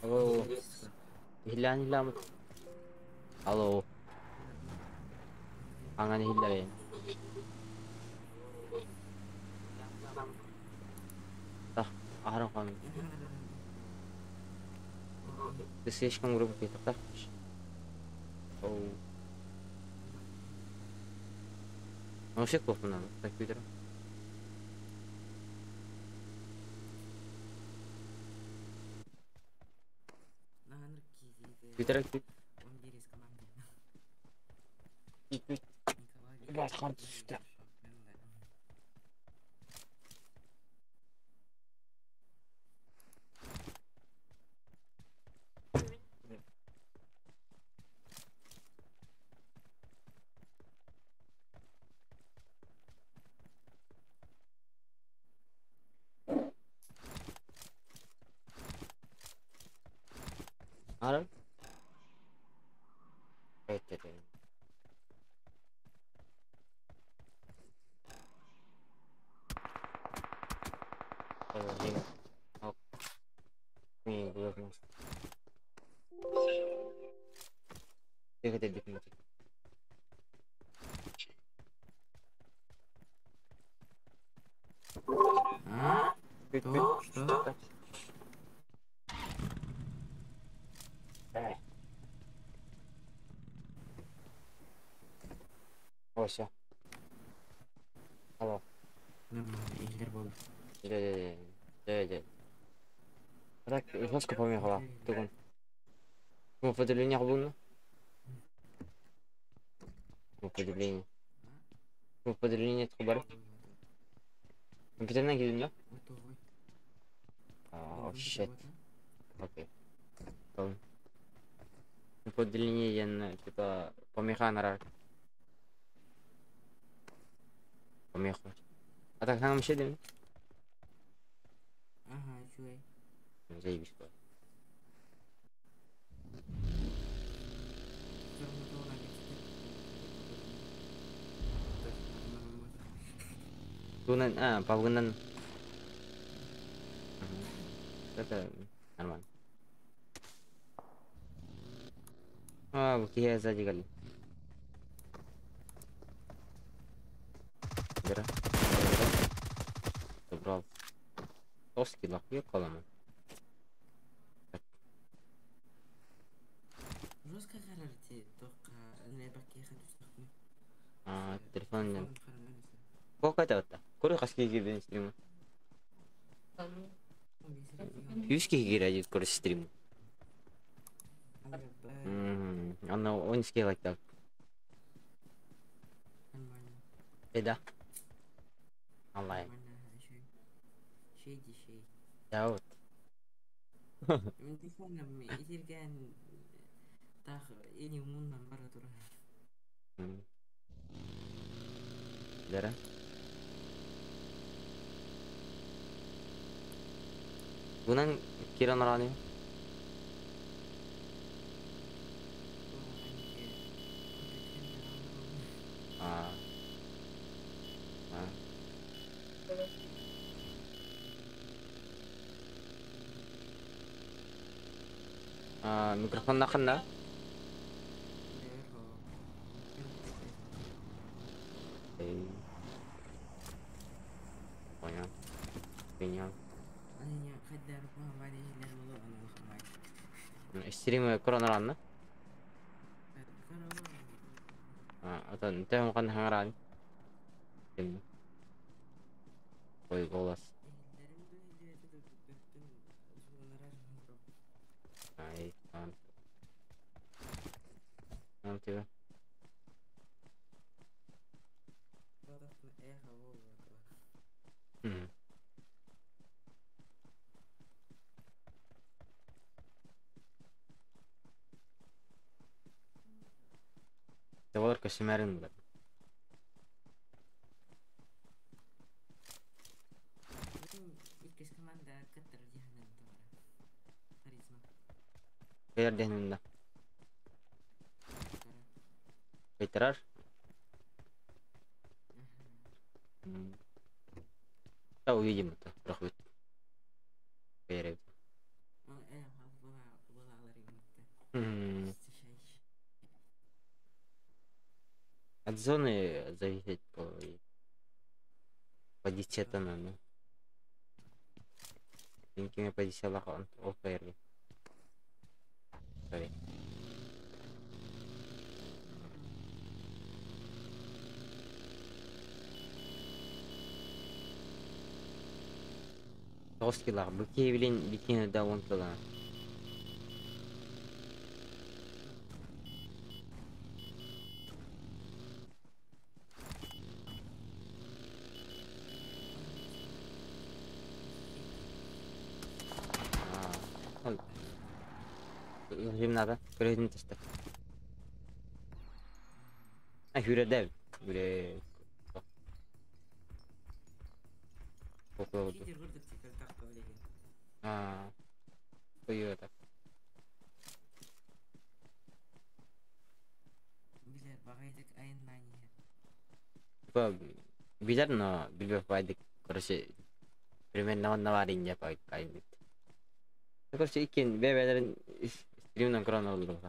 Halo. Hilang. Halo. Tangannya hilang. Арам кам. Ты слишком грубо перетаскиваешь. Оу. Вообще плохо надо, так видео. Твиттер. Блядь, карта düştü. Ara. Evet. Не, главное. Как это документ?
Что?
О, все. Алло.
Нормально, игр болды.
Да. Так, жестко помехала. Тугун. Ну, подавление было? Ну, подавление. Ну, подавление это хабар. Компьютерная гильдия, да? О, щит. Окей. Ну, подавление, я, типа, помеха нарар. Помеха. А так, нам еще один?
Ага, чуй.
Заебись, quoi. Tunan, павгынан. Это нормально. Вот я сзади гали. Бера. Добрал. Тоски лахи колома.
Жестко харарти, только не баки хатустахми.
Телефон. Сколько это вот-то? Куры хаски гибен стриму. Юшки гирает куры стриму. Она он скелет так. Да. Онлайн.
Шей.
Да вот.
Мен телефоном эфирген так эни муннан бара тура.
Дара. Гунан кира нарани. Микрофон наханда. Понял.
Они хотят помогать или
Стримы коронаран. Atau teh makan hangaran. Ой, голос. Ай, там тебя. Товар косимерин, блядь. Кайер дehнинда. Кайтарар. Да, увидим это. Прохвит. Кайер. От зоны зависит по 10 надо. Инкими по 10 лахан. О, Кайер. Sorry. Тоскилар. Быки билин бикини да он туда. Им надо. Перейдем тесты. Юрий Дэвид. Юрий. Ой, это. Типа, билер, но билбер пайдик. Короче, примерно он наварин деп айтайын деп. Короче, икен бебелерин стримнен крона болду.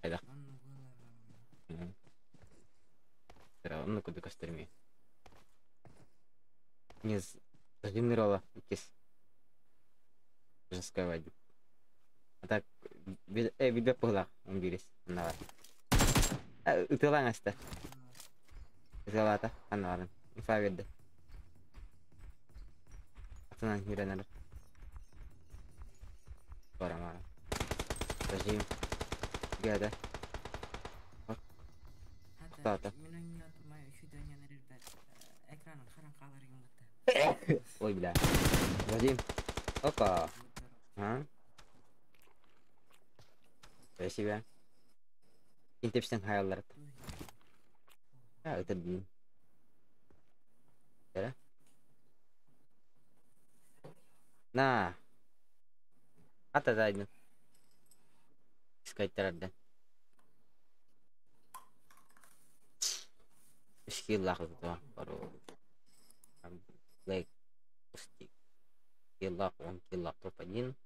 Айда. Onu kudu göstermiyor. Не зажимировала икес. Женская вадю. А так, видео пыла, он бирис. Анна var. Ütülen açtı. Ütülata, anna varın. İfa verdi. Atından yürенер. Varım varım. Зажим. Geldi. Тата. Ой, бля. Вадим. Опа. А? Спасибо. Интепстен хайаллар. Это блин. Да? На. Ата зайден. Искать тарардан. Skill lah itu baru like pasti skill lah on skill lah top один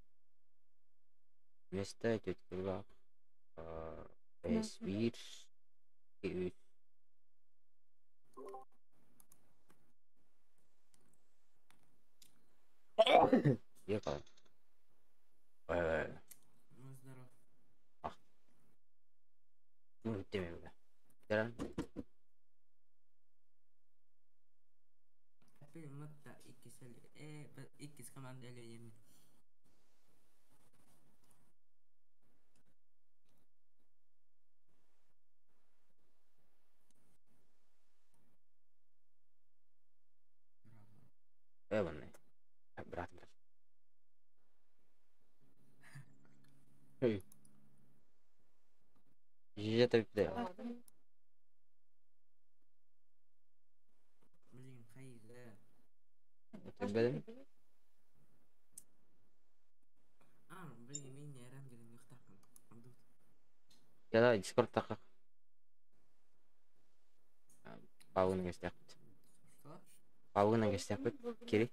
вместо тетки lah speed ya kan
Здорово.
ну темы jalan
متى إكسل إكس كمان ده اليمين.
benar berat hei iya tapi deh
блин خير لا
تبدأ
блин مين يا رام قال يفتح ممدود
يلا ديسكورد تاعك باون نستحق
что
باون نستحق كيري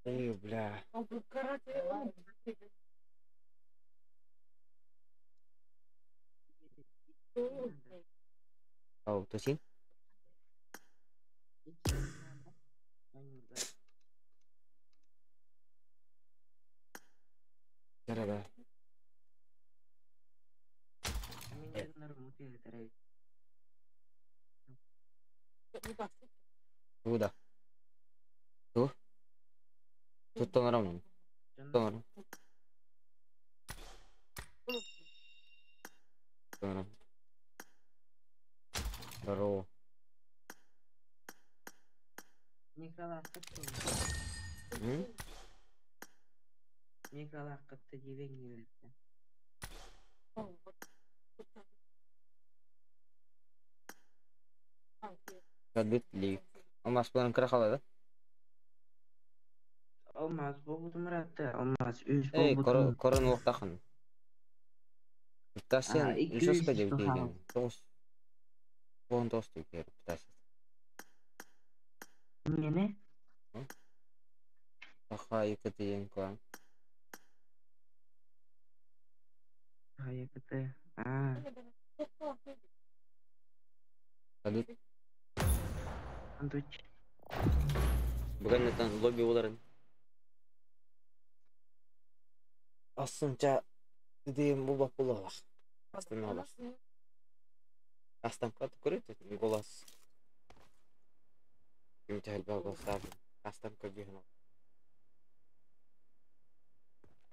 ой бля oh tuh cara dah udah tuh tuh orang baru
Николай как-то деревни.
Kadit li Mas bulan kira kalau
Olmaz bu Murat'ta olmaz. Üç bu
koron waktu kan Petasen
iki
Yusuf
yüz
kaja
işte
bikin
hal.
terus pohon tos tuh kayak petasen
Ne?
Maka ikut yang kurang
Hayır kıtı.
Kadit
Antuç.
bukan datang lobby uların Asınca dediğim bu bak bula bak Aslan olas Aslan katı kuruyor golas Kim cahil bagol sabi Aslan kagihan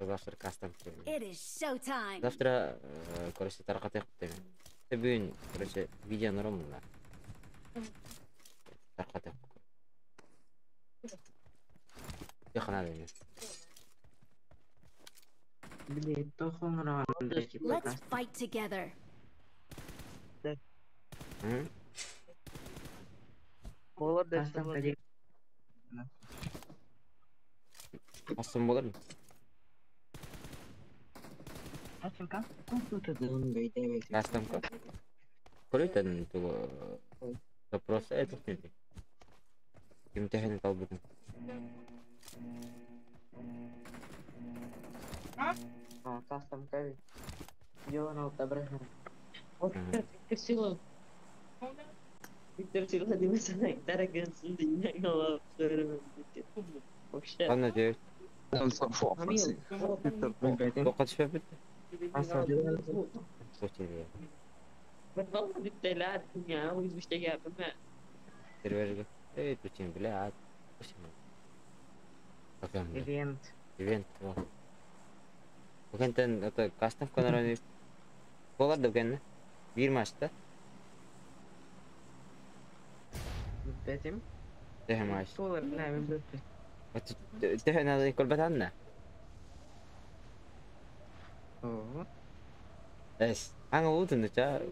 Завтра кастом.
It is showtime.
Завтра, короче, таркатек теме. Бүгүн, короче, видео нормально. Таркатек. Якына деме.
Блин, то хонран.
Let's fight together.
Кастом каде.
Кастом болар мı?
Кастом компьютер донбай дебек.
Кастом ка? Көрөйтен тугу запрос этот не. Имтихан талбытын.
Кастом кави. Йоан Алтабрахам.
Вот Виктор Сила. Виктор Сила демесene Ektar'a gelsin diye inanılmaz söylemem. Вообще.
Ладно, девять.
Камил.
Тока түшпөп бит.
Вот
Сочили.
والله جبت لاعب يا ويز مش تجي بما
Серверге. Эй, тутин, блядь. Покам.
Ивент.
Ивент. Бugenten это кастом канараны. Болар да бugenne. Bir maçta.
Бетим.
Теhe maç.
Солар нами бетти.
Теhe надо колбат анна.
О.
Эс. Аңа утун да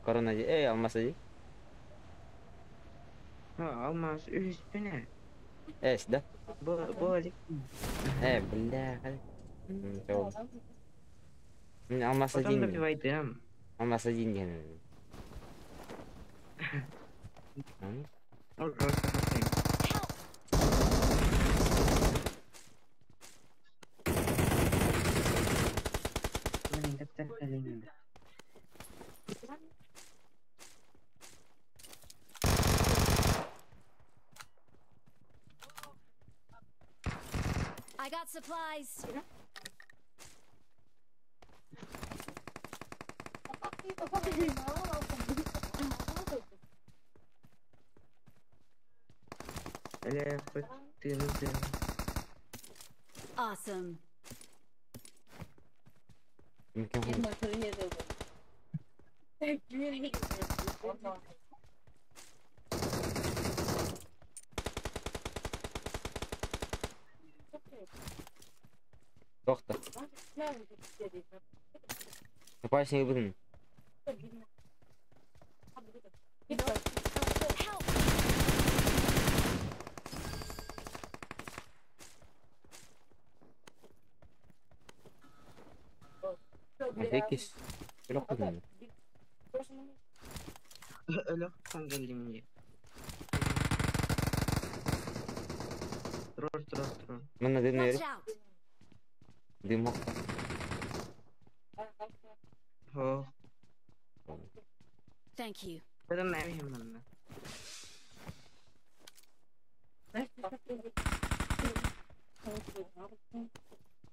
корона эй алмаса жи.
Алмаз үстүнө.
Эс да.
Болик.
Бля. Жол. Мен алмаса
Потом
жин.
добивайдым.
Алмаса жин деген.
Ол просто хатайм. Мен дэптер калейм.
I got supplies.
Эле фыттырды.
Awesome.
Тохта. Япайсың бүгүн. Экис. Бирок бүгүн.
Эле кангелим мне. Тур.
Мына
Watch
демнери.
out.
Дымок.
О.
Thank you.
Бадам нами хэммэ.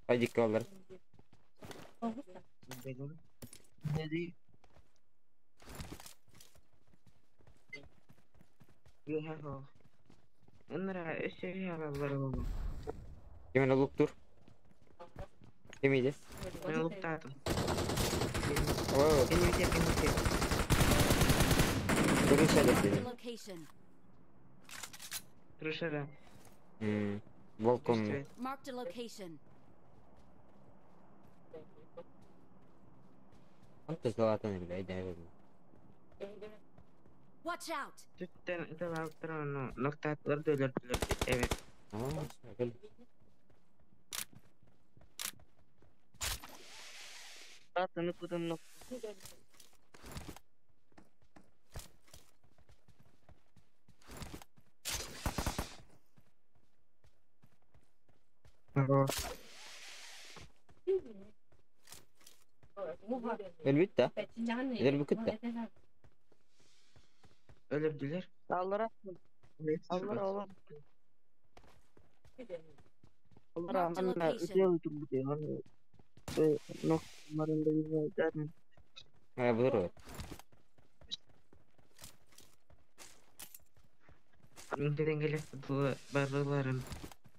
Хайдик калдар.
Бегом. Деди. Йохо. Энра эсеги алалар болду.
Кемен алып тур. Кемейде.
Мен луктатым.
О,
Кемите.
көрүнсө
The
эле.
location.
Крышада.
Волком.
Marked a location.
Анты златаны биле,
Watch out.
Түттен италаптыраны ноктатлар дөлөртүлөр. Evet.
Гел.
Атаны кудым нок.
Элбетте. Элбекетте.
Өлөрдүлөр.
Аллара
Аллар.
Marked a location.
Булыр.
Минден келет бул барларын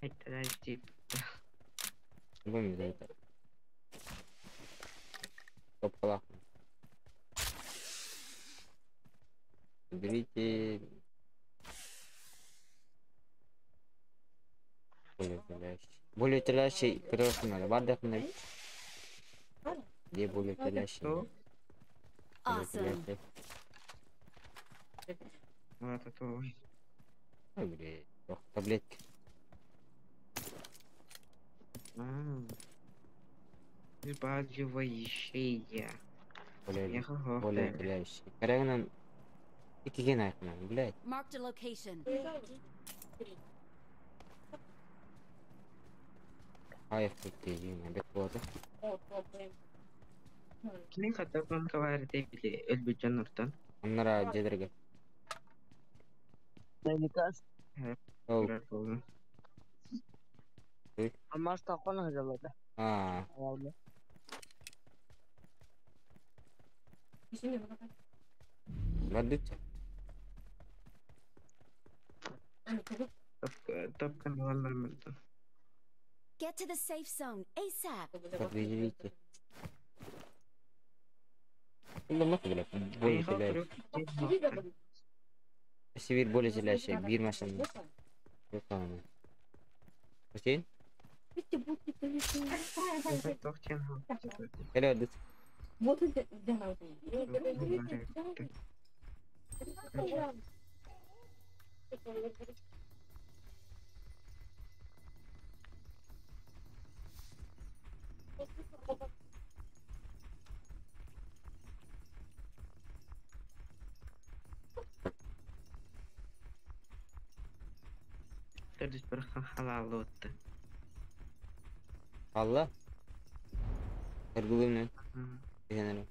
айттырай деп.
Бумда это. Топкала. Берите. Более телящий, красный, бардакный. Где более телящий?
Awesome.
Вот это.
Ой, блядь, таблетки.
Прибавляющая.
Более. Карагынан икиген айқынан, блядь.
Marked a location.
Аяқ көктейін, бет болады.
Кini katakan kawarite bile ölbücan ortan.
Onlara жедерге.
Дайникас.
Оу.
Амаста қона жалады. Аяулы.
Бадытча.
Тапkan olanlar mıydı?
Get to the safe zone ASAP.
Подвезите. Ну, мы блядь, более телящий. Север более телящий, бир машина. Пустин? Hello, this.
Terus berhalal lotte.
Allah. Tergulung nih. Jangan lu.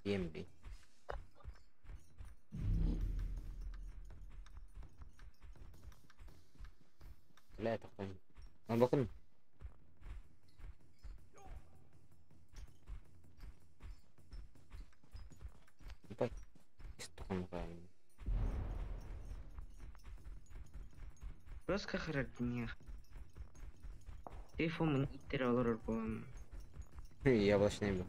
EMB. لا تقن. ما بقن. Baik. Istirahat kan.
Terus kekerasannya. Telefon mengitir olur bu.
Я больше не был.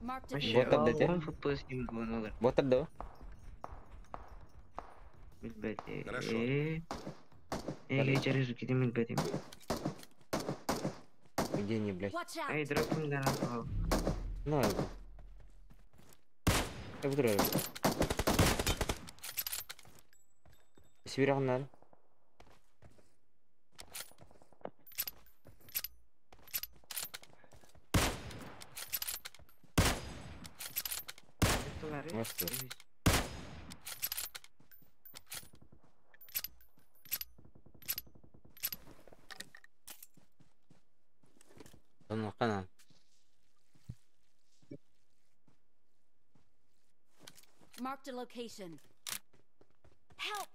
Marked a
Вообще,
Вот отдайте.
он футбол с ним гон olur.
Вот это.
Билбети.
Хорошо.
Через руки билбети.
Где не, блядь?
Watch out.
Ай, драпун да на.
Ну, это. Я выбираю. Северян надо. Мастер. Он канал.
Marked a location. Help.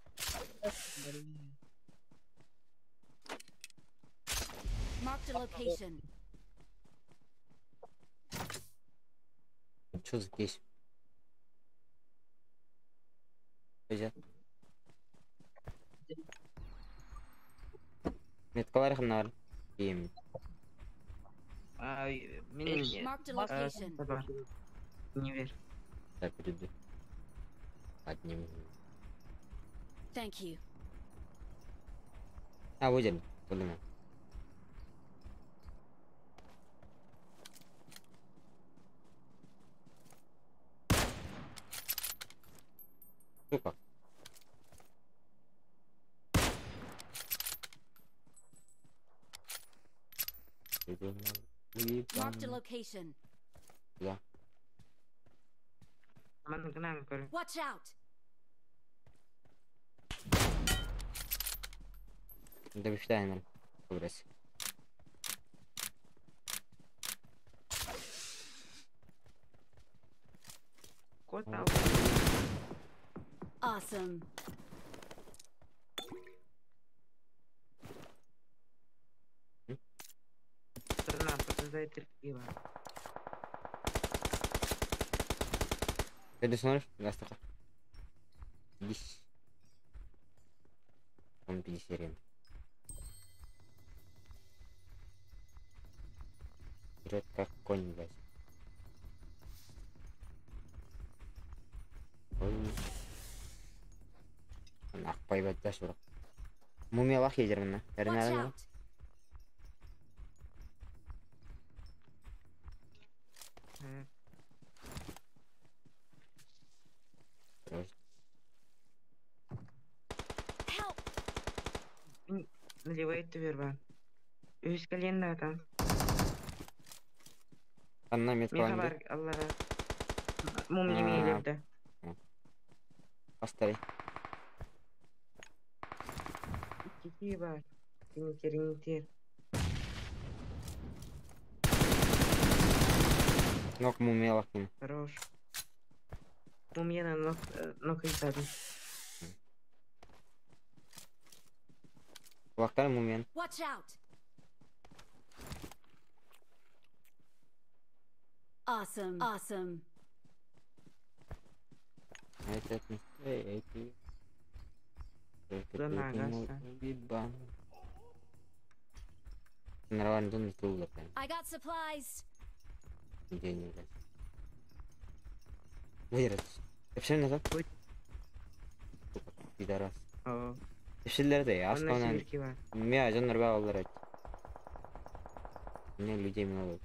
Marked a location.
Что здесь? Пойдет. Меткалар ханар. Им.
Ай, меня
Marked a location.
не верь.
Так, приду. Одним.
Thank you.
А, выйдем. Подумай. Сука.
Marked a location.
Да.
Mana kenal kau?
Watch out.
Да бифтайнер. Прогресс.
Kau tahu?
Awesome.
Kenapa saya terkira?
Ты смотришь? Гастака. Здесь. Он 50 рем. Вперед как конь, блядь. Ой. Нах, поебать, да, что? Мумия лах ядерная.
Watch
Реально.
out.
Налевай вербан. Өз коленда там.
Қанна мет
Меха
қаланды.
бар, Аллара. Мум
А.
немейлерді.
Бастарай.
Кики бар. Реңтер.
Нок мумия лақпын.
Хорош. Мумияна нок айтады.
Лақтар мумиян.
Watch out! Awesome. Awesome.
Айтатын. Айти.
Бұдан ағаса.
Бибан. Нраван дұн тұлды.
I got supplies.
Денег. Вырос. Вообще назад. Пидорас.
О.
Ишелерде
Анна
асканан
сибирки бар.
мен жандар балалар. Мне людей много.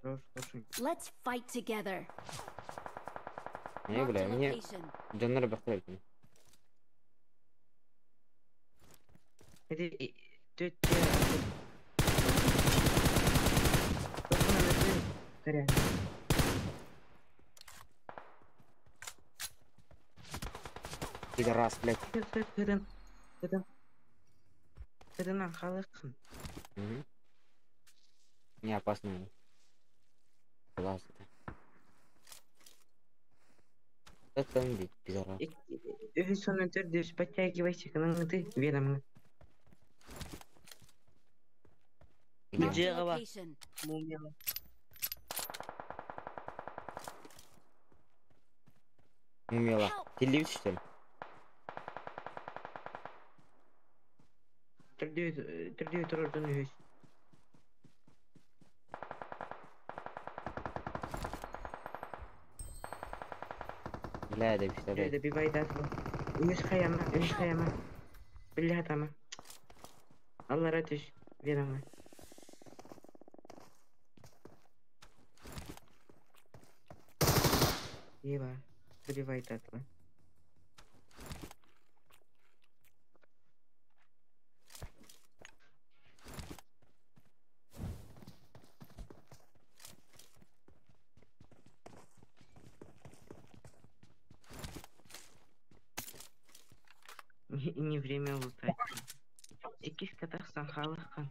Хорош, слушай.
Let's fight together.
Не
Marked
бля,
a
мне
location.
жандар бақтырайт.
Это тетя. Коряга.
Пидорас, блядь.
Кырынан халықын.
Не опасно. Класс. Это он ведь пидорас.
Өз соны түрде подтягивайся, кының ты ведомны.
Marked a
Где гава?
location.
Мумия.
Мумила. Телевизор что ли?
Түрде тұрырдың өз.
Бля, да представляй.
Түрде бивайдасы. Өз қаяма. Білі атама. Аллара түш, ведомны. Ева, добивает этого. Не время лутать. Якийсь Казахстан халыққан.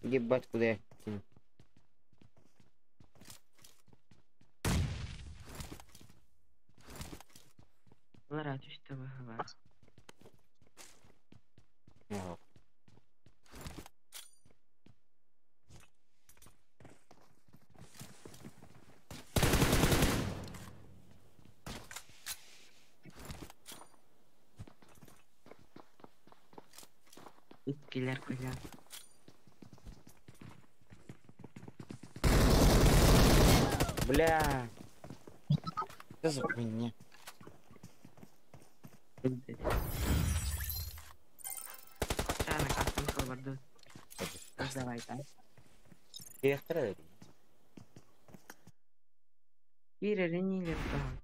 Ебать, куда я кину?
Лара түшті бағыла.
Ага.
Иткелер қойған.
Бля. Что за хуйня?
Шана кастым қалбарды. Давай, да.
Директора.
Ирелі нелер тұған.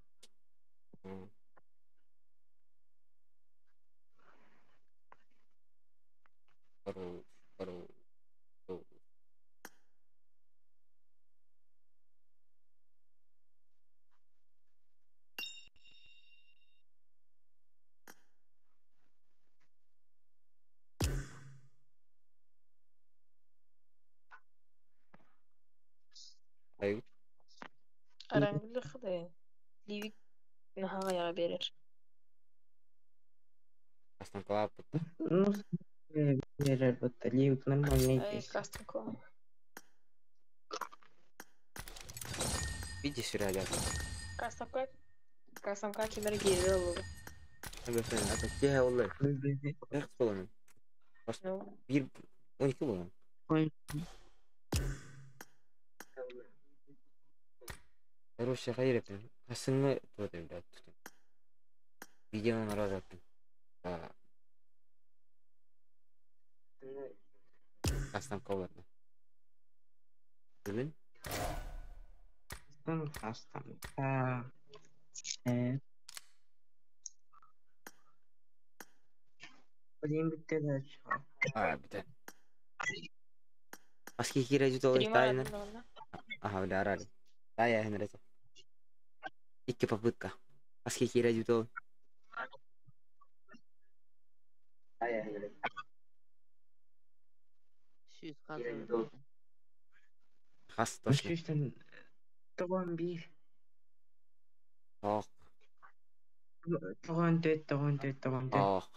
Пару. Ай,
Aranglı xıday. Livik nahağa yağa verir.
астан клап.
Ну, нелер бұтты. Левик нормальный
Ай,
дейсі.
кастынко.
Видишь, ребята?
Кастынка кемер гейді олығы.
Это те олар. Как было?
Ну,
12 было. Короче, хайреп. Қасыңы туады, блядь. Видеоны разаттым. Астан қалады.
Custom. Блин, bitti de çıkar.
Bir de. Aski kira juta
Стрима
tayner.
одна.
Aha udah arali. Saya henry. İki попытка. Aski kira juta. Saya henry.
Süz
Kira
kazanır.
juta. Has точно.
Üçten toğan bir.
Oh.
Toğan dört.
Oh.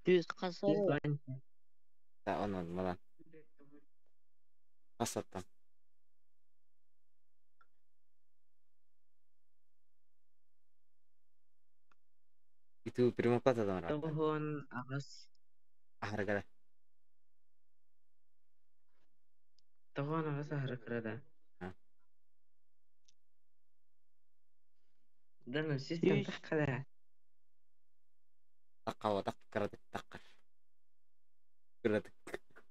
Süz kazanır.
Tak on malah. Hasattan. Itu primo kata dong rata.
Toğan ağız.
Harga.
Toğan ağız harıkırada.
Ha.
Dan sistem
Yüz.
takada.
Takkawa tak keratik takkar. Keratik.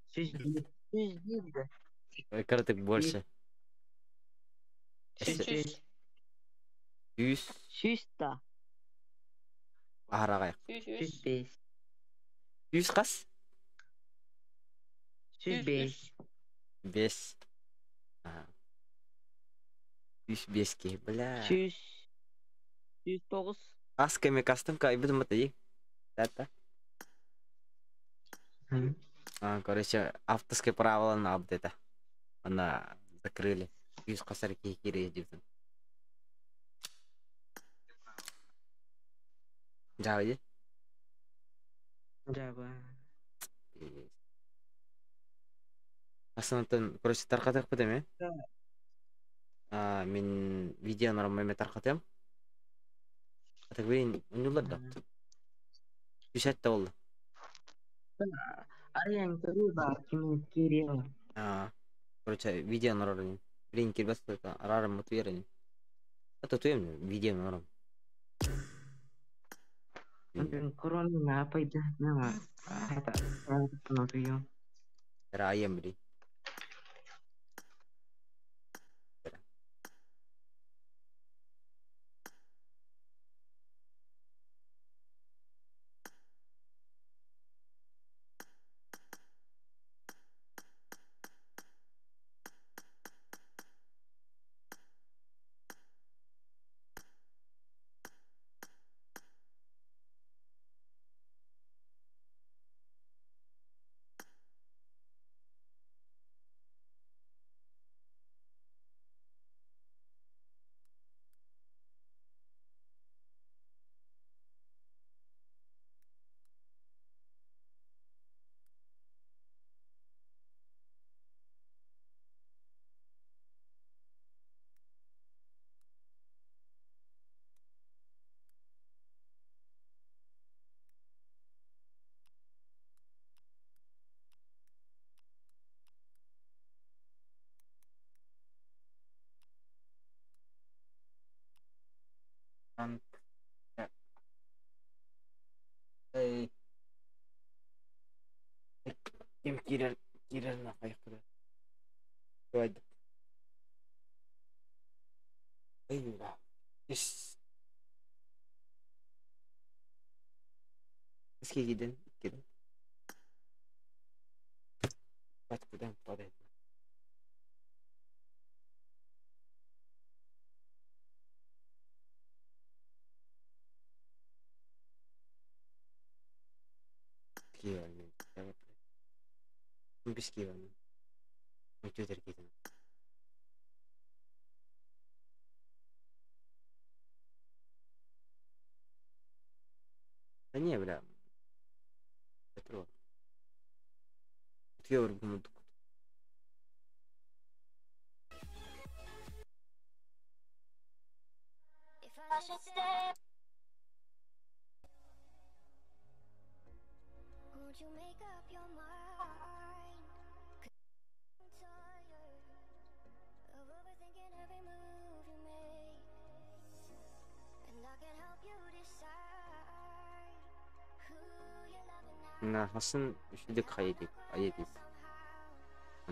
Süz bir.
Süz değil de.
Keratik больше.
Süz.
100
Süz da.
harga.
Süz beş.
100 kas?
Süz beş.
5. Aha. 105 ki. Bля.
Süz. 109.
Асками кастом кай буду мати. Это. Короче, авторские правила на апдейта. Она закрыли. 100 косарки кире дивдим. Жабы.
Жаба.
Аслантан, короче, таркатык бутем, мен видео нормально таркатым. Так блин, унулар да. Пишет та болду.
Ариян көрүү бар ким кириyor.
Короче, видео нормально. Блин, кирбас та арарым мотуерин. Это туем видео норм.
Ben korona ne yapaydı? Ne var? Hatta anlatıyor.
Раем бри. Kim girer na kayıklı. Hadi. Eyvah. Yes. Eski gidin. Bak buradan parayı. Kivanın. Evet. Bis kivanın. Компьютер gidin. Да не, бля. Петров. Вот я говорю,
Won't you make up your mind? 'Cause I'm tired of overthinking every move you make, and I can help you decide who you're loving now.
на хасын üşüdük hayedip.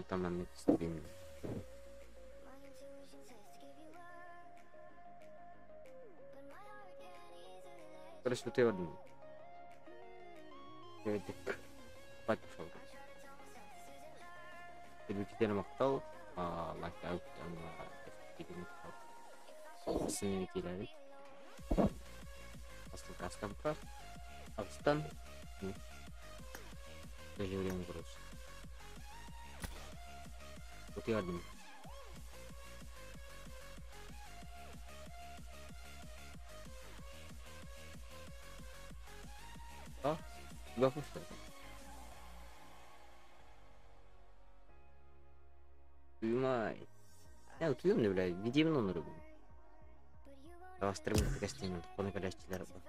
Tamam nefes bilmiyorum. Короче, вот я вот... Дик. Спать пошел. Телевизор мактал, лайк-аут, сыны кидали. Остался Аскампа, Австан. Даже время груз. Вот я один. А? Гав что? Май. Я вот видим, бля, видим, но на руку. А стримы гостиниц, по накалящей дорогой.